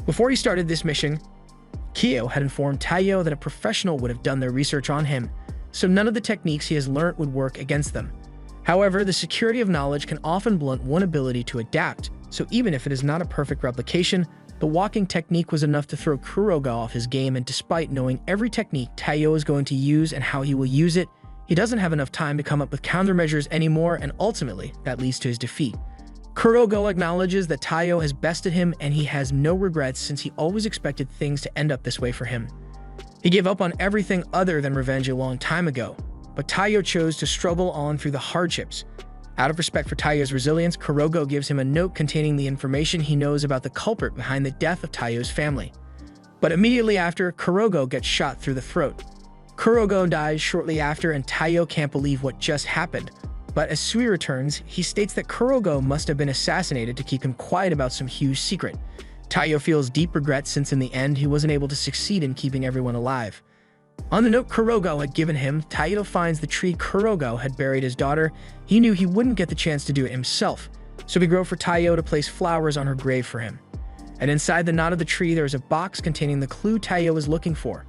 A: Before he started this mission, Kyo had informed Taiyo that a professional would have done their research on him, so none of the techniques he has learnt would work against them. However, the security of knowledge can often blunt one's ability to adapt, so even if it is not a perfect replication, the walking technique was enough to throw Kurogo off his game, and despite knowing every technique Taiyo is going to use and how he will use it, he doesn't have enough time to come up with countermeasures anymore, and ultimately, that leads to his defeat. Kurogo acknowledges that Taiyo has bested him, and he has no regrets since he always expected things to end up this way for him. He gave up on everything other than revenge a long time ago, but Taiyo chose to struggle on through the hardships. Out of respect for Taiyo's resilience, Kurogo gives him a note containing the information he knows about the culprit behind the death of Taiyo's family. But immediately after, Kurogo gets shot through the throat. Kurogo dies shortly after, and Taiyo can't believe what just happened. But as Sui returns, he states that Kurogo must have been assassinated to keep him quiet about some huge secret. Taiyo feels deep regret since in the end he wasn't able to succeed in keeping everyone alive. On the note Kurogo had given him, Taito finds the tree Kurogo had buried his daughter. He knew he wouldn't get the chance to do it himself, so he wrote for Taiyo to place flowers on her grave for him. And inside the knot of the tree, there is a box containing the clue Taiyo was looking for.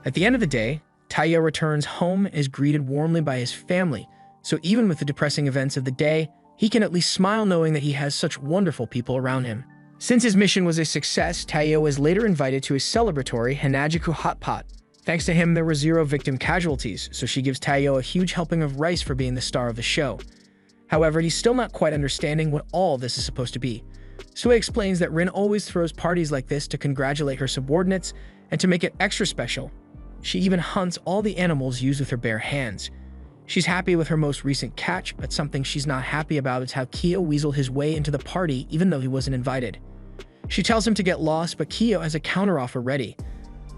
A: At the end of the day, Taiyo returns home and is greeted warmly by his family, so even with the depressing events of the day, he can at least smile knowing that he has such wonderful people around him. Since his mission was a success, Taiyo was later invited to a celebratory Hanajuku hot pot. Thanks to him, there were 0 victim casualties, so she gives Taiyo a huge helping of rice for being the star of the show. However, he's still not quite understanding what all this is supposed to be. Sui explains that Rin always throws parties like this to congratulate her subordinates and to make it extra special. She even hunts all the animals used with her bare hands. She's happy with her most recent catch, but something she's not happy about is how Kiyo weaseled his way into the party even though he wasn't invited. She tells him to get lost, but Kiyo has a counteroffer ready.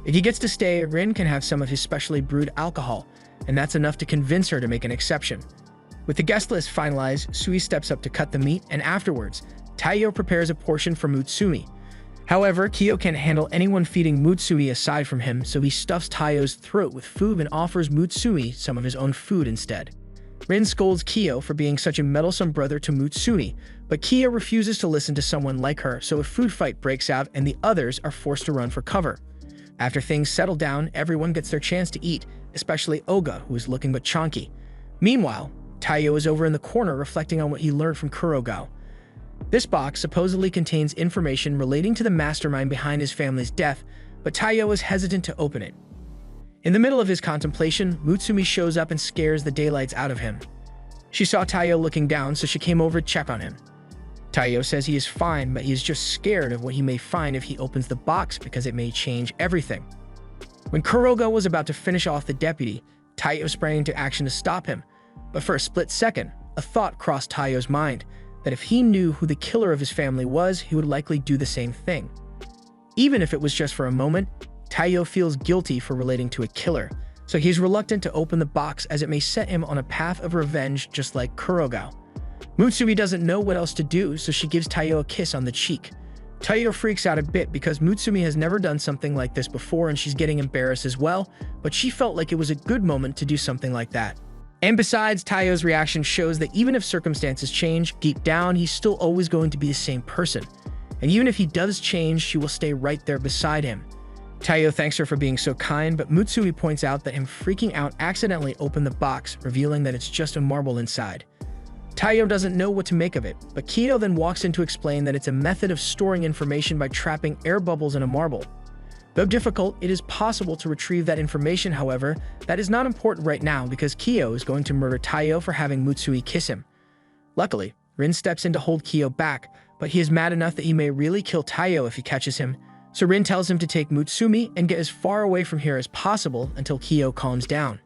A: If he gets to stay, Rin can have some of his specially brewed alcohol, and that's enough to convince her to make an exception. With the guest list finalized, Sui steps up to cut the meat, and afterwards, Taiyo prepares a portion for Mutsumi. However, Kiyo can't handle anyone feeding Mutsui aside from him, so he stuffs Taiyo's throat with food and offers Mutsui some of his own food instead. Rin scolds Kiyo for being such a meddlesome brother to Mutsui, but Kiyo refuses to listen to someone like her, so a food fight breaks out and the others are forced to run for cover. After things settle down, everyone gets their chance to eat, especially Oga, who is looking but chonky. Meanwhile, Taiyo is over in the corner reflecting on what he learned from Kurogo. This box supposedly contains information relating to the mastermind behind his family's death, but Taiyo is hesitant to open it. In the middle of his contemplation, Mutsumi shows up and scares the daylights out of him. She saw Taiyo looking down, so she came over to check on him. Taiyo says he is fine, but he is just scared of what he may find if he opens the box because it may change everything. When Kurogo was about to finish off the deputy, Taiyo sprang into action to stop him, but for a split second, a thought crossed Taiyo's mind that if he knew who the killer of his family was, he would likely do the same thing. Even if it was just for a moment, Taiyo feels guilty for relating to a killer, so he's reluctant to open the box as it may set him on a path of revenge just like Kurogo. Mutsumi doesn't know what else to do, so she gives Taiyo a kiss on the cheek. Taiyo freaks out a bit because Mutsumi has never done something like this before and she's getting embarrassed as well, but she felt like it was a good moment to do something like that. And besides, Taiyo's reaction shows that even if circumstances change, deep down, he's still always going to be the same person. And even if he does change, she will stay right there beside him. Taiyo thanks her for being so kind, but Mutsumi points out that him freaking out accidentally opened the box, revealing that it's just a marble inside. Taiyo doesn't know what to make of it, but Kiyo then walks in to explain that it's a method of storing information by trapping air bubbles in a marble. Though difficult, it is possible to retrieve that information. However, that is not important right now because Kiyo is going to murder Taiyo for having Mutsui kiss him. Luckily, Rin steps in to hold Kiyo back, but he is mad enough that he may really kill Taiyo if he catches him, so Rin tells him to take Mutsumi and get as far away from here as possible until Kiyo calms down.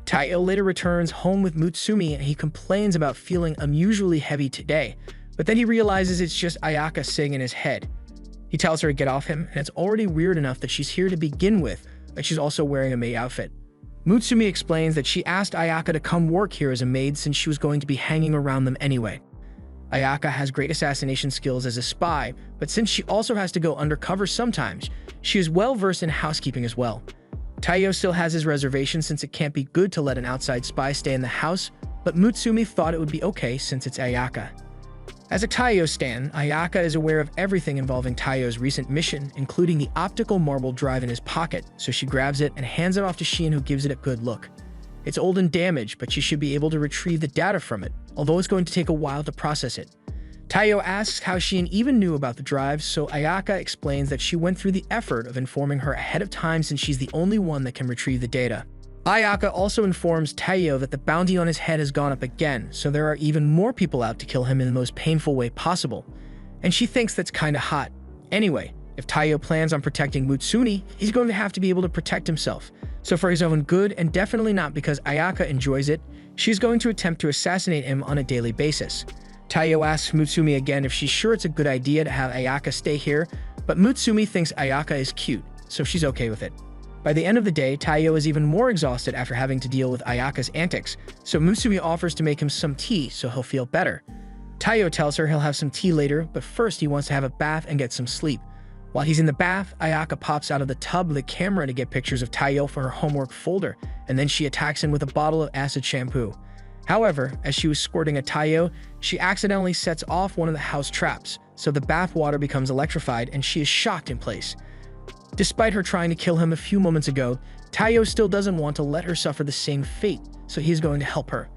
A: Taiyo later returns home with Mutsumi and he complains about feeling unusually heavy today, but then he realizes it's just Ayaka sitting in his head. He tells her to get off him, and it's already weird enough that she's here to begin with, like she's also wearing a maid outfit. Mutsumi explains that she asked Ayaka to come work here as a maid since she was going to be hanging around them anyway. Ayaka has great assassination skills as a spy, but since she also has to go undercover sometimes, she is well versed in housekeeping as well. Taiyo still has his reservation since it can't be good to let an outside spy stay in the house, but Mutsumi thought it would be okay since it's Ayaka. As a Taiyo stan, Ayaka is aware of everything involving Taiyo's recent mission, including the optical marble drive in his pocket, so she grabs it and hands it off to Shien, who gives it a good look. It's old and damaged, but she should be able to retrieve the data from it, although it's going to take a while to process it. Taiyo asks how Shien even knew about the drive, so Ayaka explains that she went through the effort of informing her ahead of time since she's the only one that can retrieve the data. Ayaka also informs Taiyo that the bounty on his head has gone up again, so there are even more people out to kill him in the most painful way possible. And she thinks that's kinda hot. Anyway, if Taiyo plans on protecting Mutsumi, he's going to have to be able to protect himself. So for his own good, and definitely not because Ayaka enjoys it, she's going to attempt to assassinate him on a daily basis. Taiyo asks Mutsumi again if she's sure it's a good idea to have Ayaka stay here, but Mutsumi thinks Ayaka is cute, so she's okay with it. By the end of the day, Taiyo is even more exhausted after having to deal with Ayaka's antics, so Mutsumi offers to make him some tea so he'll feel better. Taiyo tells her he'll have some tea later, but first he wants to have a bath and get some sleep. While he's in the bath, Ayaka pops out of the tub with a camera to get pictures of Taiyo for her homework folder, and then she attacks him with a bottle of acid shampoo. However, as she was squirting at Taiyo, she accidentally sets off one of the house traps, so the bath water becomes electrified and she is shocked in place. Despite her trying to kill him a few moments ago, Taiyo still doesn't want to let her suffer the same fate, so he is going to help her.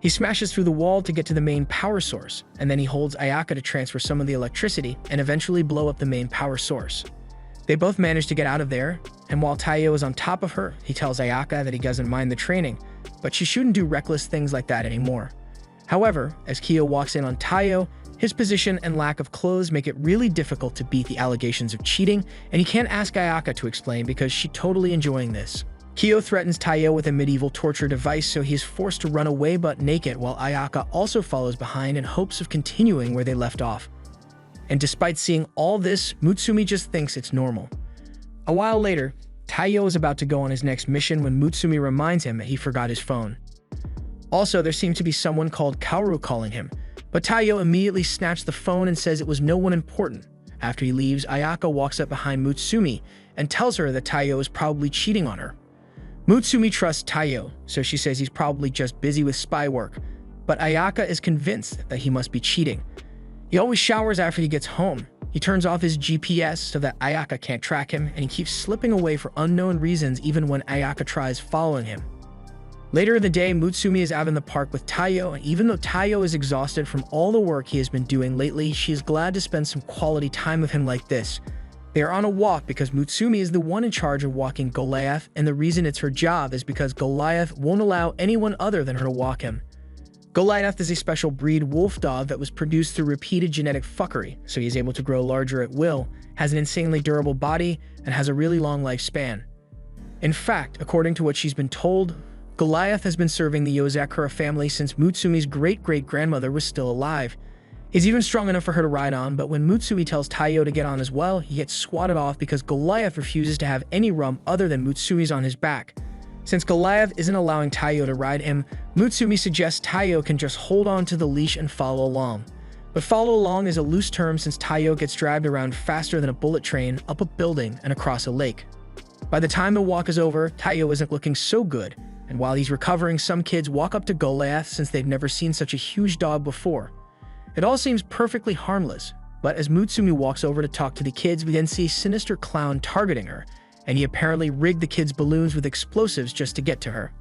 A: He smashes through the wall to get to the main power source, and then he holds Ayaka to transfer some of the electricity and eventually blow up the main power source. They both manage to get out of there, and while Taiyo is on top of her, he tells Ayaka that he doesn't mind the training, but she shouldn't do reckless things like that anymore. However, as Kiyo walks in on Taiyo, his position and lack of clothes make it really difficult to beat the allegations of cheating, and he can't ask Ayaka to explain because she's totally enjoying this. Kiyo threatens Taiyo with a medieval torture device, so he is forced to run away butt naked, while Ayaka also follows behind in hopes of continuing where they left off. And despite seeing all this, Mutsumi just thinks it's normal. A while later, Taiyo is about to go on his next mission when Mutsumi reminds him that he forgot his phone. Also, there seemed to be someone called Kaoru calling him, but Taiyo immediately snatched the phone and says it was no one important. After he leaves, Ayaka walks up behind Mutsumi and tells her that Taiyo is probably cheating on her. Mutsumi trusts Taiyo, so she says he's probably just busy with spy work, but Ayaka is convinced that he must be cheating. He always showers after he gets home. He turns off his GPS so that Ayaka can't track him, and he keeps slipping away for unknown reasons even when Ayaka tries following him. Later in the day, Mutsumi is out in the park with Taiyo, and even though Taiyo is exhausted from all the work he has been doing lately, she is glad to spend some quality time with him like this. They are on a walk because Mutsumi is the one in charge of walking Goliath, and the reason it's her job is because Goliath won't allow anyone other than her to walk him. Goliath is a special breed wolf dog that was produced through repeated genetic fuckery, so he is able to grow larger at will, has an insanely durable body, and has a really long lifespan. In fact, according to what she's been told, Goliath has been serving the Yozakura family since Mutsumi's great-great-grandmother was still alive. He's even strong enough for her to ride on, but when Mutsumi tells Taiyo to get on as well, he gets swatted off because Goliath refuses to have any rump other than Mutsumi's on his back. Since Goliath isn't allowing Taiyo to ride him, Mutsumi suggests Taiyo can just hold on to the leash and follow along. But follow along is a loose term since Taiyo gets dragged around faster than a bullet train, up a building, and across a lake. By the time the walk is over, Taiyo isn't looking so good, and while he's recovering, some kids walk up to Goliath since they've never seen such a huge dog before. It all seems perfectly harmless, but as Mutsumi walks over to talk to the kids, we then see a sinister clown targeting her, and he apparently rigged the kids' balloons with explosives just to get to her.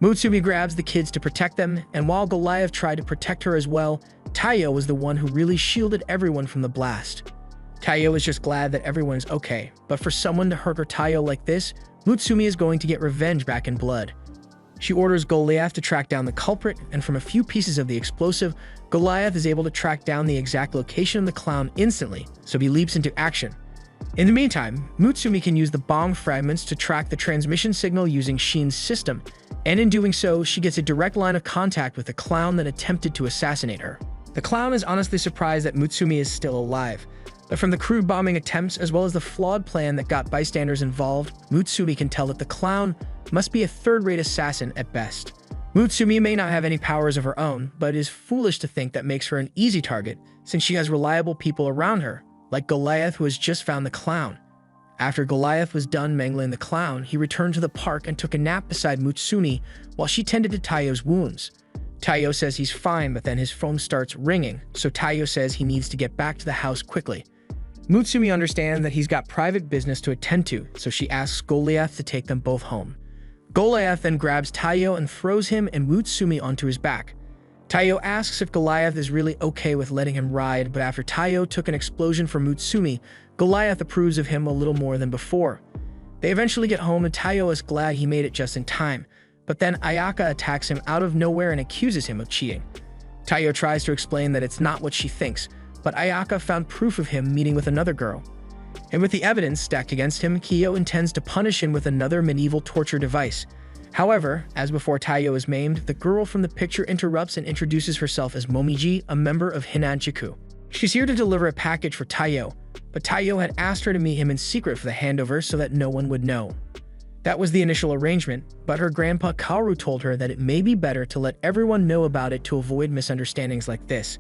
A: Mutsumi grabs the kids to protect them, and while Goliath tried to protect her as well, Taiyo was the one who really shielded everyone from the blast. Taiyo is just glad that everyone is okay, but for someone to hurt her Taiyo like this, Mutsumi is going to get revenge back in blood. She orders Goliath to track down the culprit, and from a few pieces of the explosive, Goliath is able to track down the exact location of the clown instantly, so he leaps into action. In the meantime, Mutsumi can use the bomb fragments to track the transmission signal using Shin's system, and in doing so, she gets a direct line of contact with the clown that attempted to assassinate her. The clown is honestly surprised that Mutsumi is still alive, but from the crude bombing attempts as well as the flawed plan that got bystanders involved, Mutsumi can tell that the clown must be a third-rate assassin at best. Mutsumi may not have any powers of her own, but it is foolish to think that makes her an easy target since she has reliable people around her, like Goliath who has just found the clown. After Goliath was done mangling the clown, he returned to the park and took a nap beside Mutsumi while she tended to Taiyo's wounds. Taiyo says he's fine, but then his phone starts ringing, so Taiyo says he needs to get back to the house quickly. Mutsumi understands that he's got private business to attend to, so she asks Goliath to take them both home. Goliath then grabs Taiyo and throws him and Mutsumi onto his back. Taiyo asks if Goliath is really okay with letting him ride, but after Taiyo took an explosion from Mutsumi, Goliath approves of him a little more than before. They eventually get home and Taiyo is glad he made it just in time, but then Ayaka attacks him out of nowhere and accuses him of cheating. Taiyo tries to explain that it's not what she thinks, but Ayaka found proof of him meeting with another girl. And with the evidence stacked against him, Kiyo intends to punish him with another medieval torture device. However, as before Taiyo is maimed, the girl from the picture interrupts and introduces herself as Momiji, a member of Hinanchiku. She's here to deliver a package for Taiyo, but Taiyo had asked her to meet him in secret for the handover so that no one would know. That was the initial arrangement, but her grandpa Kaoru told her that it may be better to let everyone know about it to avoid misunderstandings like this.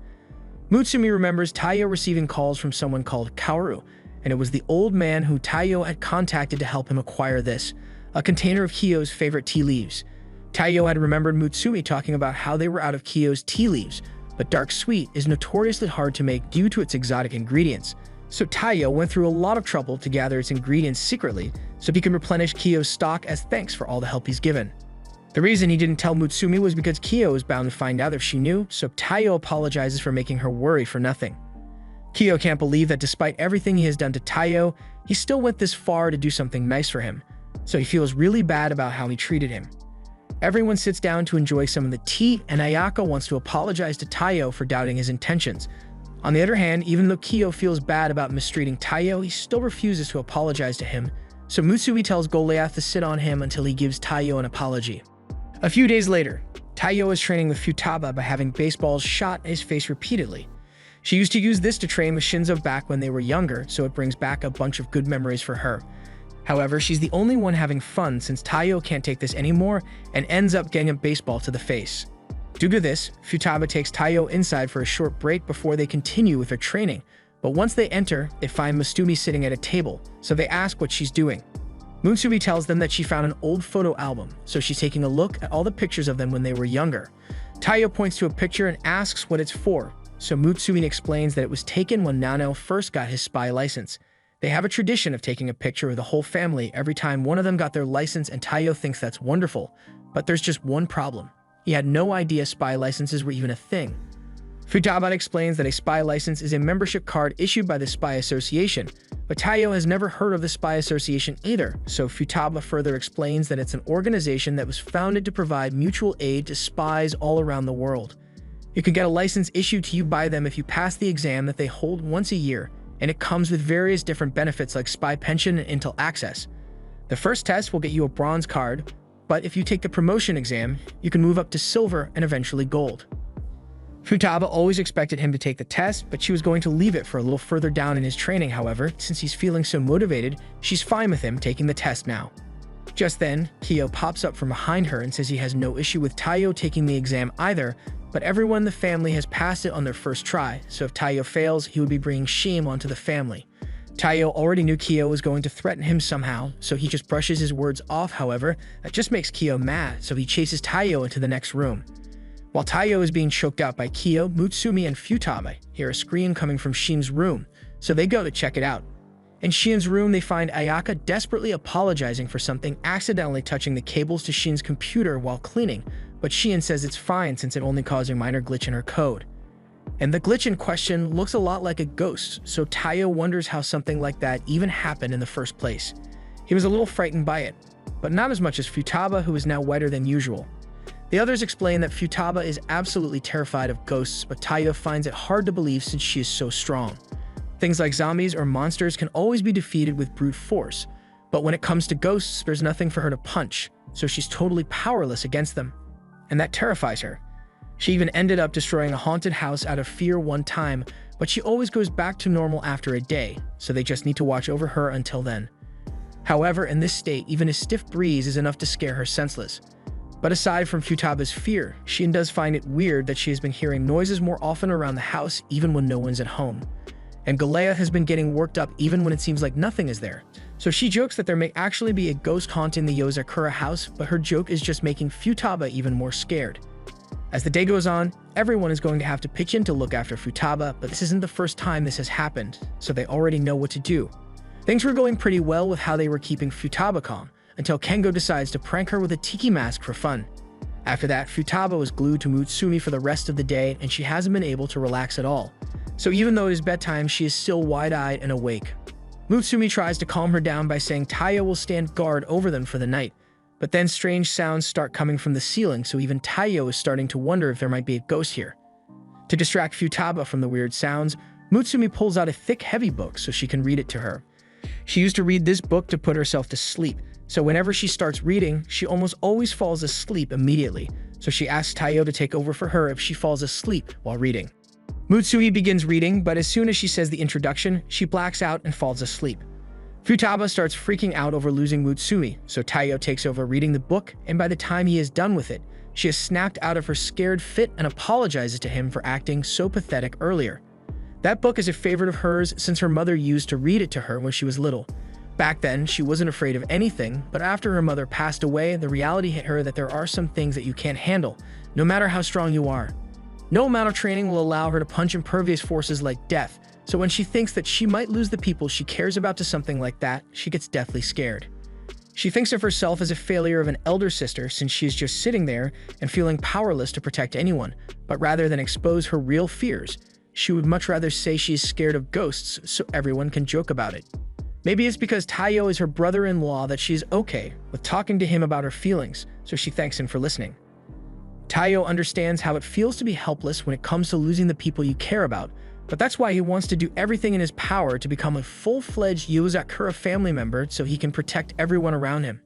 A: Mutsumi remembers Taiyo receiving calls from someone called Kaoru, and it was the old man who Taiyo had contacted to help him acquire this, a container of Kiyo's favorite tea leaves. Taiyo had remembered Mutsumi talking about how they were out of Kiyo's tea leaves, but dark sweet is notoriously hard to make due to its exotic ingredients. So Taiyo went through a lot of trouble to gather its ingredients secretly so he can replenish Kiyo's stock as thanks for all the help he's given. The reason he didn't tell Mutsumi was because Kiyo was bound to find out if she knew, so Taiyo apologizes for making her worry for nothing. Kiyo can't believe that despite everything he has done to Taiyo, he still went this far to do something nice for him, so he feels really bad about how he treated him. Everyone sits down to enjoy some of the tea, and Ayaka wants to apologize to Taiyo for doubting his intentions. On the other hand, even though Kiyo feels bad about mistreating Taiyo, he still refuses to apologize to him, so Mutsumi tells Goliath to sit on him until he gives Taiyo an apology. A few days later, Taiyo is training with Futaba by having baseballs shot at his face repeatedly. She used to use this to train with Shinzo back when they were younger, so it brings back a bunch of good memories for her. However, she's the only one having fun since Taiyo can't take this anymore and ends up getting a baseball to the face. Due to this, Futaba takes Taiyo inside for a short break before they continue with their training, but once they enter, they find Mutsumi sitting at a table, so they ask what she's doing. Mutsumi tells them that she found an old photo album, so she's taking a look at all the pictures of them when they were younger. Taiyo points to a picture and asks what it's for, so Mutsumi explains that it was taken when Nano first got his spy license. They have a tradition of taking a picture of the whole family every time one of them got their license, and Taiyo thinks that's wonderful, but there's just one problem. He had no idea spy licenses were even a thing. Futaba explains that a spy license is a membership card issued by the Spy Association, but Taiyo has never heard of the Spy Association either, so Futaba further explains that it's an organization that was founded to provide mutual aid to spies all around the world. You can get a license issued to you by them if you pass the exam that they hold once a year, and it comes with various different benefits like spy pension and intel access. The first test will get you a bronze card, but if you take the promotion exam, you can move up to silver and eventually gold. Futaba always expected him to take the test, but she was going to leave it for a little further down in his training. However, since he's feeling so motivated, she's fine with him taking the test now. Just then, Kiyo pops up from behind her and says he has no issue with Taiyo taking the exam either, but everyone in the family has passed it on their first try, so if Taiyo fails, he would be bringing shame onto the family. Taiyo already knew Kiyo was going to threaten him somehow, so he just brushes his words off. However, that just makes Kiyo mad, so he chases Taiyo into the next room. While Taiyo is being choked out by Kiyo, Mutsumi and Futaba hear a scream coming from Shin's room, so they go to check it out. In Shin's room, they find Ayaka desperately apologizing for something accidentally touching the cables to Shin's computer while cleaning, but Shin says it's fine since it only caused a minor glitch in her code. And the glitch in question looks a lot like a ghost, so Taiyo wonders how something like that even happened in the first place. He was a little frightened by it, but not as much as Futaba, who is now whiter than usual. The others explain that Futaba is absolutely terrified of ghosts, but Taiyo finds it hard to believe since she is so strong. Things like zombies or monsters can always be defeated with brute force, but when it comes to ghosts, there's nothing for her to punch, so she's totally powerless against them. And that terrifies her. She even ended up destroying a haunted house out of fear one time, but she always goes back to normal after a day, so they just need to watch over her until then. However, in this state, even a stiff breeze is enough to scare her senseless. But aside from Futaba's fear, Shin does find it weird that she has been hearing noises more often around the house even when no one's at home. And Galea has been getting worked up even when it seems like nothing is there. So she jokes that there may actually be a ghost haunting the Yozakura house, but her joke is just making Futaba even more scared. As the day goes on, everyone is going to have to pitch in to look after Futaba, but this isn't the first time this has happened, so they already know what to do. Things were going pretty well with how they were keeping Futaba calm, until Kengo decides to prank her with a tiki mask for fun. After that, Futaba was glued to Mutsumi for the rest of the day, and she hasn't been able to relax at all. So even though it is bedtime, she is still wide-eyed and awake. Mutsumi tries to calm her down by saying Taiyo will stand guard over them for the night, but then strange sounds start coming from the ceiling, so even Taiyo is starting to wonder if there might be a ghost here. To distract Futaba from the weird sounds, Mutsumi pulls out a thick, heavy book so she can read it to her. She used to read this book to put herself to sleep, so whenever she starts reading, she almost always falls asleep immediately, so she asks Taiyo to take over for her if she falls asleep while reading. Mutsumi begins reading, but as soon as she says the introduction, she blacks out and falls asleep. Futaba starts freaking out over losing Mutsumi, so Taiyo takes over reading the book, and by the time he is done with it, she has snapped out of her scared fit and apologizes to him for acting so pathetic earlier. That book is a favorite of hers since her mother used to read it to her when she was little. Back then, she wasn't afraid of anything, but after her mother passed away, the reality hit her that there are some things that you can't handle, no matter how strong you are. No amount of training will allow her to punch impervious forces like death, so when she thinks that she might lose the people she cares about to something like that, she gets deathly scared. She thinks of herself as a failure of an elder sister since she is just sitting there and feeling powerless to protect anyone, but rather than expose her real fears, she would much rather say she is scared of ghosts so everyone can joke about it. Maybe it's because Taiyo is her brother-in-law that she is okay with talking to him about her feelings, so she thanks him for listening. Taiyo understands how it feels to be helpless when it comes to losing the people you care about, but that's why he wants to do everything in his power to become a full-fledged Yozakura family member so he can protect everyone around him.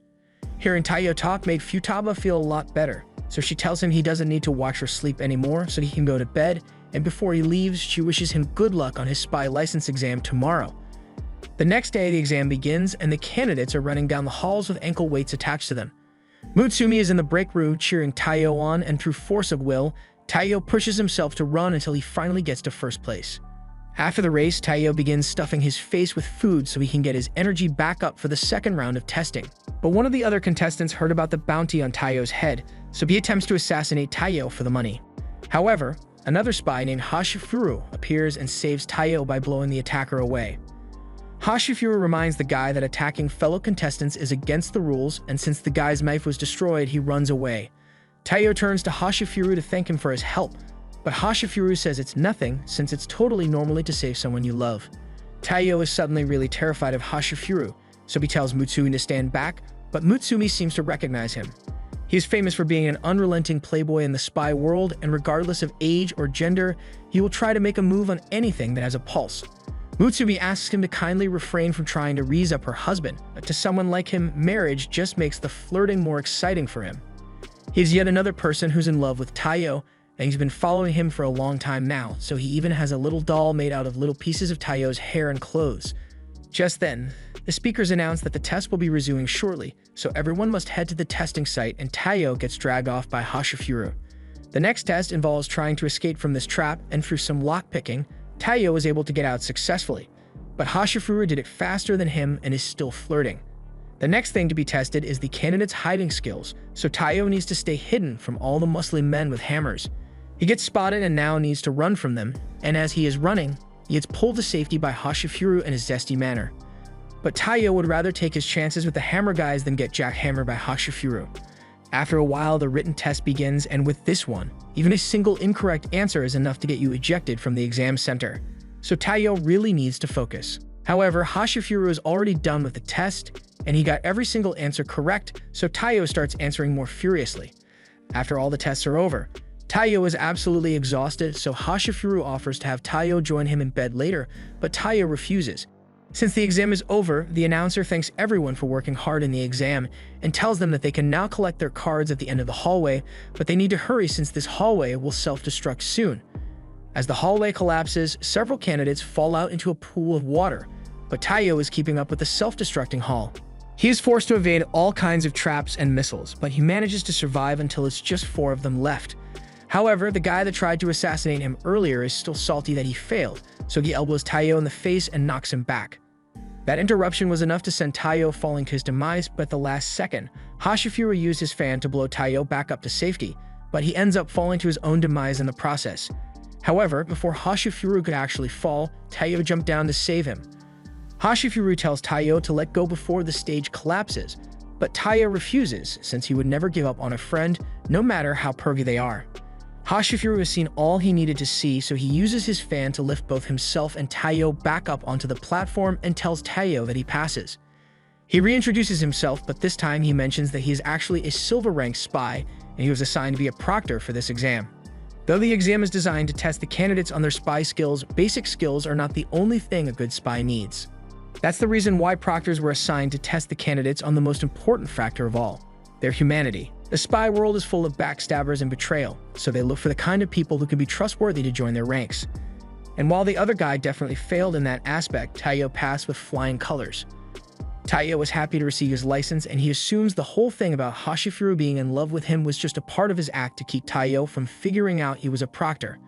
A: Hearing Taiyo talk made Futaba feel a lot better, so she tells him he doesn't need to watch her sleep anymore so he can go to bed, and before he leaves, she wishes him good luck on his spy license exam tomorrow. The next day, the exam begins, and the candidates are running down the halls with ankle weights attached to them. Mutsumi is in the break room cheering Taiyo on, and through force of will, Taiyo pushes himself to run until he finally gets to first place. After the race, Taiyo begins stuffing his face with food so he can get his energy back up for the second round of testing. But one of the other contestants heard about the bounty on Taiyo's head, so he attempts to assassinate Taiyo for the money. However, another spy named Hashifuru appears and saves Taiyo by blowing the attacker away. Hashifuru reminds the guy that attacking fellow contestants is against the rules, and since the guy's knife was destroyed, he runs away. Taiyo turns to Hashifuru to thank him for his help, but Hashifuru says it's nothing since it's totally normal to save someone you love. Taiyo is suddenly really terrified of Hashifuru, so he tells Mutsumi to stand back, but Mutsumi seems to recognize him. He is famous for being an unrelenting playboy in the spy world, and regardless of age or gender, he will try to make a move on anything that has a pulse. Mutsumi asks him to kindly refrain from trying to raise up her husband, but to someone like him, marriage just makes the flirting more exciting for him. He's yet another person who's in love with Taiyo, and he's been following him for a long time now, so he even has a little doll made out of little pieces of Taiyo's hair and clothes. Just then, the speakers announce that the test will be resuming shortly, so everyone must head to the testing site, and Taiyo gets dragged off by Hashifuru. The next test involves trying to escape from this trap, and through some lockpicking, Taiyo was able to get out successfully, but Hashifuru did it faster than him and is still flirting. The next thing to be tested is the candidate's hiding skills, so Taiyo needs to stay hidden from all the muscly men with hammers. He gets spotted and now needs to run from them, and as he is running, he gets pulled to safety by Hashifuru in his zesty manner. But Taiyo would rather take his chances with the hammer guys than get jackhammered by Hashifuru. After a while, the written test begins, and with this one, even a single incorrect answer is enough to get you ejected from the exam center. So Taiyo really needs to focus. However, Hashifuru is already done with the test, and he got every single answer correct, so Taiyo starts answering more furiously. After all the tests are over, Taiyo is absolutely exhausted, so Hashifuru offers to have Taiyo join him in bed later, but Taiyo refuses. Since the exam is over, the announcer thanks everyone for working hard in the exam and tells them that they can now collect their cards at the end of the hallway, but they need to hurry since this hallway will self-destruct soon. As the hallway collapses, several candidates fall out into a pool of water, but Taiyo is keeping up with the self-destructing hall. He is forced to evade all kinds of traps and missiles, but he manages to survive until it's just 4 of them left. However, the guy that tried to assassinate him earlier is still salty that he failed, so he elbows Taiyo in the face and knocks him back. That interruption was enough to send Taiyo falling to his demise, but at the last second, Hashifuru used his fan to blow Taiyo back up to safety, but he ends up falling to his own demise in the process. However, before Hashifuru could actually fall, Taiyo jumped down to save him. Hashifuru tells Taiyo to let go before the stage collapses, but Taiyo refuses since he would never give up on a friend, no matter how pervy they are. Hashifuru has seen all he needed to see, so he uses his fan to lift both himself and Taiyo back up onto the platform and tells Taiyo that he passes. He reintroduces himself, but this time he mentions that he is actually a silver-ranked spy, and he was assigned to be a proctor for this exam. Though the exam is designed to test the candidates on their spy skills, basic skills are not the only thing a good spy needs. That's the reason why proctors were assigned to test the candidates on the most important factor of all, their humanity. The spy world is full of backstabbers and betrayal, so they look for the kind of people who can be trustworthy to join their ranks. And while the other guy definitely failed in that aspect, Taiyo passed with flying colors. Taiyo was happy to receive his license, and he assumes the whole thing about Hashifuru being in love with him was just a part of his act to keep Taiyo from figuring out he was a proctor.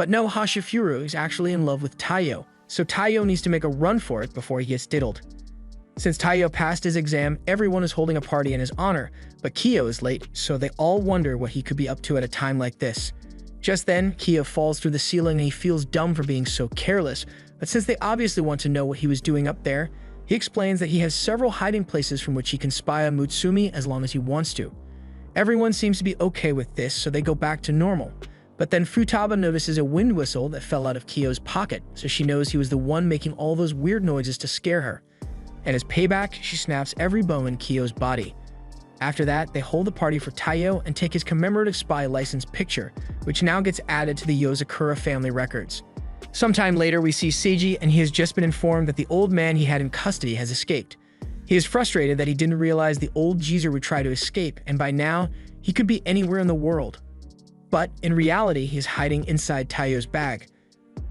A: But no, Hashifuru is actually in love with Taiyo, so Taiyo needs to make a run for it before he gets diddled. Since Taiyo passed his exam, everyone is holding a party in his honor, but Kiyo is late, so they all wonder what he could be up to at a time like this. Just then, Kiyo falls through the ceiling and he feels dumb for being so careless, but since they obviously want to know what he was doing up there, he explains that he has several hiding places from which he can spy on Mutsumi as long as he wants to. Everyone seems to be okay with this, so they go back to normal. But then Futaba notices a wind whistle that fell out of Kiyo's pocket, so she knows he was the one making all those weird noises to scare her. And as payback, she snaps every bone in Kiyo's body. After that, they hold the party for Taiyo and take his commemorative spy license picture, which now gets added to the Yozakura family records. Sometime later, we see Seiji, and he has just been informed that the old man he had in custody has escaped. He is frustrated that he didn't realize the old geezer would try to escape, and by now, he could be anywhere in the world. But in reality, he is hiding inside Taiyo's bag.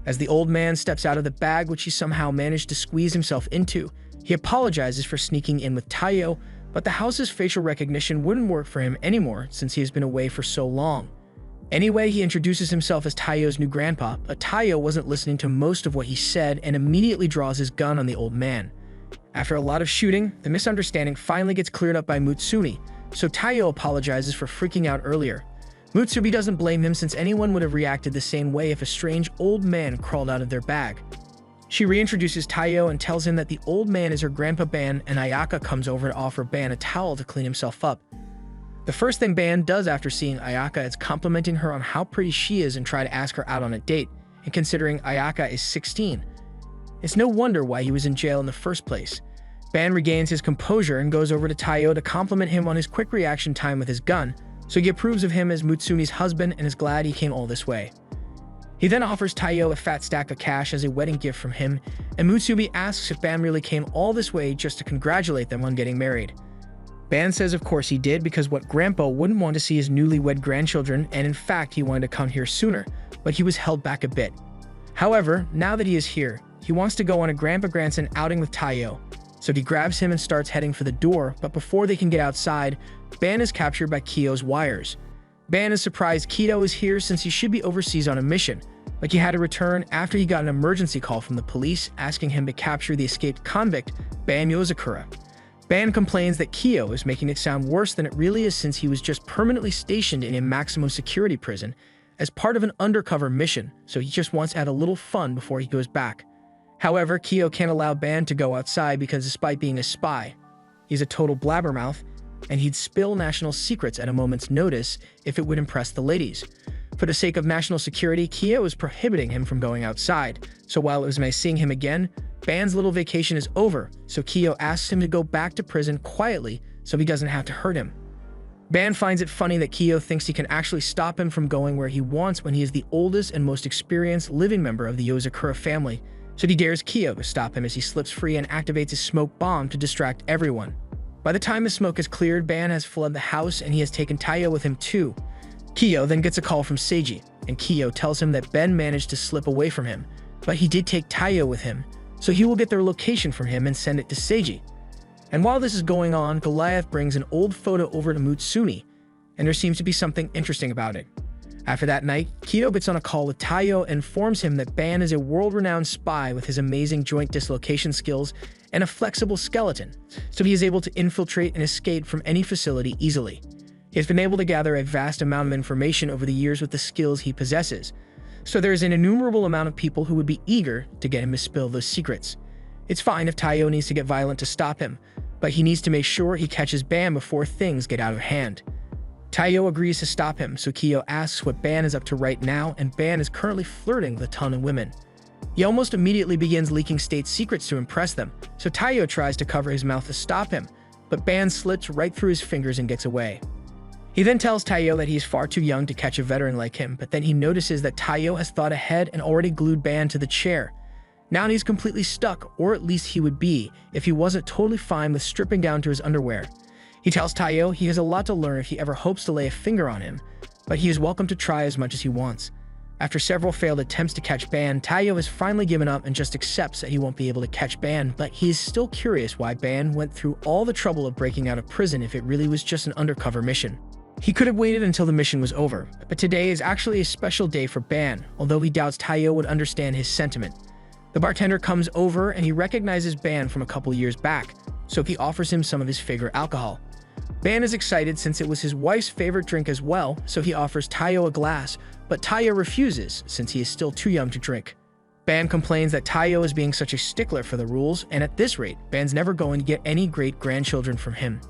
A: As the old man steps out of the bag, which he somehow managed to squeeze himself into, he apologizes for sneaking in with Taiyo, but the house's facial recognition wouldn't work for him anymore since he has been away for so long. Anyway, he introduces himself as Taiyo's new grandpa, but Taiyo wasn't listening to most of what he said and immediately draws his gun on the old man. After a lot of shooting, the misunderstanding finally gets cleared up by Mutsumi, so Taiyo apologizes for freaking out earlier. Mutsumi doesn't blame him since anyone would have reacted the same way if a strange old man crawled out of their bag. She reintroduces Taiyo and tells him that the old man is her grandpa Ban, and Ayaka comes over to offer Ban a towel to clean himself up. The first thing Ban does after seeing Ayaka is complimenting her on how pretty she is and try to ask her out on a date, and considering Ayaka is 16. It's no wonder why he was in jail in the first place. Ban regains his composure and goes over to Taiyo to compliment him on his quick reaction time with his gun, so he approves of him as Mutsumi's husband and is glad he came all this way. He then offers Taiyo a fat stack of cash as a wedding gift from him, and Mutsumi asks if Ban really came all this way just to congratulate them on getting married. Ban says of course he did because what Grandpa wouldn't want to see his newlywed grandchildren, and in fact he wanted to come here sooner, but he was held back a bit. However, now that he is here, he wants to go on a grandpa-grandson outing with Taiyo, so he grabs him and starts heading for the door, but before they can get outside, Ban is captured by Kiyo's wires. Ban is surprised Kido is here since he should be overseas on a mission, but he had to return after he got an emergency call from the police asking him to capture the escaped convict, Ban Yozakura. Ban complains that Kiyo is making it sound worse than it really is since he was just permanently stationed in a maximum security prison as part of an undercover mission, so he just wants to have a little fun before he goes back. However, Kiyo can't allow Ban to go outside because despite being a spy, he's a total blabbermouth, and he'd spill national secrets at a moment's notice if it would impress the ladies. For the sake of national security, Kiyo is prohibiting him from going outside, so while it was nice seeing him again, Ban's little vacation is over, so Kiyo asks him to go back to prison quietly so he doesn't have to hurt him. Ban finds it funny that Kiyo thinks he can actually stop him from going where he wants when he is the oldest and most experienced living member of the Yozakura family, so he dares Kiyo to stop him as he slips free and activates a smoke bomb to distract everyone. By the time the smoke is cleared, Ban has fled the house and he has taken Taiyo with him too. Kiyo then gets a call from Seiji, and Kiyo tells him that Ben managed to slip away from him, but he did take Taiyo with him, so he will get their location from him and send it to Seiji. And while this is going on, Goliath brings an old photo over to Mutsumi, and there seems to be something interesting about it. After that night, Kiyo gets on a call with Taiyo and informs him that Ban is a world-renowned spy with his amazing joint dislocation skills and a flexible skeleton, so he is able to infiltrate and escape from any facility easily. He has been able to gather a vast amount of information over the years with the skills he possesses, so there is an innumerable amount of people who would be eager to get him to spill those secrets. It's fine if Taiyo needs to get violent to stop him, but he needs to make sure he catches Ban before things get out of hand. Taiyo agrees to stop him, so Kiyo asks what Ban is up to right now, and Ban is currently flirting with a ton of women. He almost immediately begins leaking state secrets to impress them, so Taiyo tries to cover his mouth to stop him, but Ban slits right through his fingers and gets away. He then tells Taiyo that he is far too young to catch a veteran like him, but then he notices that Taiyo has thought ahead and already glued Ban to the chair. Now he's completely stuck, or at least he would be, if he wasn't totally fine with stripping down to his underwear. He tells Taiyo he has a lot to learn if he ever hopes to lay a finger on him, but he is welcome to try as much as he wants. After several failed attempts to catch Ban, Taiyo has finally given up and just accepts that he won't be able to catch Ban, but he is still curious why Ban went through all the trouble of breaking out of prison if it really was just an undercover mission. He could have waited until the mission was over, but today is actually a special day for Ban, although he doubts Taiyo would understand his sentiment. The bartender comes over and he recognizes Ban from a couple years back, so he offers him some of his favorite alcohol. Ban is excited since it was his wife's favorite drink as well, so he offers Taiyo a glass, but Taiyo refuses since he is still too young to drink. Ban complains that Taiyo is being such a stickler for the rules, and at this rate, Ban's never going to get any great-grandchildren from him.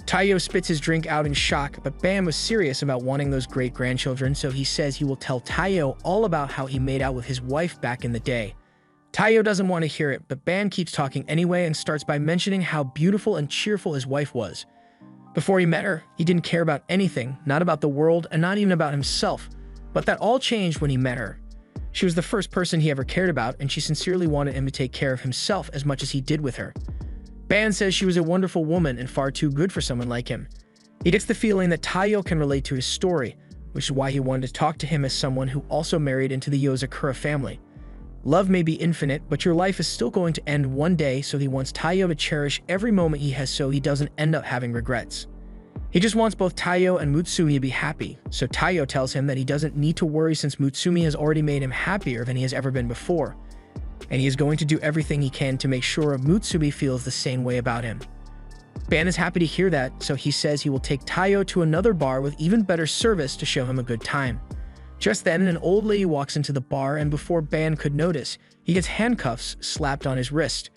A: Taiyo spits his drink out in shock, but Ban was serious about wanting those great-grandchildren, so he says he will tell Taiyo all about how he made out with his wife back in the day. Taiyo doesn't want to hear it, but Ban keeps talking anyway and starts by mentioning how beautiful and cheerful his wife was. Before he met her, he didn't care about anything, not about the world and not even about himself, but that all changed when he met her. She was the first person he ever cared about, and she sincerely wanted him to take care of himself as much as he did with her. Ban says she was a wonderful woman and far too good for someone like him. He gets the feeling that Taiyo can relate to his story, which is why he wanted to talk to him as someone who also married into the Yozakura family. Love may be infinite, but your life is still going to end one day, so he wants Taiyo to cherish every moment he has so he doesn't end up having regrets. He just wants both Taiyo and Mutsumi to be happy, so Taiyo tells him that he doesn't need to worry since Mutsumi has already made him happier than he has ever been before, and he is going to do everything he can to make sure Mutsumi feels the same way about him. Ban is happy to hear that, so he says he will take Taiyo to another bar with even better service to show him a good time. Just then, an old lady walks into the bar, and before Ban could notice, he gets handcuffs slapped on his wrist.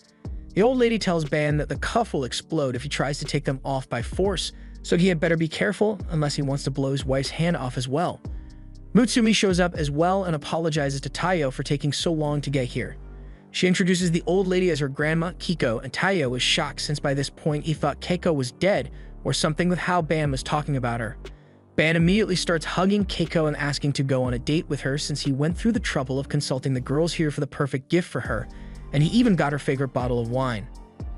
A: The old lady tells Ban that the cuff will explode if he tries to take them off by force, so he had better be careful unless he wants to blow his wife's hand off as well. Mutsumi shows up as well and apologizes to Taiyo for taking so long to get here. She introduces the old lady as her grandma, Kiko, and Taiyo is shocked since by this point he thought Keiko was dead or something with how Ban was talking about her. Ban immediately starts hugging Keiko and asking to go on a date with her since he went through the trouble of consulting the girls here for the perfect gift for her, and he even got her favorite bottle of wine.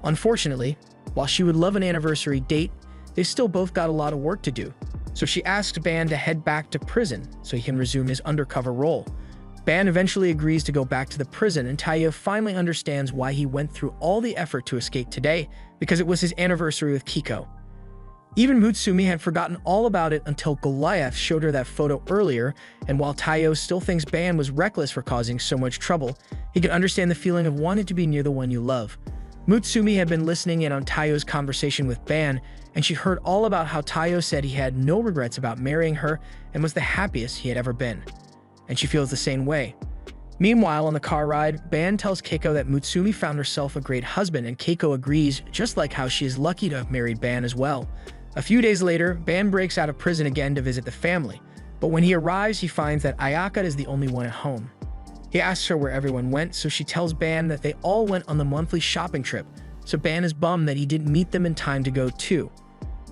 A: Unfortunately, while she would love an anniversary date, they still both got a lot of work to do, so she asks Ban to head back to prison so he can resume his undercover role. Ban eventually agrees to go back to the prison, and Taiyo finally understands why he went through all the effort to escape today, because it was his anniversary with Kiko. Even Mutsumi had forgotten all about it until Goliath showed her that photo earlier, and while Taiyo still thinks Ban was reckless for causing so much trouble, he can understand the feeling of wanting to be near the one you love. Mutsumi had been listening in on Taiyo's conversation with Ban, and she heard all about how Taiyo said he had no regrets about marrying her and was the happiest he had ever been. And she feels the same way. Meanwhile, on the car ride, Ban tells Keiko that Mutsumi found herself a great husband, and Keiko agrees, just like how she is lucky to have married Ban as well. A few days later, Ban breaks out of prison again to visit the family, but when he arrives, he finds that Ayaka is the only one at home. He asks her where everyone went, so she tells Ban that they all went on the monthly shopping trip, so Ban is bummed that he didn't meet them in time to go too.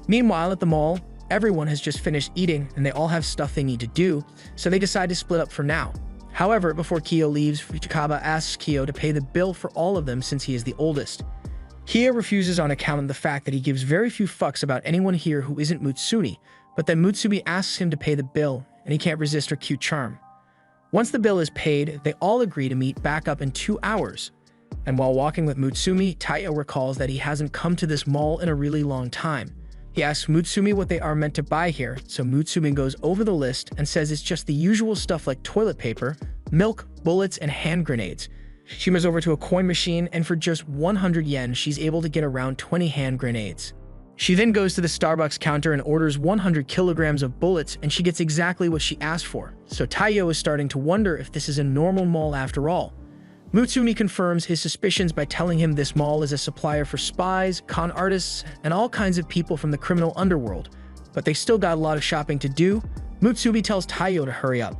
A: Meanwhile, at the mall, everyone has just finished eating and they all have stuff they need to do, so they decide to split up for now. However, before Kyo leaves, Fuchikaba asks Kyo to pay the bill for all of them since he is the oldest. Kyo refuses on account of the fact that he gives very few fucks about anyone here who isn't Mutsumi, but then Mutsumi asks him to pay the bill, and he can't resist her cute charm. Once the bill is paid, they all agree to meet back up in 2 hours. And while walking with Mutsumi, Taiyo recalls that he hasn't come to this mall in a really long time. He asks Mutsumi what they are meant to buy here, so Mutsumi goes over the list and says it's just the usual stuff like toilet paper, milk, bullets, and hand grenades. She moves over to a coin machine, and for just 100 yen, she's able to get around 20 hand grenades. She then goes to the Starbucks counter and orders 100 kilograms of bullets, and she gets exactly what she asked for, so Taiyo is starting to wonder if this is a normal mall after all. Mutsumi confirms his suspicions by telling him this mall is a supplier for spies, con artists, and all kinds of people from the criminal underworld, but they still got a lot of shopping to do. Mutsumi tells Taiyo to hurry up.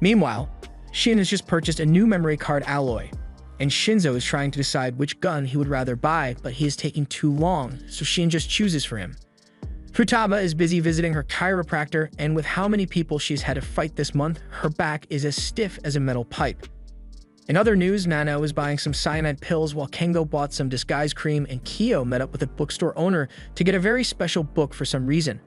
A: Meanwhile, Shin has just purchased a new memory card alloy, and Shinzo is trying to decide which gun he would rather buy, but he is taking too long, so Shin just chooses for him. Futaba is busy visiting her chiropractor, and with how many people she's had to fight this month, her back is as stiff as a metal pipe. In other news, Nano is buying some cyanide pills while Kengo bought some disguise cream, and Kyo met up with a bookstore owner to get a very special book for some reason.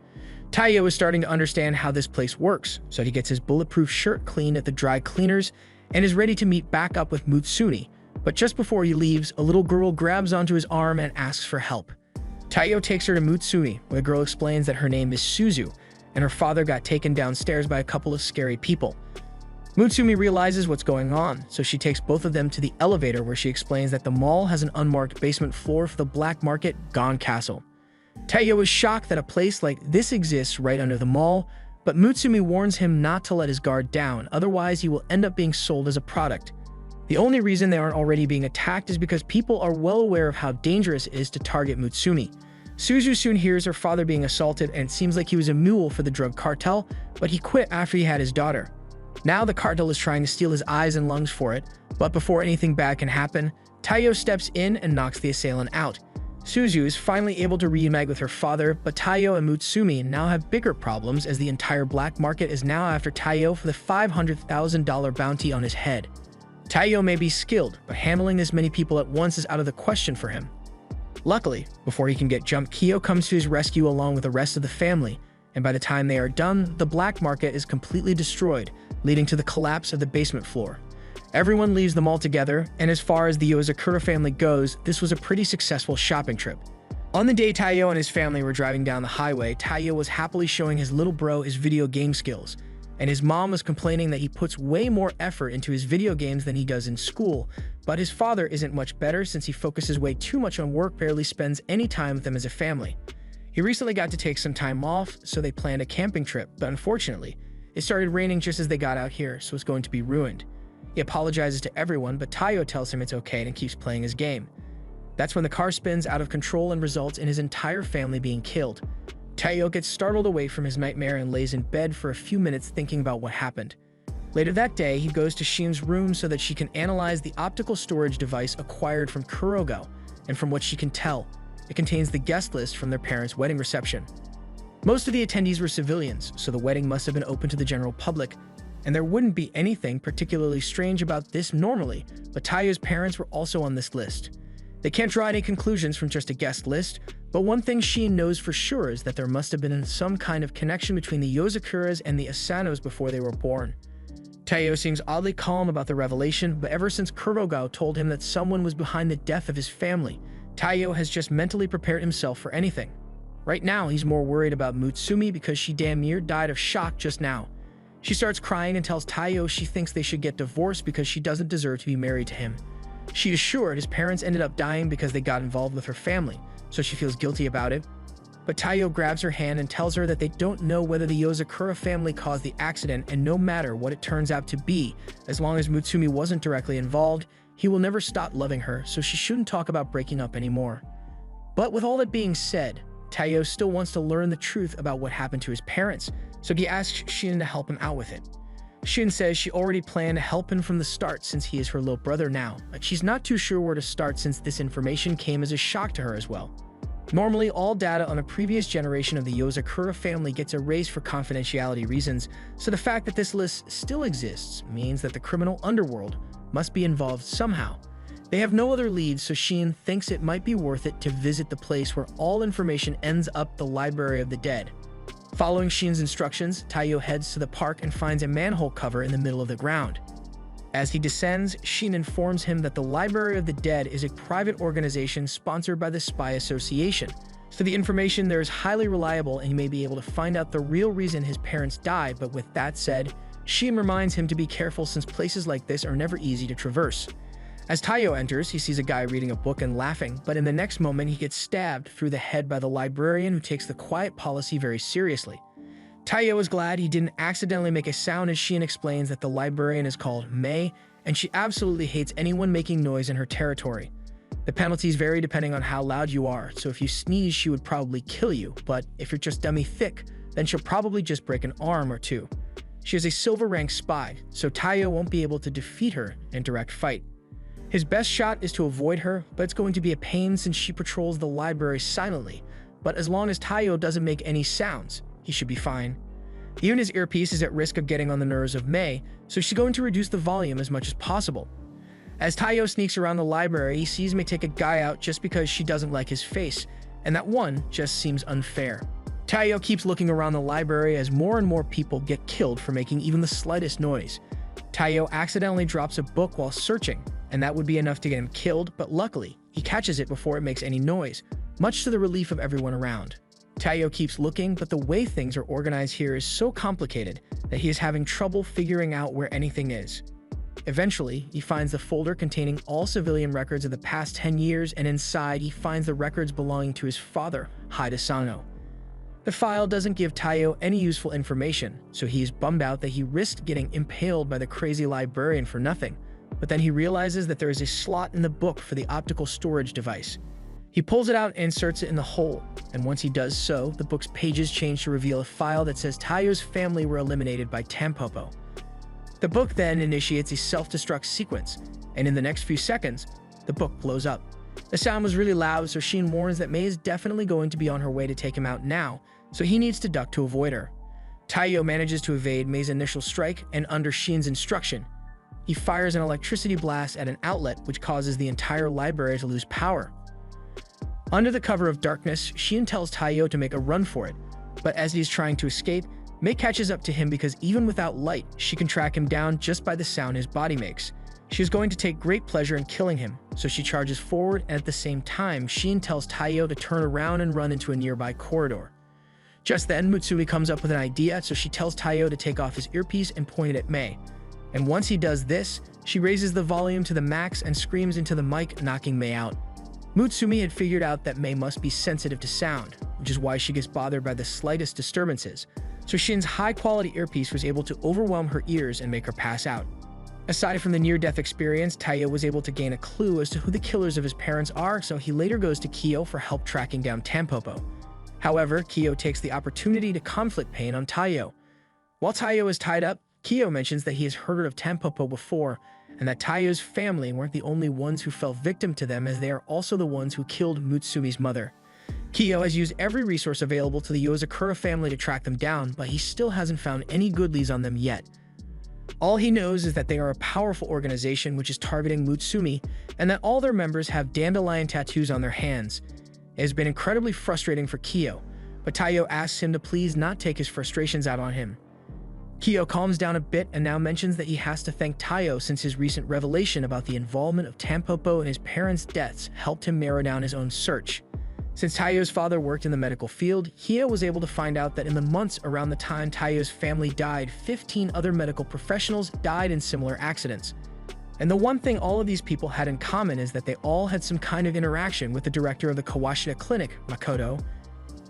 A: Taiyo is starting to understand how this place works, so he gets his bulletproof shirt cleaned at the dry cleaners and is ready to meet back up with Mutsumi. But just before he leaves, a little girl grabs onto his arm and asks for help. Taiyo takes her to Mutsumi, where the girl explains that her name is Suzu, and her father got taken downstairs by a couple of scary people. Mutsumi realizes what's going on, so she takes both of them to the elevator where she explains that the mall has an unmarked basement floor for the black market Gon Castle. Taiyo is shocked that a place like this exists right under the mall, but Mutsumi warns him not to let his guard down, otherwise he will end up being sold as a product. The only reason they aren't already being attacked is because people are well aware of how dangerous it is to target Mutsumi. Suzu soon hears her father being assaulted, and it seems like he was a mule for the drug cartel, but he quit after he had his daughter. Now the cartel is trying to steal his eyes and lungs for it, but before anything bad can happen, Taiyo steps in and knocks the assailant out. Suzu is finally able to reunite with her father, but Taiyo and Mutsumi now have bigger problems as the entire black market is now after Taiyo for the $500,000 bounty on his head. Taiyo may be skilled, but handling this many people at once is out of the question for him. Luckily, before he can get jumped, Kyo comes to his rescue along with the rest of the family, and by the time they are done, the black market is completely destroyed, leading to the collapse of the basement floor. Everyone leaves the mall together, and as far as the Yozakura family goes, this was a pretty successful shopping trip. On the day Taiyo and his family were driving down the highway, Taiyo was happily showing his little bro his video game skills, and his mom was complaining that he puts way more effort into his video games than he does in school, but his father isn't much better since he focuses way too much on work, barely spends any time with them as a family. He recently got to take some time off, so they planned a camping trip, but unfortunately, it started raining just as they got out here, so it's going to be ruined. He apologizes to everyone, but Taiyo tells him it's okay and keeps playing his game. That's when the car spins out of control and results in his entire family being killed. Taiyo gets startled away from his nightmare and lays in bed for a few minutes thinking about what happened. Later that day, he goes to Shin's room so that she can analyze the optical storage device acquired from Kurogo, and from what she can tell, it contains the guest list from their parents' wedding reception. Most of the attendees were civilians, so the wedding must have been open to the general public, and there wouldn't be anything particularly strange about this normally, but Taiyo's parents were also on this list. They can't draw any conclusions from just a guest list, but one thing Shin knows for sure is that there must have been some kind of connection between the Yozakuras and the Asanos before they were born. Taiyo seems oddly calm about the revelation, but ever since Kurogo told him that someone was behind the death of his family, Taiyo has just mentally prepared himself for anything. Right now, he's more worried about Mutsumi because she damn near died of shock just now. She starts crying and tells Taiyo she thinks they should get divorced because she doesn't deserve to be married to him. She is sure his parents ended up dying because they got involved with her family, so she feels guilty about it. But Taiyo grabs her hand and tells her that they don't know whether the Yozakura family caused the accident, and no matter what it turns out to be, as long as Mutsumi wasn't directly involved, he will never stop loving her, so she shouldn't talk about breaking up anymore. But with all that being said, Taiyo still wants to learn the truth about what happened to his parents, so he asks Shin to help him out with it. Shin says she already planned to help him from the start since he is her little brother now, but she's not too sure where to start since this information came as a shock to her as well. Normally, all data on a previous generation of the Yozakura family gets erased for confidentiality reasons, so the fact that this list still exists means that the criminal underworld must be involved somehow. They have no other leads, so Shin thinks it might be worth it to visit the place where all information ends up, the Library of the Dead. Following Shin's instructions, Taiyo heads to the park and finds a manhole cover in the middle of the ground. As he descends, Shin informs him that the Library of the Dead is a private organization sponsored by the Spy Association, so the information there is highly reliable and he may be able to find out the real reason his parents died. But with that said, Shin reminds him to be careful since places like this are never easy to traverse. As Taiyo enters, he sees a guy reading a book and laughing, but in the next moment he gets stabbed through the head by the librarian who takes the quiet policy very seriously. Taiyo is glad he didn't accidentally make a sound as Shin explains that the librarian is called Mei, and she absolutely hates anyone making noise in her territory. The penalties vary depending on how loud you are, so if you sneeze she would probably kill you, but if you're just dummy thick, then she'll probably just break an arm or two. She is a silver rank spy, so Taiyo won't be able to defeat her in direct fight. His best shot is to avoid her, but it's going to be a pain since she patrols the library silently, but as long as Taiyo doesn't make any sounds, he should be fine. Even his earpiece is at risk of getting on the nerves of Mei, so she's going to reduce the volume as much as possible. As Taiyo sneaks around the library, he sees Mei take a guy out just because she doesn't like his face, and that one just seems unfair. Taiyo keeps looking around the library as more and more people get killed for making even the slightest noise. Taiyo accidentally drops a book while searching, and that would be enough to get him killed, but luckily, he catches it before it makes any noise, much to the relief of everyone around. Taiyo keeps looking, but the way things are organized here is so complicated that he is having trouble figuring out where anything is. Eventually, he finds the folder containing all civilian records of the past 10 years, and inside he finds the records belonging to his father, Haida Sano. The file doesn't give Taiyo any useful information, so he is bummed out that he risked getting impaled by the crazy librarian for nothing, but then he realizes that there is a slot in the book for the optical storage device. He pulls it out and inserts it in the hole, and once he does so, the book's pages change to reveal a file that says Taiyo's family were eliminated by Tampopo. The book then initiates a self-destruct sequence, and in the next few seconds, the book blows up. The sound was really loud, so Shin warns that Mei is definitely going to be on her way to take him out now, so he needs to duck to avoid her. Taiyo manages to evade Mei's initial strike, and under Shin's instruction, he fires an electricity blast at an outlet which causes the entire library to lose power. Under the cover of darkness, Shin tells Taiyo to make a run for it, but as he's trying to escape, Mei catches up to him because even without light, she can track him down just by the sound his body makes. She is going to take great pleasure in killing him, so she charges forward, and at the same time, Shin tells Taiyo to turn around and run into a nearby corridor. Just then, Mutsumi comes up with an idea, so she tells Taiyo to take off his earpiece and point it at Mei. And once he does this, she raises the volume to the max and screams into the mic, knocking Mei out. Mutsumi had figured out that Mei must be sensitive to sound, which is why she gets bothered by the slightest disturbances, so Shin's high-quality earpiece was able to overwhelm her ears and make her pass out. Aside from the near-death experience, Taiyo was able to gain a clue as to who the killers of his parents are, so he later goes to Kiyo for help tracking down Tampopo. However, Kiyo takes the opportunity to conflict pain on Taiyo. While Taiyo is tied up, Kiyo mentions that he has heard of Tampopo before, and that Taiyo's family weren't the only ones who fell victim to them, as they are also the ones who killed Mutsumi's mother. Kiyo has used every resource available to the Yozakura family to track them down, but he still hasn't found any good leads on them yet. All he knows is that they are a powerful organization which is targeting Mutsumi, and that all their members have dandelion tattoos on their hands. It has been incredibly frustrating for Kiyo, but Taiyo asks him to please not take his frustrations out on him. Kiyo calms down a bit and now mentions that he has to thank Taiyo since his recent revelation about the involvement of Tampopo in his parents' deaths helped him narrow down his own search. Since Taiyo's father worked in the medical field, Kiyo was able to find out that in the months around the time Taiyo's family died, 15 other medical professionals died in similar accidents. And the one thing all of these people had in common is that they all had some kind of interaction with the director of the Kawashita Clinic, Makoto.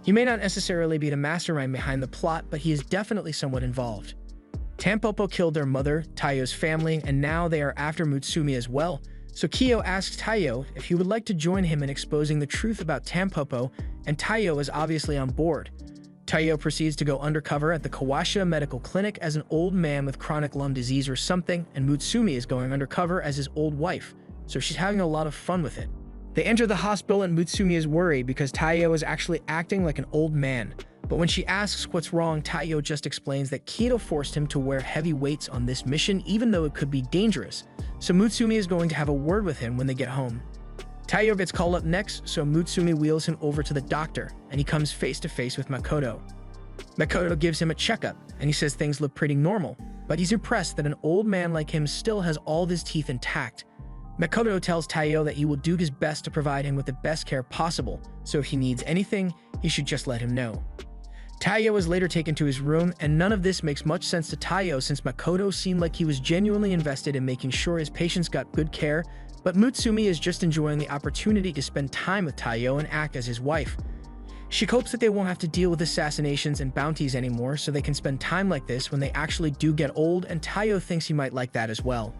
A: He may not necessarily be the mastermind behind the plot, but he is definitely somewhat involved. Tampopo killed their mother, Taiyo's family, and now they are after Mutsumi as well. So Kiyo asks Taiyo if he would like to join him in exposing the truth about Tampopo, and Taiyo is obviously on board. Taiyo proceeds to go undercover at the Kawashita Medical Clinic as an old man with chronic lung disease or something, and Mutsumi is going undercover as his old wife, so she's having a lot of fun with it. They enter the hospital and Mutsumi is worried because Taiyo is actually acting like an old man. But when she asks what's wrong, Taiyo just explains that Kido forced him to wear heavy weights on this mission even though it could be dangerous, so Mutsumi is going to have a word with him when they get home. Taiyo gets called up next, so Mutsumi wheels him over to the doctor, and he comes face to face with Makoto. Makoto gives him a checkup, and he says things look pretty normal, but he's impressed that an old man like him still has all of his teeth intact. Makoto tells Taiyo that he will do his best to provide him with the best care possible, so if he needs anything, he should just let him know. Taiyo is later taken to his room, and none of this makes much sense to Taiyo since Makoto seemed like he was genuinely invested in making sure his patients got good care, but Mutsumi is just enjoying the opportunity to spend time with Taiyo and act as his wife. She hopes that they won't have to deal with assassinations and bounties anymore so they can spend time like this when they actually do get old, and Taiyo thinks he might like that as well.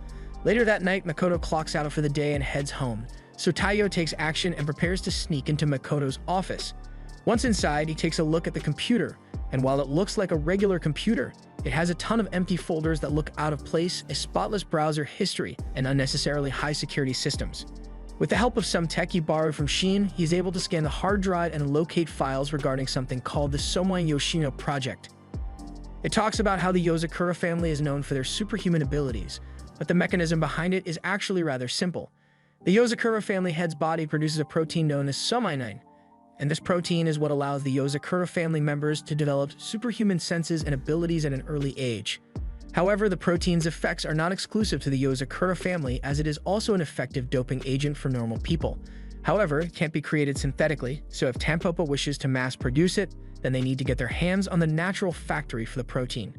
A: Later that night, Makoto clocks out for the day and heads home, so Taiyo takes action and prepares to sneak into Makoto's office. Once inside, he takes a look at the computer, and while it looks like a regular computer, it has a ton of empty folders that look out of place, a spotless browser history, and unnecessarily high security systems. With the help of some tech he borrowed from Shin, he's able to scan the hard drive and locate files regarding something called the Somai Yoshino Project. It talks about how the Yozakura family is known for their superhuman abilities, but the mechanism behind it is actually rather simple. The Yozakura family head's body produces a protein known as somainin, and this protein is what allows the Yozakura family members to develop superhuman senses and abilities at an early age. However, the protein's effects are not exclusive to the Yozakura family, as it is also an effective doping agent for normal people. However, it can't be created synthetically, so if Tampopo wishes to mass produce it, then they need to get their hands on the natural factory for the protein.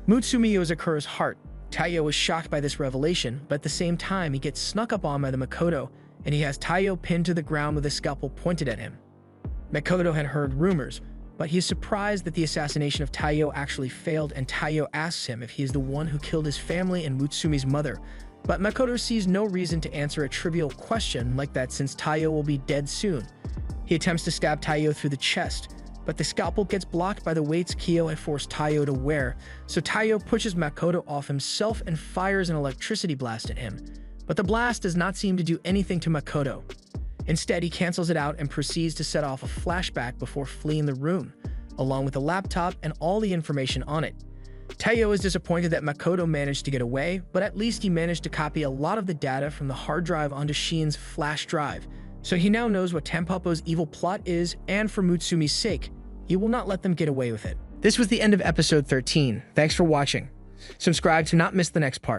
A: Mutsumi Yozakura's heart. Taiyo is shocked by this revelation, but at the same time he gets snuck up on by the Makoto, and he has Taiyo pinned to the ground with a scalpel pointed at him. Makoto had heard rumors, but he is surprised that the assassination of Taiyo actually failed, and Taiyo asks him if he is the one who killed his family and Mutsumi's mother. But Makoto sees no reason to answer a trivial question like that since Taiyo will be dead soon. He attempts to stab Taiyo through the chest, but the scalpel gets blocked by the weights Kyo had forced Taiyo to wear, so Taiyo pushes Makoto off himself and fires an electricity blast at him. But the blast does not seem to do anything to Makoto. Instead, he cancels it out and proceeds to set off a flashback before fleeing the room, along with the laptop and all the information on it. Taiyo is disappointed that Makoto managed to get away, but at least he managed to copy a lot of the data from the hard drive onto Shin's flash drive, so he now knows what Tampopo's evil plot is, and for Mutsumi's sake, he will not let them get away with it. This was the end of episode 13. Thanks for watching. Subscribe to not miss the next part.